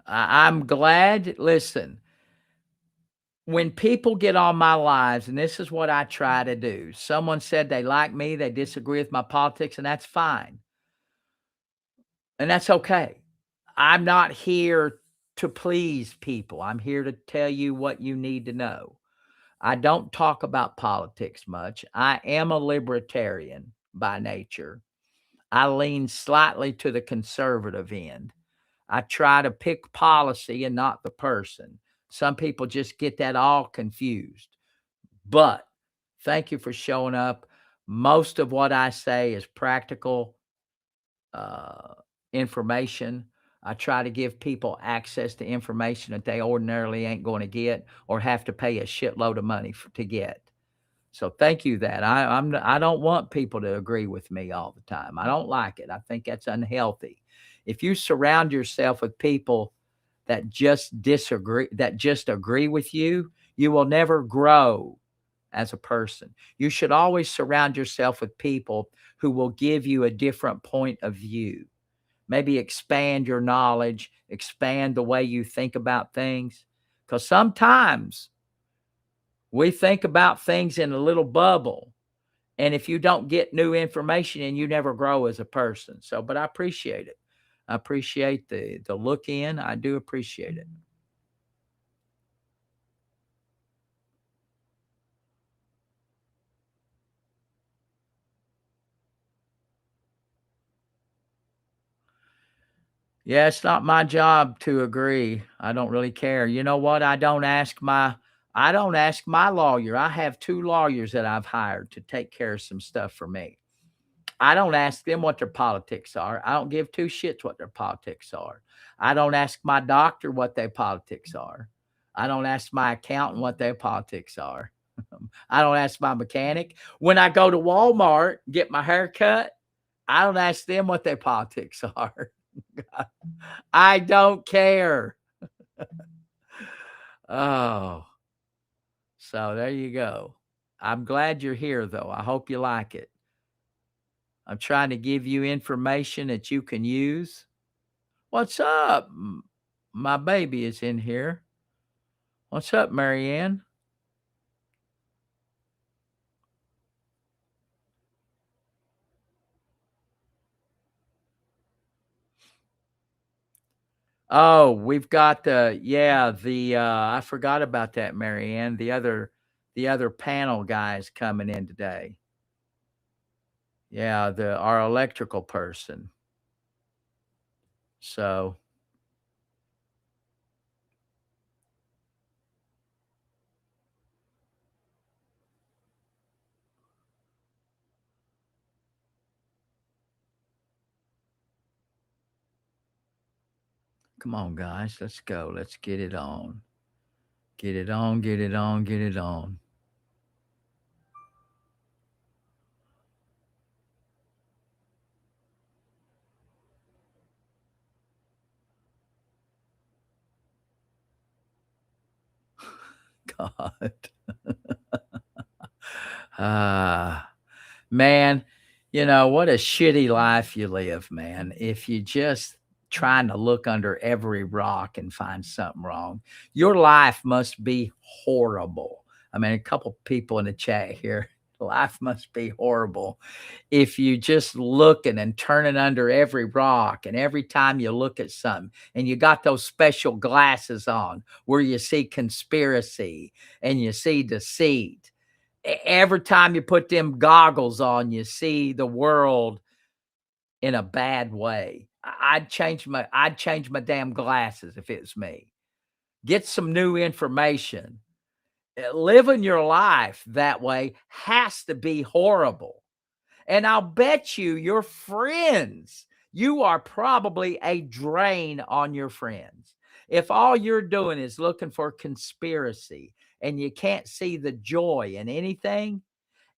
I'm glad. Listen, when people get on my lives, and this is what I try to do, someone said they like me, they disagree with my politics, and that's fine. And that's okay. I'm not here to please people. I'm here to tell you what you need to know. I don't talk about politics much. I am a libertarian by nature. I lean slightly to the conservative end. I try to pick policy and not the person. Some people just get that all confused. But thank you for showing up. Most of what I say is practical information. I try to give people access to information that they ordinarily ain't going to get or have to pay a shitload of money to get. So thank you that I don't want people to agree with me all the time. I don't like it. I think that's unhealthy. If you surround yourself with people that just disagree, that just agree with you, you will never grow as a person. You should always surround yourself with people who will give you a different point of view. Maybe expand your knowledge, expand the way you think about things. Because sometimes we think about things in a little bubble. And if you don't get new information, and you never grow as a person. So, but I appreciate it. I appreciate the look in. I do appreciate it. Yeah, it's not my job to agree. I don't really care. You know what? I don't ask my lawyer. I have 2 lawyers that I've hired to take care of some stuff for me. I don't ask them what their politics are. I don't give 2 shits what their politics are. I don't ask my doctor what their politics are. I don't ask my accountant what their politics are. I don't ask my mechanic. When I go to Walmart, get my hair cut, I don't ask them what their politics are. I don't care. Oh, so there you go. I'm glad you're here, though. I hope you like it. I'm trying to give you information that you can use. What's up? My baby is in here. What's up, Marianne? Oh, we've got I forgot about that, Marianne. The other panel guys coming in today. Yeah, our electrical person. So come on, guys. Let's go. Let's get it on. Get it on, get it on, get it on. God. Ah, man, what a shitty life you live, man. If you just trying to look under every rock and find something wrong, your life must be horrible. I mean, a couple people in the chat here, life must be horrible if you just looking and turning under every rock, and every time you look at something and you got those special glasses on where you see conspiracy and you see deceit. Every time you put them goggles on, you see the world in a bad way. I'd change my damn glasses if it was me. Get some new information. Living your life that way has to be horrible. And I'll bet your friends, you are probably a drain on your friends. If all you're doing is looking for conspiracy and you can't see the joy in anything,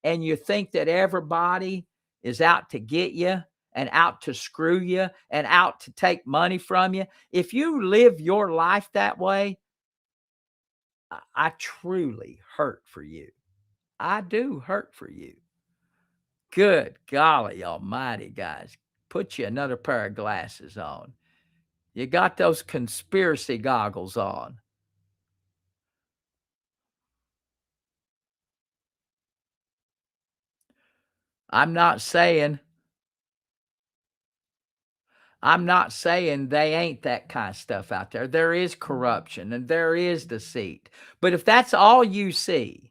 and you think that everybody is out to get you and out to screw you and out to take money from you, if you live your life that way, I truly hurt for you. I do hurt for you. Good golly almighty, guys. Put you another pair of glasses on. You got those conspiracy goggles on. I'm not saying I'm not saying they ain't that kind of stuff out there. There is corruption and there is deceit. But if that's all you see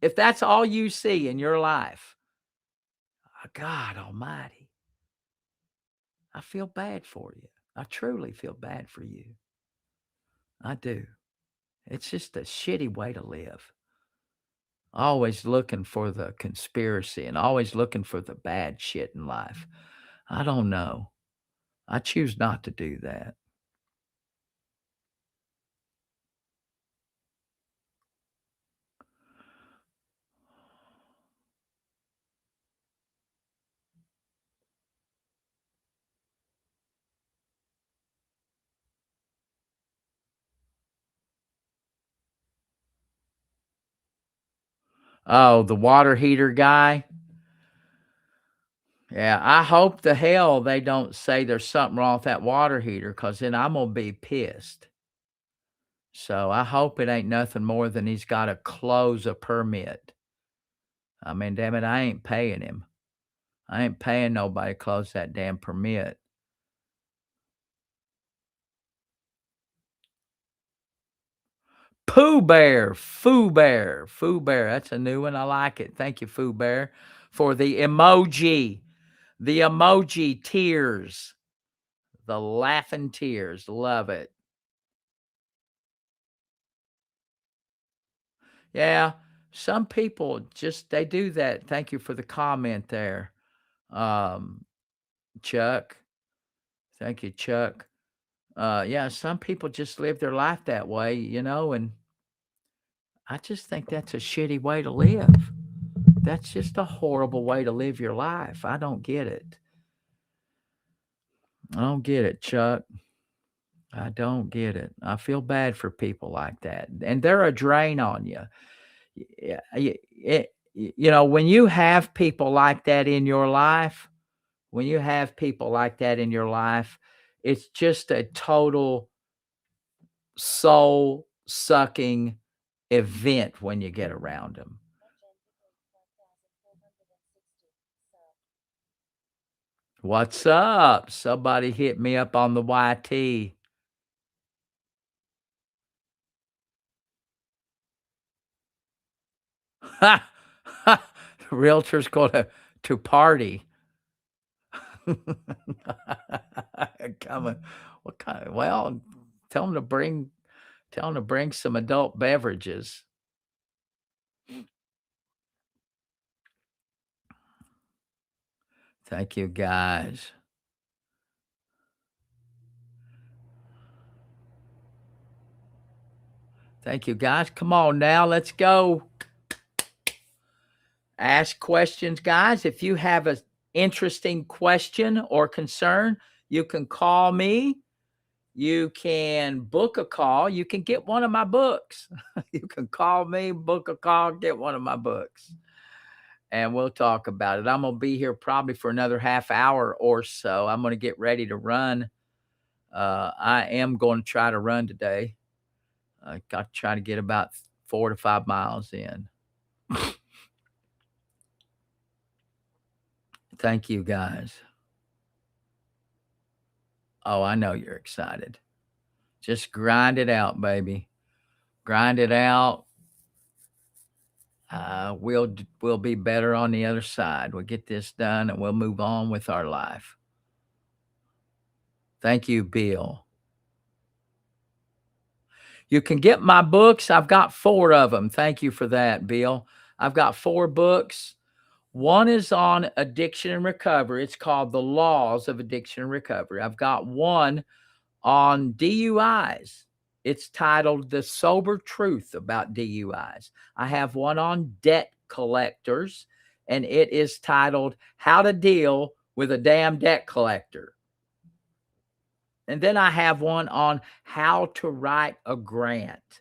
in your life, God almighty, I feel bad for you. I truly feel bad for you. I do. It's just a shitty way to live. Always looking for the conspiracy and always looking for the bad shit in life. I don't know. I choose not to do that. Oh, the water heater guy. Yeah, I hope the hell they don't say there's something wrong with that water heater, because then I'm gonna be pissed. So I hope it ain't nothing more than he's got to close a permit. I mean, damn it, I ain't paying him. I ain't paying nobody to close that damn permit. Pooh Bear, Foo Bear, Foo Bear. That's a new one. I like it. Thank you, Foo Bear, for the emoji. The emoji tears. The laughing tears. Love it. Yeah. Some people just they do that. Thank you for the comment there. Chuck. Thank you, Chuck. Yeah, some people just live their life that way, and I just think that's a shitty way to live. That's just a horrible way to live your life. I don't get it. I don't get it, Chuck. I don't get it. I feel bad for people like that. And they're a drain on you. Yeah, when you have people like that in your life, it's just a total soul sucking event when you get around them. What's up? Somebody hit me up on the YT. Ha! Ha! Realtors go to party. Coming. What kind? Well, tell them to bring some adult beverages. Thank you, guys. Thank you, guys. Come on now, let's go. Ask questions, guys. If you have an interesting question or concern, you can call me. You can book a call. You can get one of my books. You can call me, book a call, get one of my books, and we'll talk about it. I'm going to be here probably for another half hour or so. I'm going to get ready to run. I am going to try to run today. I got to try to get about 4 to 5 miles in. Thank you, guys. Oh, I know you're excited. Just grind it out, baby. Grind it out. We'll be better on the other side. We'll get this done and we'll move on with our life. Thank you, Bill. You can get my books. I've got 4 of them. Thank you for that, Bill. I've got 4 books. One is on addiction and recovery. It's called The Laws of Addiction and Recovery. I've got one on DUIs. It's titled The Sober Truth About DUIs. I have one on debt collectors, and it is titled How to Deal with a Damn Debt Collector. And then I have one on how to write a grant.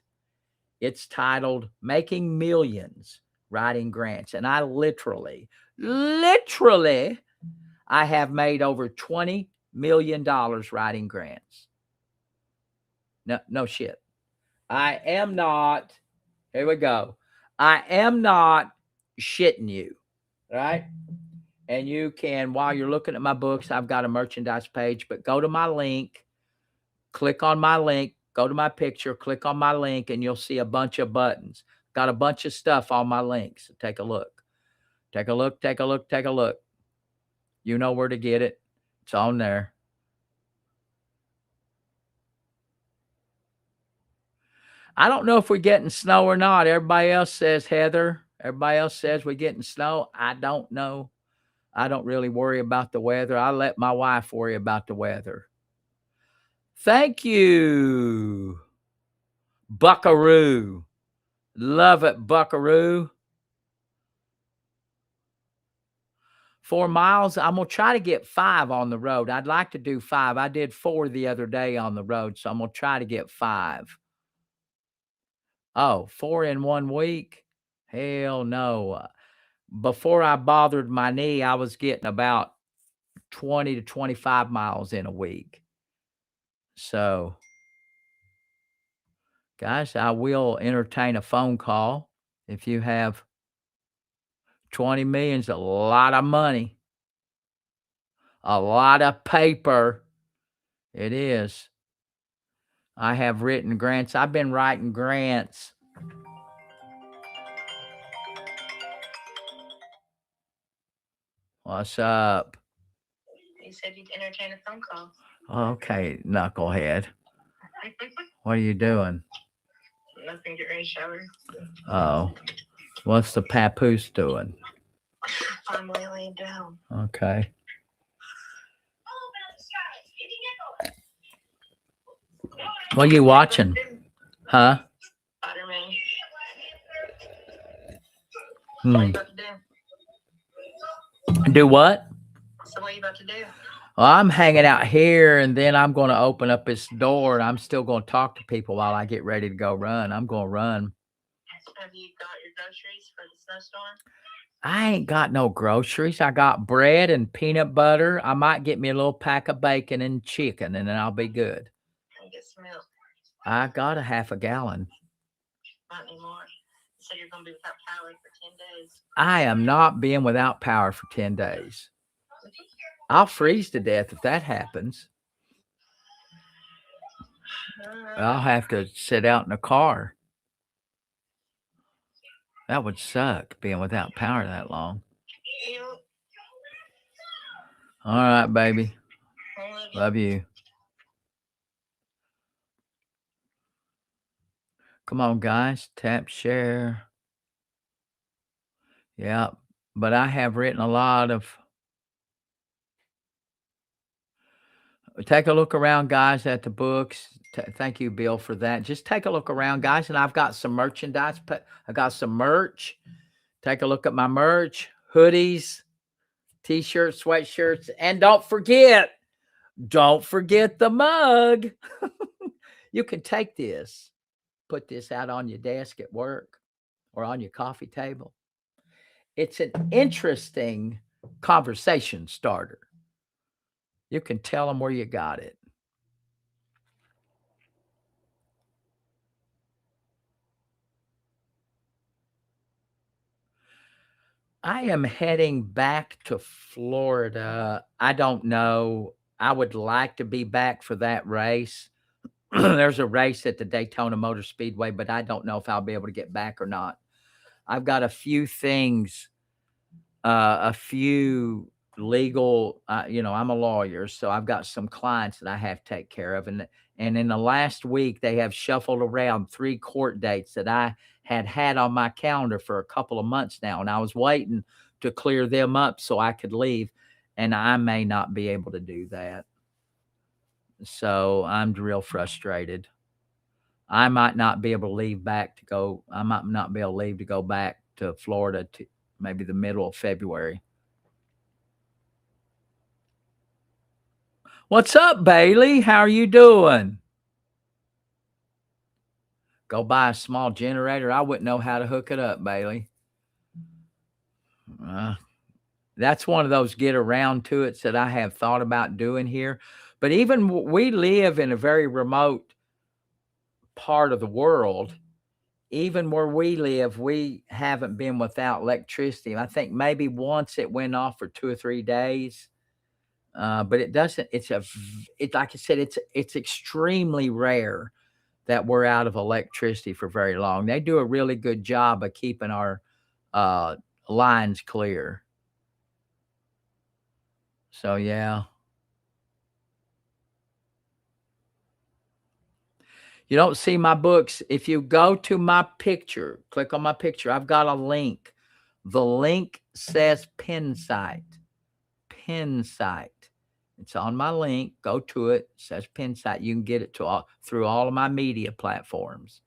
It's titled Making Millions Writing Grants. And I literally, I have made over $20 million writing grants. No shit. I am not, here we go. I am not shitting you. Right? And you can, while you're looking at my books, I've got a merchandise page, but go to my link, click on my link, go to my picture, click on my link, and you'll see a bunch of buttons. Got a bunch of stuff on my links. So take a look. Take a look, take a look, take a look. You know where to get it. It's on there. I don't know if we're getting snow or not. Everybody else says Heather. Everybody else says we're getting snow. I don't know. I don't really worry about the weather. I let my wife worry about the weather. Thank you, Buckaroo. Love it, Buckaroo. 4 miles. I'm going to try to get 5 on the road. I'd like to do 5. I did 4 the other day on the road, so I'm going to try to get 5. Oh, 4 in 1 week. Hell no. Before I bothered my knee, I was getting about 20 to 25 miles in a week. So, guys, I will entertain a phone call. If you have 20 million's a lot of money, a lot of paper. It is. I have written grants. I've been writing grants. What's up? You said you'd entertain a phone call. Okay, knucklehead. What are you doing? Nothing, get ready to shower. Oh, what's the papoose doing? I'm laying down. Okay. What are you watching? Huh? Spider-Man. What are Hmm. you about to do? Do what? So what are you about to do? Well, I'm hanging out here, and then I'm going to open up this door, and I'm still going to talk to people while I get ready to go run. I'm going to run. Have you got your groceries for the snowstorm? I ain't got no groceries. I got bread and peanut butter. I might get me a little pack of bacon and chicken, and then I'll be good. Can get some milk? I got a half a gallon. Not anymore. You said you're going to be without power for 10 days. I am not being without power for 10 days. I'll freeze to death if that happens. I'll have to sit out in a car. That would suck, being without power that long. All right, baby. Love you. Come on, guys. Tap share. Yeah, but I have written a lot of... Take a look around, guys, at the books. Thank you, Bill, for that. Just take a look around, guys, and I've got some merchandise. I got some merch. Take a look at my merch. Hoodies, T-shirts, sweatshirts, and don't forget the mug. You can take this, put this out on your desk at work or on your coffee table. It's an interesting conversation starter. You can tell them where you got it. I am heading back to Florida. I don't know. I would like to be back for that race. There's a race at the Daytona Motor Speedway, but I don't know if I'll be able to get back or not. I've got a few things, a few legal, I'm a lawyer, so I've got some clients that I have to take care of. And in the last week, they have shuffled around 3 court dates that I had on my calendar for a couple of months now. And I was waiting to clear them up so I could leave. And I may not be able to do that. So I'm real frustrated. I might not be able to leave back to go. I might not be able to leave to go back to Florida to maybe the middle of February. What's up, Bailey? How are you doing? Go buy a small generator. I wouldn't know how to hook it up, Bailey. That's one of those get around to it that I have thought about doing here. But even we live in a very remote part of the world. Even where we live, we haven't been without electricity. I think maybe once it went off for 2 or 3 days. But it doesn't. It's like I said. It's extremely rare that we're out of electricity for very long. They do a really good job of keeping our lines clear. So yeah. You don't see my books. If you go to my picture, click on my picture, I've got a link. The link says Pin Site. Pin Site. It's on my link. Go to it. It says Pin Site. You can get it through all of my media platforms.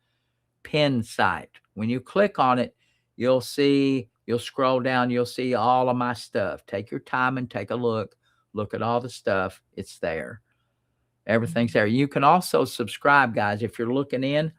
Pin Site. When you click on it, you'll scroll down, you'll see all of my stuff. Take your time and take a look. Look at all the stuff. It's there. Everything's there. You can also subscribe, guys. If you're looking in,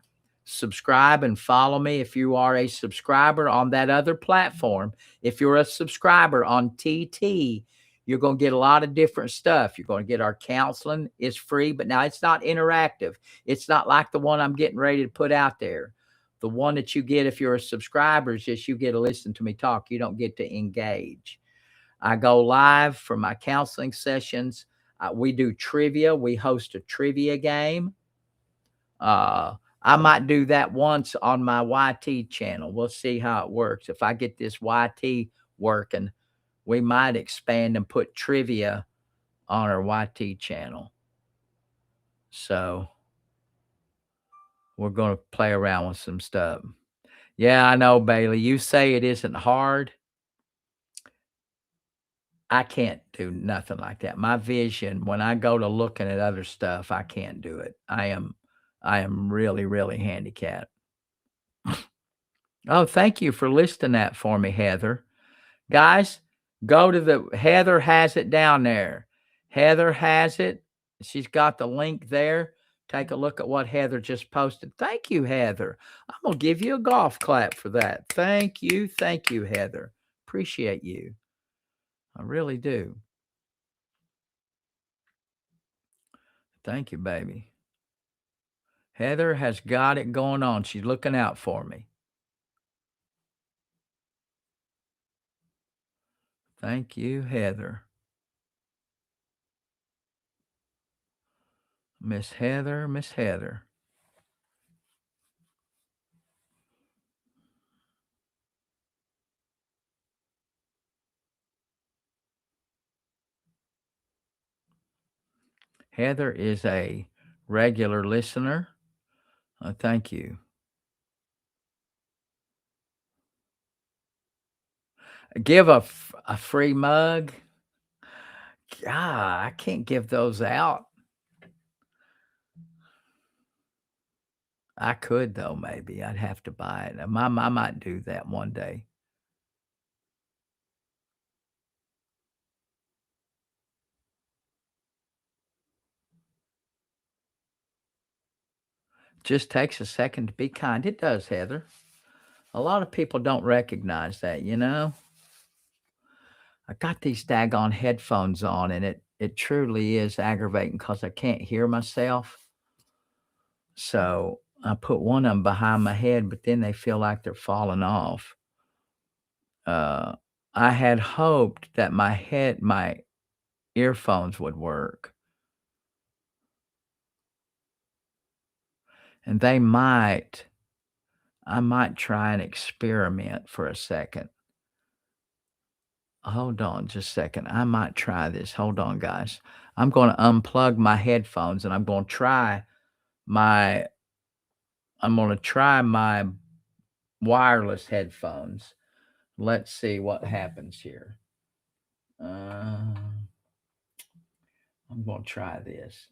subscribe and follow me. If you are a subscriber on that other platform, if you're a subscriber on TT, you're going to get a lot of different stuff. You're going to get our counseling. It's free, but now it's not interactive. It's not like the one I'm getting ready to put out there. The one that you get if you're a subscriber is just you get to listen to me talk. You don't get to engage. I go live for my counseling sessions. We do trivia. We host a trivia game. I might do that once on my YT channel. We'll see how it works. If I get this YT working, we might expand and put trivia on our YT channel. So we're going to play around with some stuff. Yeah, I know, Bailey. You say it isn't hard. I can't do nothing like that. My vision, when I go to looking at other stuff, I can't do it. I am really, really handicapped. Oh, thank you for listing that for me, Heather. Guys, go to the Heather has it down there. Heather has it. She's got the link there. Take a look at what Heather just posted. Thank you, Heather. I'm going to give you a golf clap for that. Thank you. Thank you, Heather. Appreciate you. I really do. Thank you, baby. Heather has got it going on. She's looking out for me. Thank you, Heather. Miss Heather, Miss Heather. Heather is a regular listener. Thank you. Give a free mug. God, I can't give those out. I could though, maybe. I'd have to buy it. I might do that one day. Just takes a second to be kind. It does, Heather. A lot of people don't recognize that, you know? I got these daggone headphones on, and it truly is aggravating because I can't hear myself. So I put one of them behind my head, but then they feel like they're falling off. I had hoped that my earphones would work. And I might try an experiment for a second. Hold on just a second. I might try this. Hold on, guys. I'm going to unplug my headphones and I'm going to try my wireless headphones. Let's see what happens here. I'm going to try this.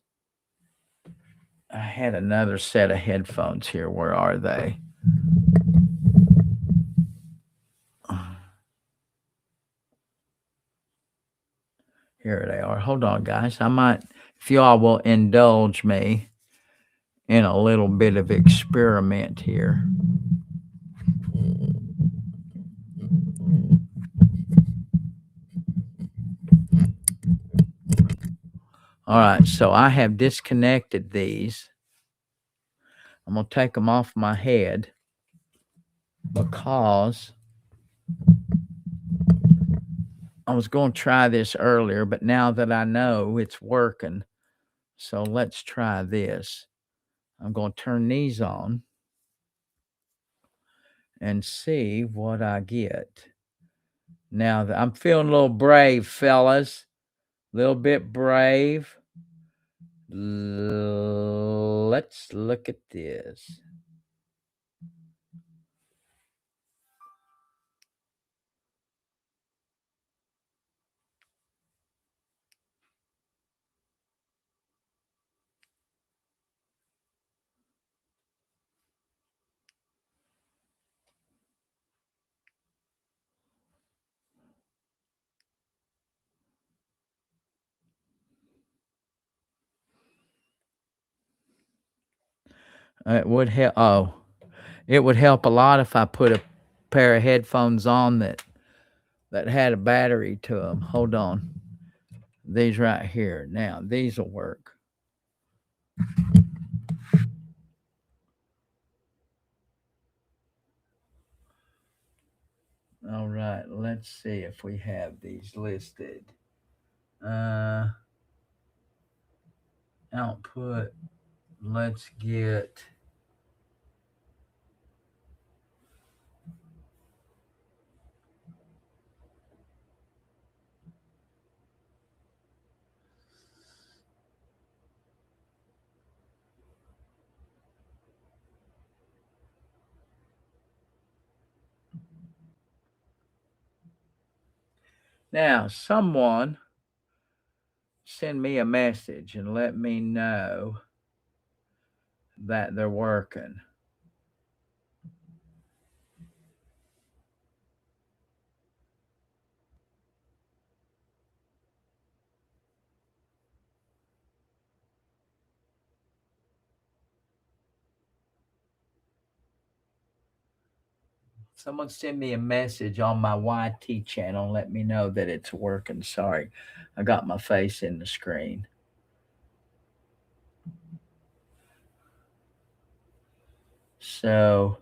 I had another set of headphones here. Where are they? Here they are. Hold on, guys. I might, if you all will indulge me in a little bit of experiment here. All right, so I have disconnected these. I'm going to take them off my head because I was going to try this earlier, but now that I know it's working, so let's try this. I'm going to turn these on and see what I get. Now, I'm feeling a little brave, fellas. A little bit brave. Let's look at this. It would help. Oh, It would help a lot if I put a pair of headphones on that had a battery to them. Hold on. These right here. Now, these will work. All right, let's see if we have these listed. Output. Let's get. Now, someone send me a message and let me know that they're working. Someone send me a message on my YT channel and let me know that it's working. Sorry, I got my face in the screen. So,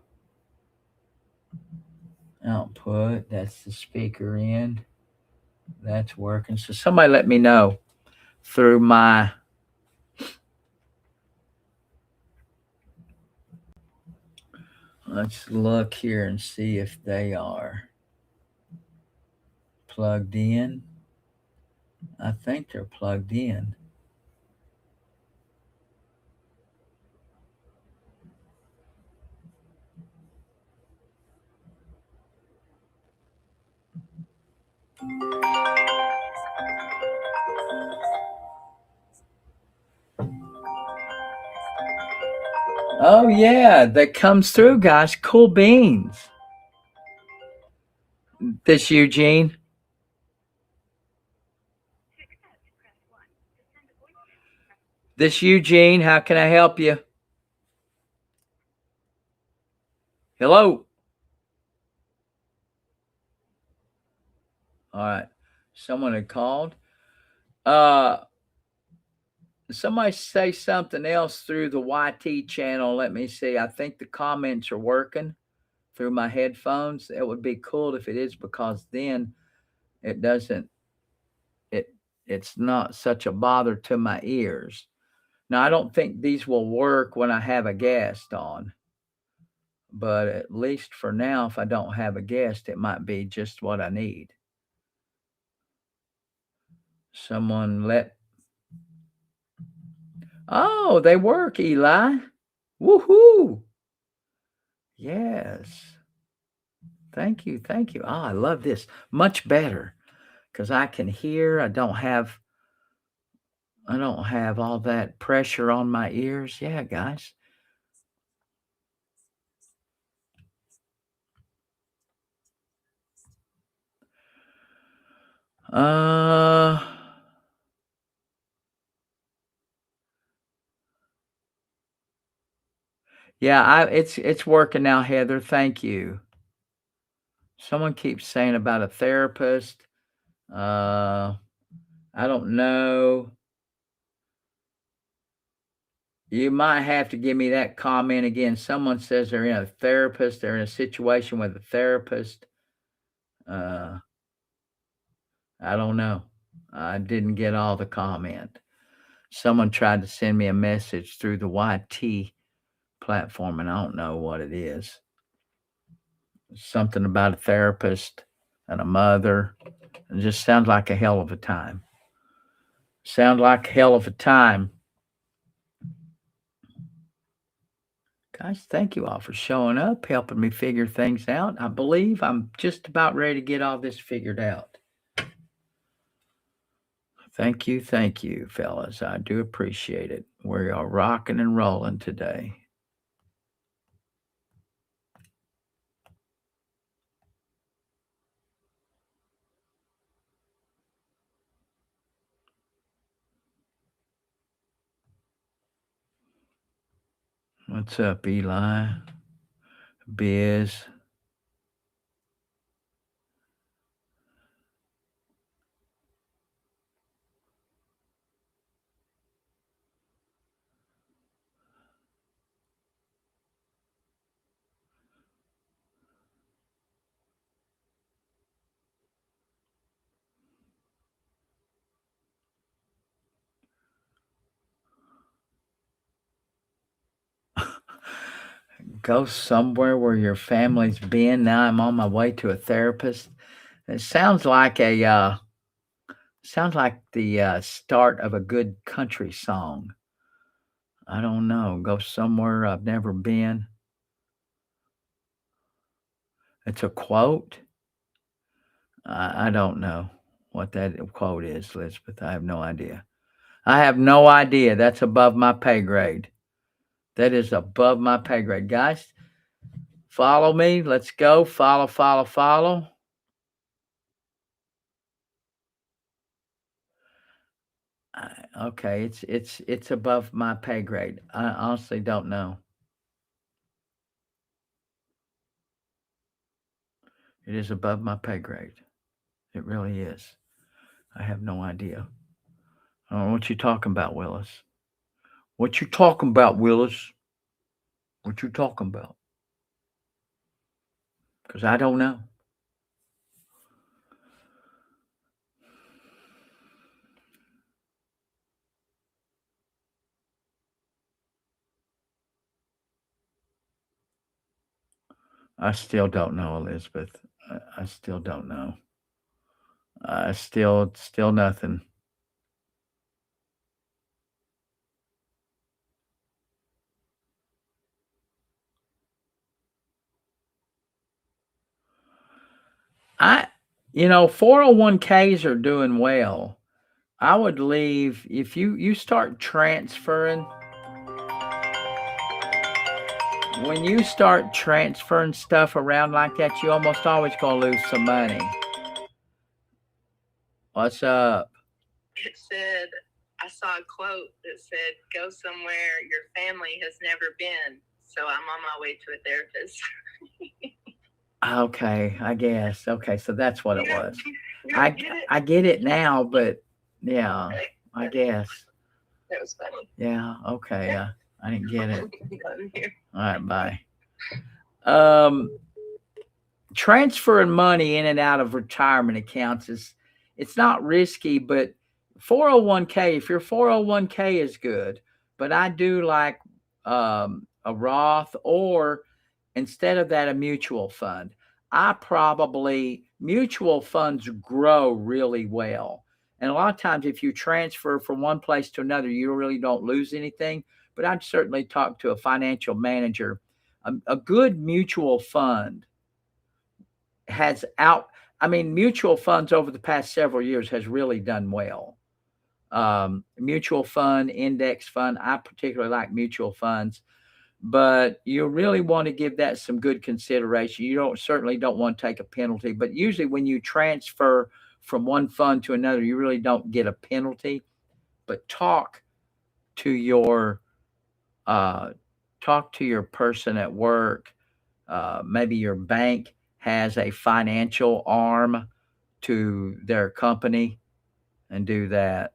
output, that's the speaker end. That's working. So, somebody let me know through my. Let's look here and see if they are plugged in. I think they're plugged in. Oh, yeah, that comes through, guys. Cool beans. This Eugene. This Eugene, how can I help you? Hello. All right. Someone had called. Uh Somebody say something else through the YT channel. Let me see. I think the comments are working through my headphones. It would be cool if it is, because then it doesn't it's not such a bother to my ears. Now, I don't think these will work when I have a guest on, but at least for now, if I don't have a guest, it might be just what I need. Someone let. Oh, they work, Eli. Woohoo. Yes. Thank you. Thank you. Oh, I love this. Much better because I can hear. I don't have all that pressure on my ears. Yeah, guys. Uh yeah, it's working now, Heather. Thank you. Someone keeps saying about a therapist. Uh I don't know. You might have to give me that comment again. Someone says they're in a therapist, they're in a situation with a therapist. Uh I don't know. I didn't get all the comment. Someone tried to send me a message through the YT platform, and I don't know what it is. Something about a therapist and a mother. It just sounds like a hell of a time. Sound like a hell of a time. Guys, thank you all for showing up, helping me figure things out. I believe I'm just about ready to get all this figured out. Thank you, fellas. I do appreciate it. We are rocking and rolling today. What's up, Eli? Biz. Go somewhere where your family's been. Now I'm on my way to a therapist. It sounds like the start of a good country song. I don't know. Go somewhere I've never been. It's a quote. I don't know what that quote is, Elizabeth. I have no idea. I have no idea. That's above my pay grade. That is above my pay grade. Guys, follow me. Let's go. Follow, follow, follow. Okay, it's above my pay grade. I honestly don't know. It is above my pay grade. It really is. I have no idea. I don't know what you talking about, Willis. What you talking about, Willis? What you talking about? Because I don't know. I still don't know, Elizabeth. I still don't know. Still nothing. I, 401ks are doing well. I would leave if you start transferring. When you start transferring stuff around like that, you almost always gonna lose some money. What's up? It said, I saw a quote that said, go somewhere your family has never been. So I'm on my way to a therapist. Okay, I guess. Okay, so that's what it was. I get it. I get it now, but yeah, I guess. That was funny. Yeah, okay. I didn't get it. All right, bye. Um, transferring money in and out of retirement accounts it's not risky, but 401k, if your 401k is good, but I do like a Roth, or instead of that a mutual fund. Mutual funds grow really well. And a lot of times if you transfer from one place to another, you really don't lose anything. But I'd certainly talk to a financial manager. A good mutual fund has out I mean, mutual funds over the past several years has really done well. Mutual fund, index fund, I particularly like mutual funds, but you really want to give that some good consideration. You certainly don't want to take a penalty, but usually when you transfer from one fund to another, you really don't get a penalty. But to your uh, talk to your person at work. Maybe your bank has a financial arm to their company, and do that.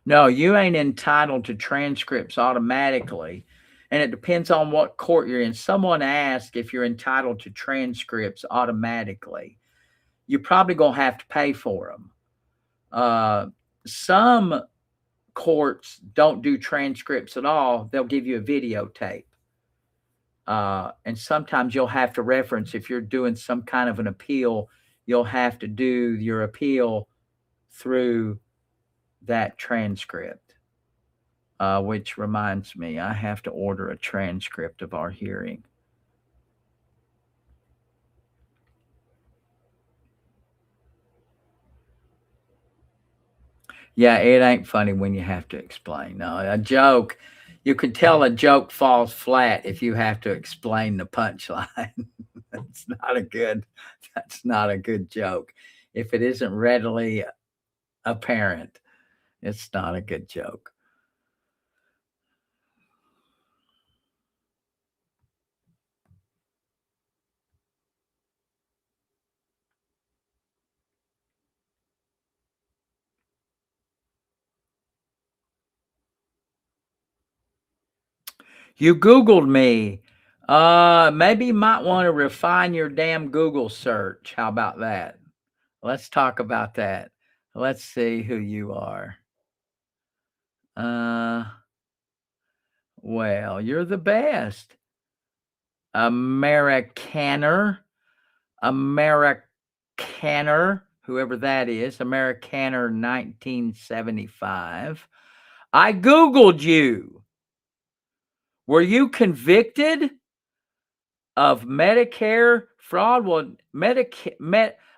No, you ain't entitled to transcripts automatically. And it depends on what court you're in. Someone asked if you're entitled to transcripts automatically. You're probably going to have to pay for them. Some courts don't do transcripts at all, they'll give you a videotape. And sometimes you'll have to reference, if you're doing some kind of an appeal, you'll have to do your appeal through that transcript. Which reminds me, I have to order a transcript of our hearing. Yeah, it ain't funny when you have to explain. No, a joke. You can tell a joke falls flat if you have to explain the punchline. That's not a good. That's not a good joke. If it isn't readily apparent, it's not a good joke. You Googled me. Maybe you might want to refine your damn Google search. How about that? Let's talk about that. Let's see who you are. Uh, well, you're the best. Americaner, whoever that is, Americaner 1975. I Googled you. Were you convicted of Medicare fraud? Well,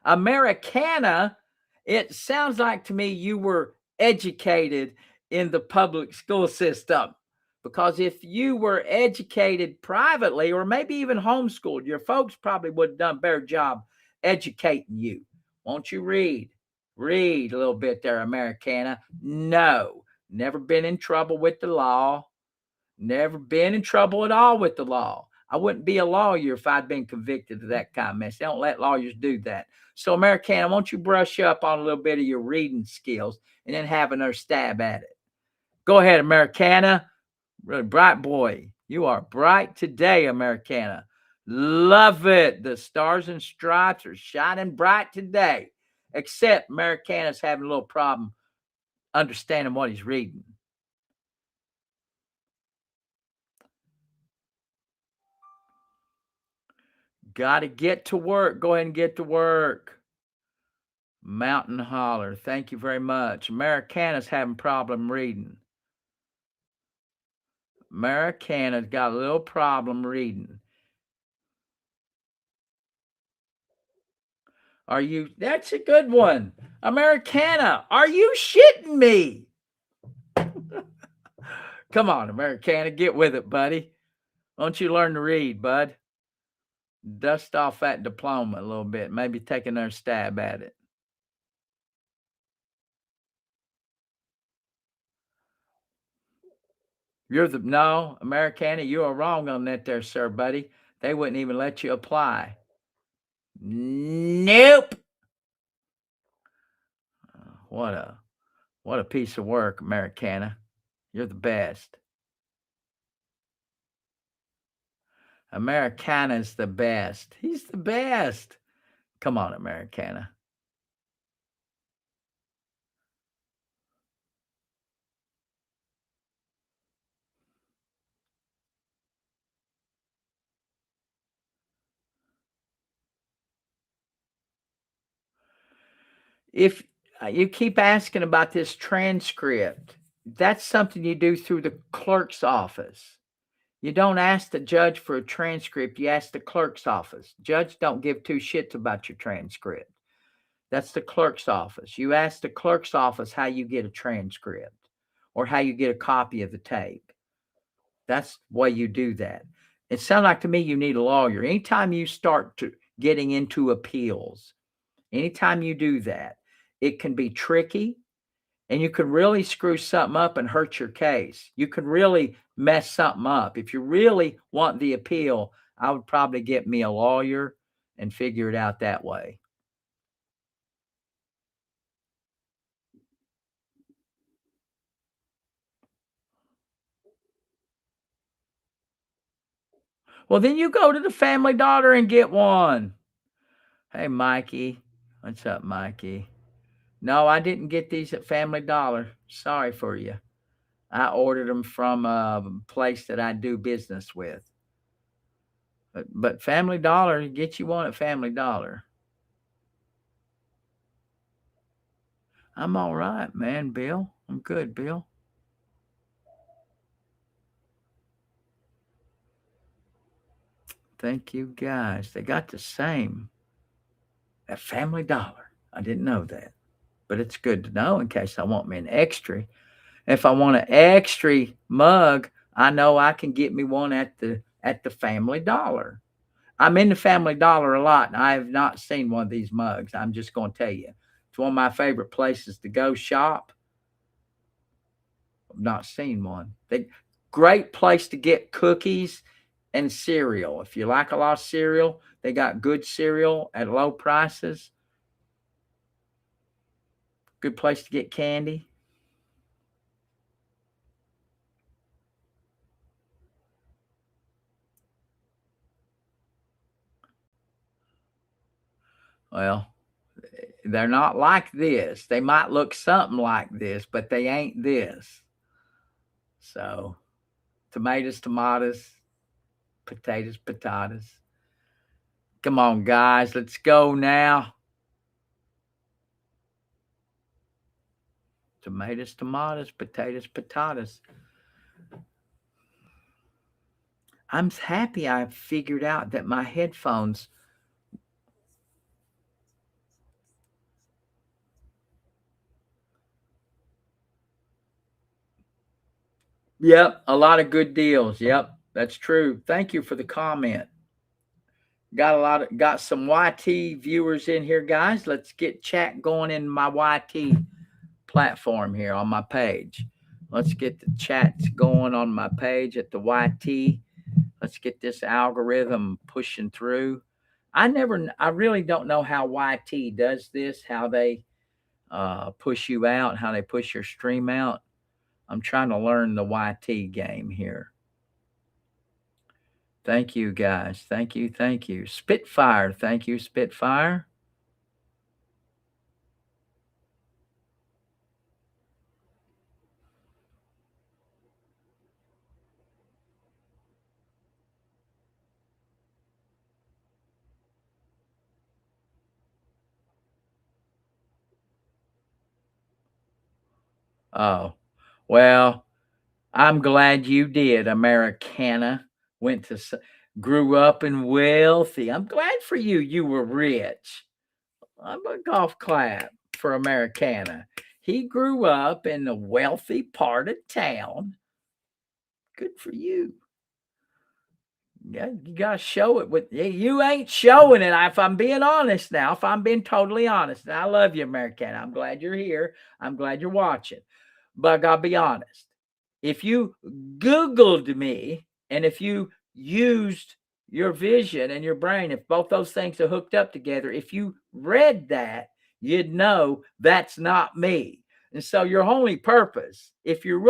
Americana, it sounds like to me you were educated in the public school system. Because if you were educated privately or maybe even homeschooled, your folks probably would have done a better job educating you. Won't you read? Read a little bit there, Americana. No, never been in trouble with the law. Never been in trouble at all with the law. I wouldn't be a lawyer if I'd been convicted of that kind of mess. They don't let lawyers do that. So, Americana, won't you brush up on a little bit of your reading skills and then have another stab at it? Go ahead, Americana. Really bright boy. You are bright today, Americana. Love it. The stars and stripes are shining bright today. Except Americana's having a little problem understanding what he's reading. Got to get to work. Go ahead and get to work. Mountain Holler. Thank you very much. Americana's having problem reading. Americana's got a little problem reading. Are you? That's a good one. Americana, are you shitting me? Come on, Americana, get with it, buddy. Why don't you learn to read, bud? Dust off that diploma a little bit. Maybe take another stab at it. No, Americana, you are wrong on that there, sir, buddy. They wouldn't even let you apply. Nope. What a piece of work, Americana. You're the best. Americana's the best. He's the best. Come on, Americana. If you keep asking about this transcript, that's something you do through the clerk's office. You don't ask the judge for a transcript, you ask the clerk's office. Judge don't give two shits about your transcript. That's the clerk's office. You ask the clerk's office how you get a transcript or how you get a copy of the tape. That's why you do that. It sounds like to me you need a lawyer. Anytime you start getting into appeals, anytime you do that, it can be tricky and you could really screw something up and hurt your case. You could really mess something up. If you really want the appeal, I would probably get me a lawyer and figure it out that way. Well, then you go to the Family Dollar and get one. Hey, Mikey. What's up, Mikey? No, I didn't get these at Family Dollar. Sorry for you. I ordered them from a place that I do business with. But Family Dollar, you get you one at Family Dollar. I'm all right, man, Bill. I'm good, Bill. Thank you, guys. They got the same at Family Dollar. I didn't know that, but it's good to know in case I want me an extra. If I want an extra mug, I know I can get me one at the Family Dollar. I'm in the Family Dollar a lot, and I have not seen one of these mugs. I'm just going to tell you, it's one of my favorite places to go shop. I've not seen one. Great place to get cookies and cereal. If you like a lot of cereal, they got good cereal at low prices. Good place to get candy. Well, they're not like this. They might look something like this, but they ain't this. So, tomatoes, potatoes. Come on, guys, let's go now. Tomatoes, potatoes. I'm happy I figured out that my headphones. Yep, a lot of good deals. Yep, that's true. Thank you for the comment. Got some YT viewers in here, guys. Let's get chat going in my YT platform here on my page. Let's get the chats going on my page at the YT. Let's get this algorithm pushing through. I really don't know how YT does this, how they push you out, how they push your stream out. I'm trying to learn the YT game here. Thank you, guys. Thank you. Spitfire. Thank you, Spitfire. Oh, well, I'm glad you did, Americana. Grew up and wealthy. I'm glad for you. You were rich. I'm a golf clap for Americana. He grew up in the wealthy part of town. Good for you. Yeah, you gotta show it with you ain't showing it. If I'm being honest now, if I'm being totally honest, and I love you, Americana. I'm glad you're here. I'm glad you're watching. But I gotta be honest. If you Googled me and if you used your vision and your brain, if both those things are hooked up together, if you read that, you'd know that's not me. And so your only purpose, if you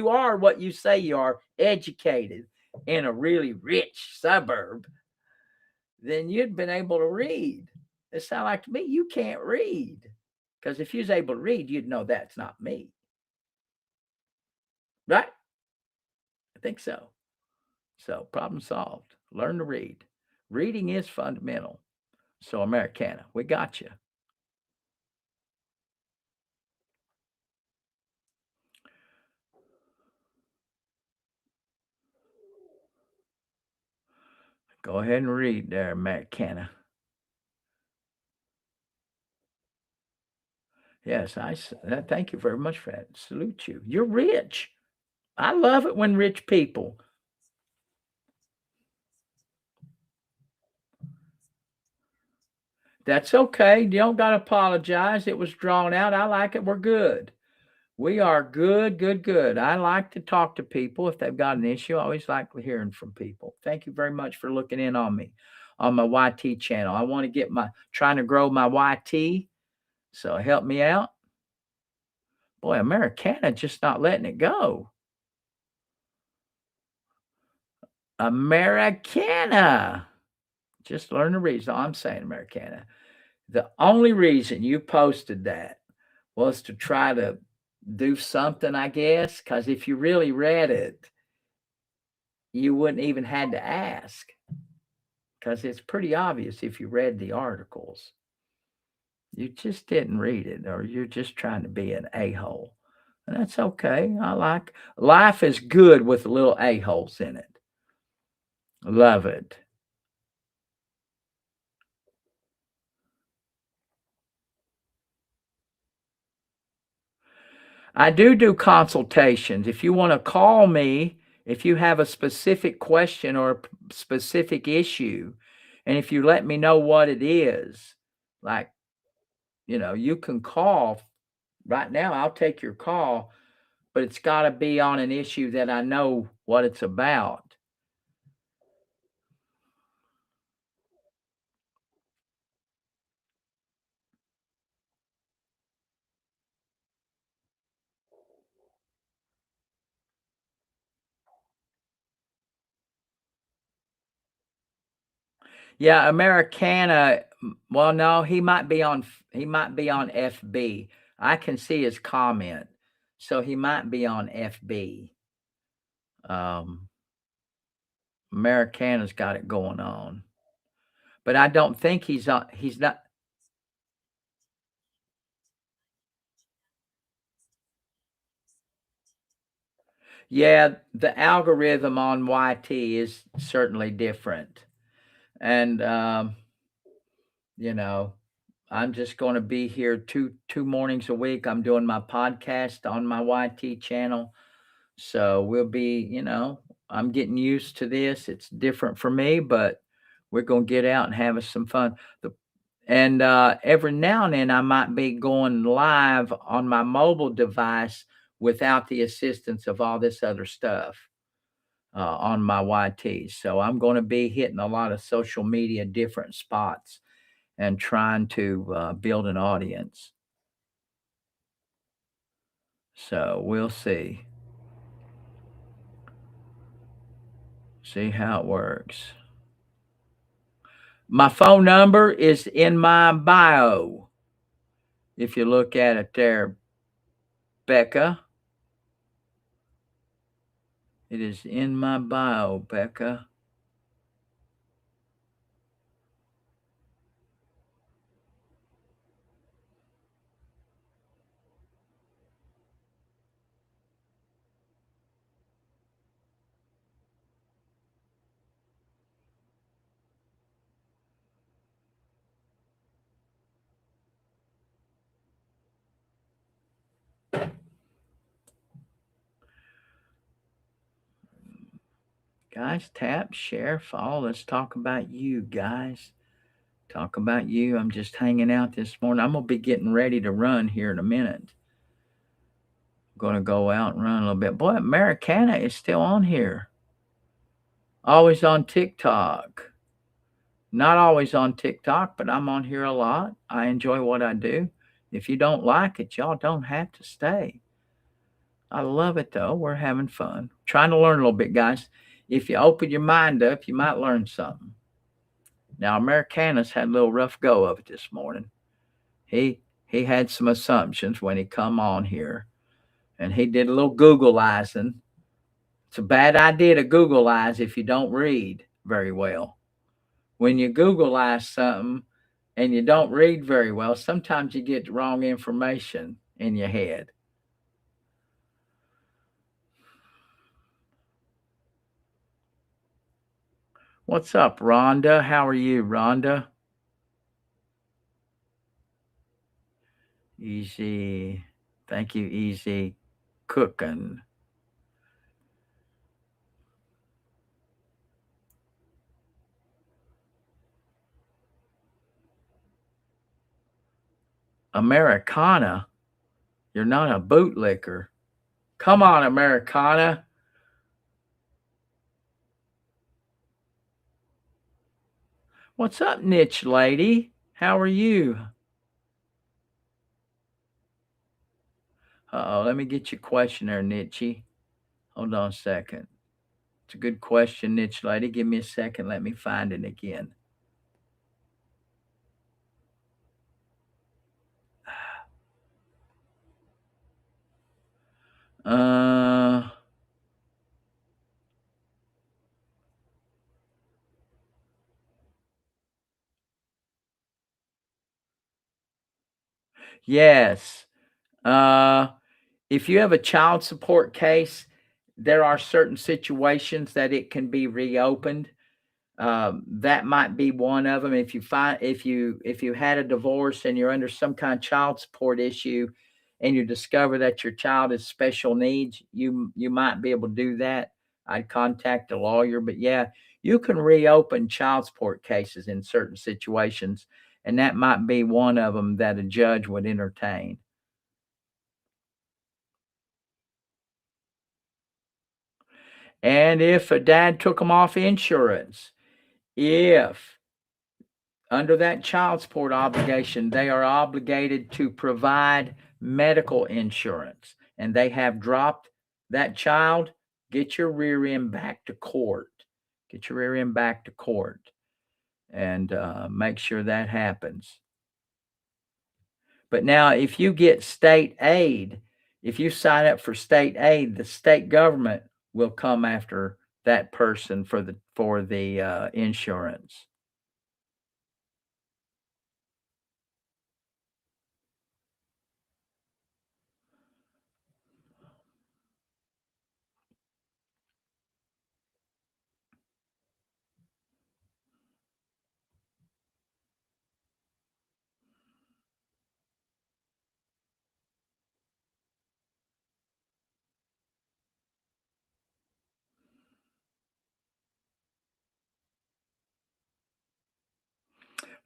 are what you say you are, educated in a really rich suburb, then you'd been able to read. It sounds like to me you can't read. Because if you was able to read, you'd know that's not me. Right? I think so. So problem solved. Learn to read. Reading is fundamental. So Americana, we got you. Go ahead and read there, Americana. Yes, thank you very much for that. Salute you. You're rich. I love it when rich people. That's okay. You don't got to apologize. It was drawn out. I like it. We're good. We are good. I like to talk to people if they've got an issue. I always like hearing from people. Thank you very much for looking in on me on my YT channel. I want to trying to grow my YT. So help me out. Boy, Americana just not letting it go. Americana. Just learn to read. So I'm saying, Americana. The only reason you posted that was to try to do something, I guess, because if you really read it, you wouldn't even had to ask, because it's pretty obvious if you read the articles. You just didn't read it, or you're just trying to be an a-hole. And that's okay. Life is good with little a-holes in it. Love it. I do consultations. If you want to call me If you have a specific question or a specific issue, and if you let me know what it is, like, you can call right now. I'll take your call, but it's got to be on an issue that I know what it's about. Yeah, Americana. Well, no, he might be on FB. I can see his comment, so he might be on FB. Um, Americana's got it going on, but I don't think he's on. He's not. Yeah, the algorithm on YT is certainly different, and you know, I'm just going to be here two mornings a week. I'm doing my podcast on my YT channel. So we'll be, I'm getting used to this. It's different for me, but we're going to get out and have us some fun. And every now and then I might be going live on my mobile device without the assistance of all this other stuff on my YT. So I'm going to be hitting a lot of social media, different spots, and trying to build an audience. So we'll see. See how it works. My phone number is in my bio. If you look at it there, Becca, it is in my bio, Becca. Guys, tap, share, follow. Let's talk about you, guys. Talk about you. I'm just hanging out this morning. I'm going to be getting ready to run here in a minute. I'm going to go out and run a little bit. Boy, Americana is still on here. Always on TikTok. Not always on TikTok, but I'm on here a lot. I enjoy what I do. If you don't like it, y'all don't have to stay. I love it though. We're having fun. Trying to learn a little bit, guys. If you open your mind up, you might learn something. Now, Americanus had a little rough go of it this morning. He had some assumptions when he come on here, and he did a little Googleizing. It's a bad idea to Googleize if you don't read very well. When you Googleize something and you don't read very well, sometimes you get the wrong information in your head. What's up, Rhonda? How are you, Rhonda? Easy. Thank you, Easy Cooking. Americana? You're not a bootlicker. Come on, Americana. What's up, niche lady? How are you? Uh-oh, let me get your question there, niche. Hold on a second. It's a good question, niche lady. Give me a second. Let me find it again. Uh, yes. Uh, if you have a child support case, there are certain situations that it can be reopened. That might be one of them. If you had a divorce and you're under some kind of child support issue, and you discover that your child is special needs, you might be able to do that. I'd contact a lawyer. But yeah, you can reopen child support cases in certain situations, and that might be one of them that a judge would entertain. And if a dad took them off insurance, if under that child support obligation, they are obligated to provide medical insurance, and they have dropped that child, get your rear end back to court. Get your rear end back to court and make sure that happens. But now, if you get state aid, if you sign up for state aid, the state government will come after that person for the insurance.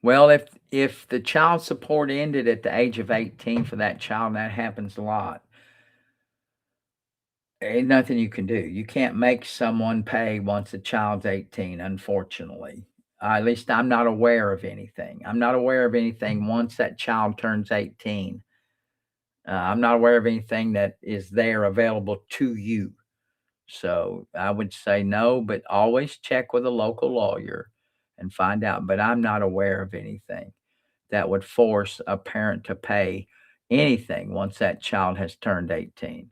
Well, if the child support ended at the age of 18 for that child, and that happens a lot, ain't nothing you can do. You can't make someone pay once a child's 18, unfortunately. At least I'm not aware of anything. I'm not aware of anything once that child turns 18. I'm not aware of anything that is there available to you. So I would say no, but always check with a local lawyer and find out. But I'm not aware of anything that would force a parent to pay anything once that child has turned 18.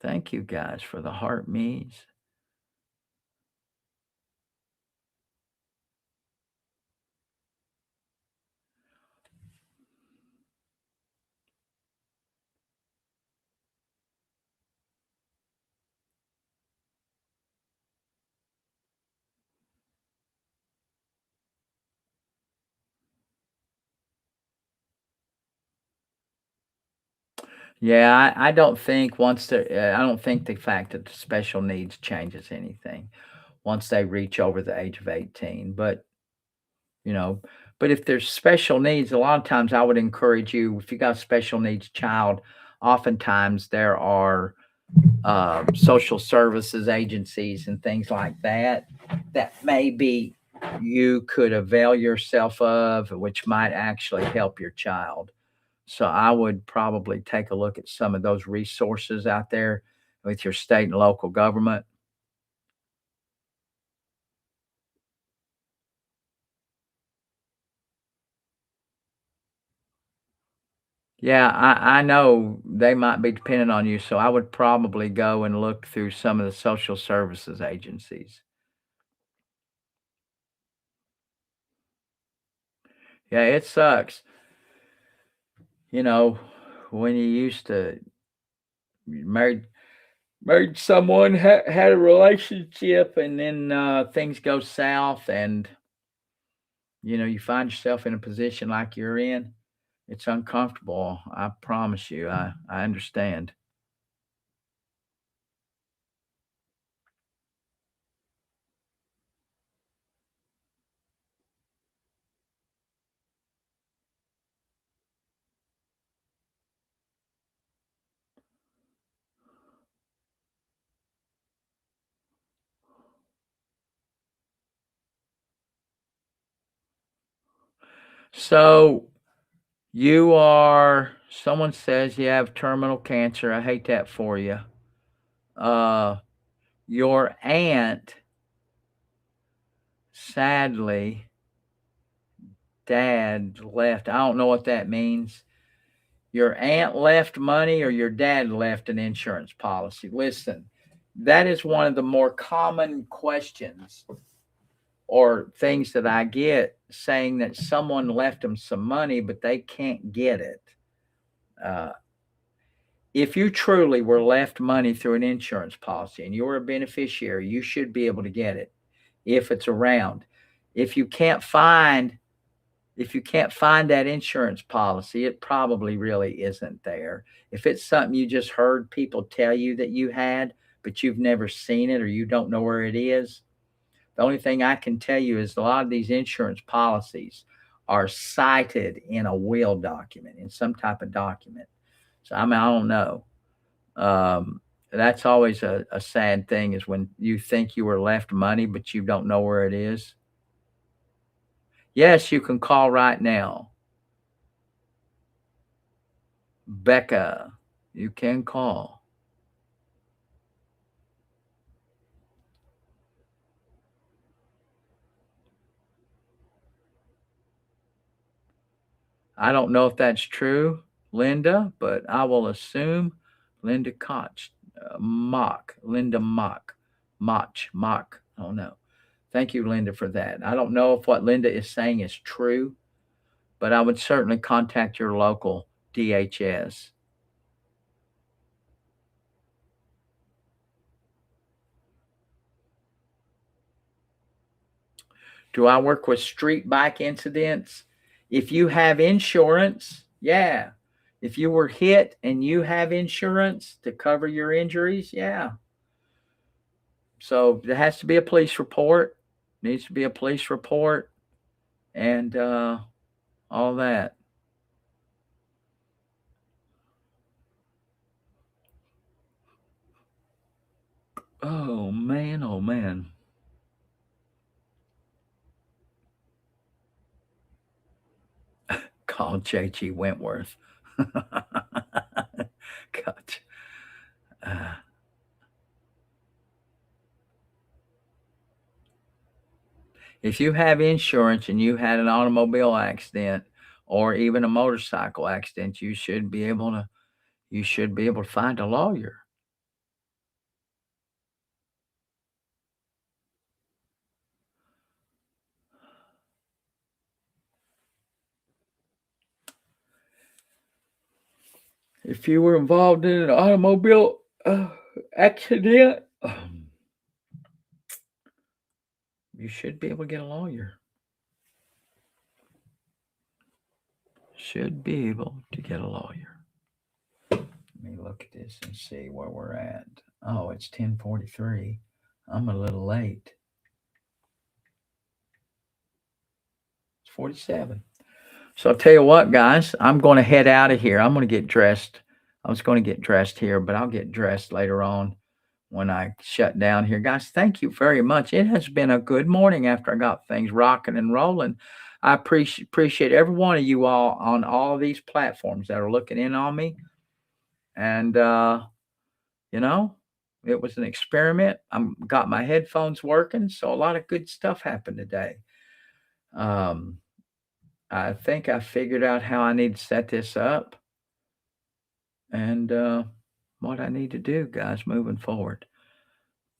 Thank you guys for the heart me's. Yeah, I don't think I don't think the fact that the special needs changes anything once they reach over the age of 18. But, you know, but if there's special needs, a lot of times I would encourage you, if you got a special needs child, oftentimes there are social services agencies and things like that that maybe you could avail yourself of, which might actually help your child. So I would probably take a look at some of those resources out there with your state and local government. Yeah, I know they might be dependent on you, so I would probably go and look through some of the social services agencies. Yeah, it sucks. You know, when you used to married married someone, had a relationship, and then things go south, and you find yourself in a position like you're in. It's uncomfortable. I promise you. I understand. So someone says you have terminal cancer. I hate that for you. Uh, your aunt, sadly, dad left. I don't know what that means. Your aunt left money or your dad left an insurance policy. Listen, that is one of the more common questions or things that I get, saying that someone left them some money, but they can't get it. Uh, if you truly were left money through an insurance policy and you're a beneficiary, you should be able to get it if it's around. If you can't find If you can't find that insurance policy, it probably really isn't there. If it's something you just heard people tell you that you had, but you've never seen it or you don't know where it is, the only thing I can tell you is a lot of these insurance policies are cited in a will document, in some type of document. So I mean, I don't know. That's always a sad thing is when you think you were left money, but you don't know where it is. Yes, you can call right now. Becca, you can call. I don't know if that's true, Linda, but I will assume Linda Koch, Linda Mock. I don't know. Thank you, Linda, for that. I don't know if what Linda is saying is true, but I would certainly contact your local DHS. Do I work with street bike incidents? If you have insurance, yeah. If you were hit and you have insurance to cover your injuries, yeah. So there has to be a police report, needs to be a police report, and all that. Oh man, oh man. Call J.G. Wentworth. God. Uh, if you have insurance and you had an automobile accident or even a motorcycle accident, you should be able to find a lawyer. If you were involved in an automobile accident, you should be able to get a lawyer. Should be able to get a lawyer. Let me look at this and see where we're at. Oh, it's 10:43. I'm a little late. It's 47. So I'll tell you what, guys, I'm going to head out of here. I'm going to get dressed. I was going to get dressed here, but I'll get dressed later on when I shut down here. Guys, thank you very much. It has been a good morning after I got things rocking and rolling. I appreciate every one of you all on all of these platforms that are looking in on me. And you know, it was an experiment. I'm got my headphones working, so a lot of good stuff happened today. Um, I think I figured out how I need to set this up and what I need to do, guys, moving forward.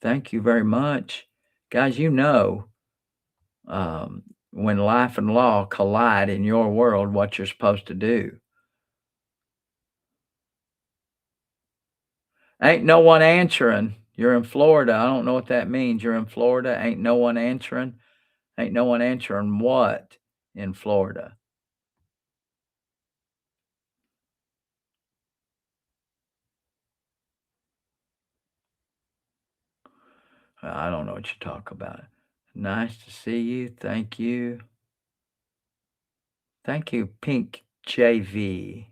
Thank you very much, guys. When life and law collide in your world, what you're supposed to do. Ain't no one answering. You're in Florida. I don't know what that means. You're in Florida. Ain't no one answering. Ain't no one answering what in Florida? I don't know what you talk about. Nice to see you. Thank you. Thank you, Pink JV.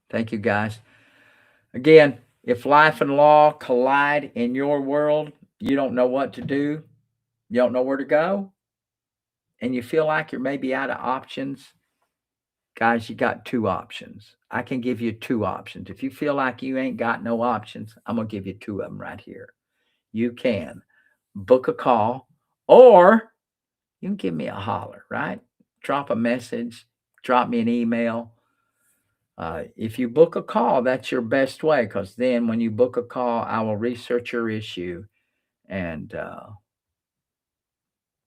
Thank you, guys. Again, if life and law collide in your world, you don't know what to do, you don't know where to go, and you feel like you're maybe out of options, guys, you got two options. I can give you two options. If you feel like you ain't got no options, I'm going to give you two of them right here. You can book a call or you can give me a holler, right? Drop a message, drop me an email. If you book a call, that's your best way because then when you book a call, I will research your issue and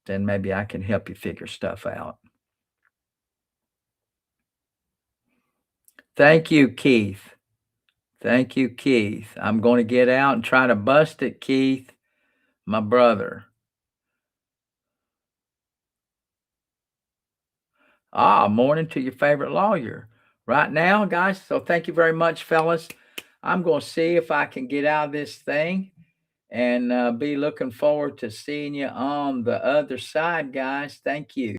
then maybe I can help you figure stuff out. Thank you, Keith. Thank you, Keith. I'm going to get out and try to bust it, Keith, my brother. Morning to your favorite lawyer right now, guys. So thank you very much, fellas. I'm going to see if I can get out of this thing and be looking forward to seeing you on the other side, guys. Thank you.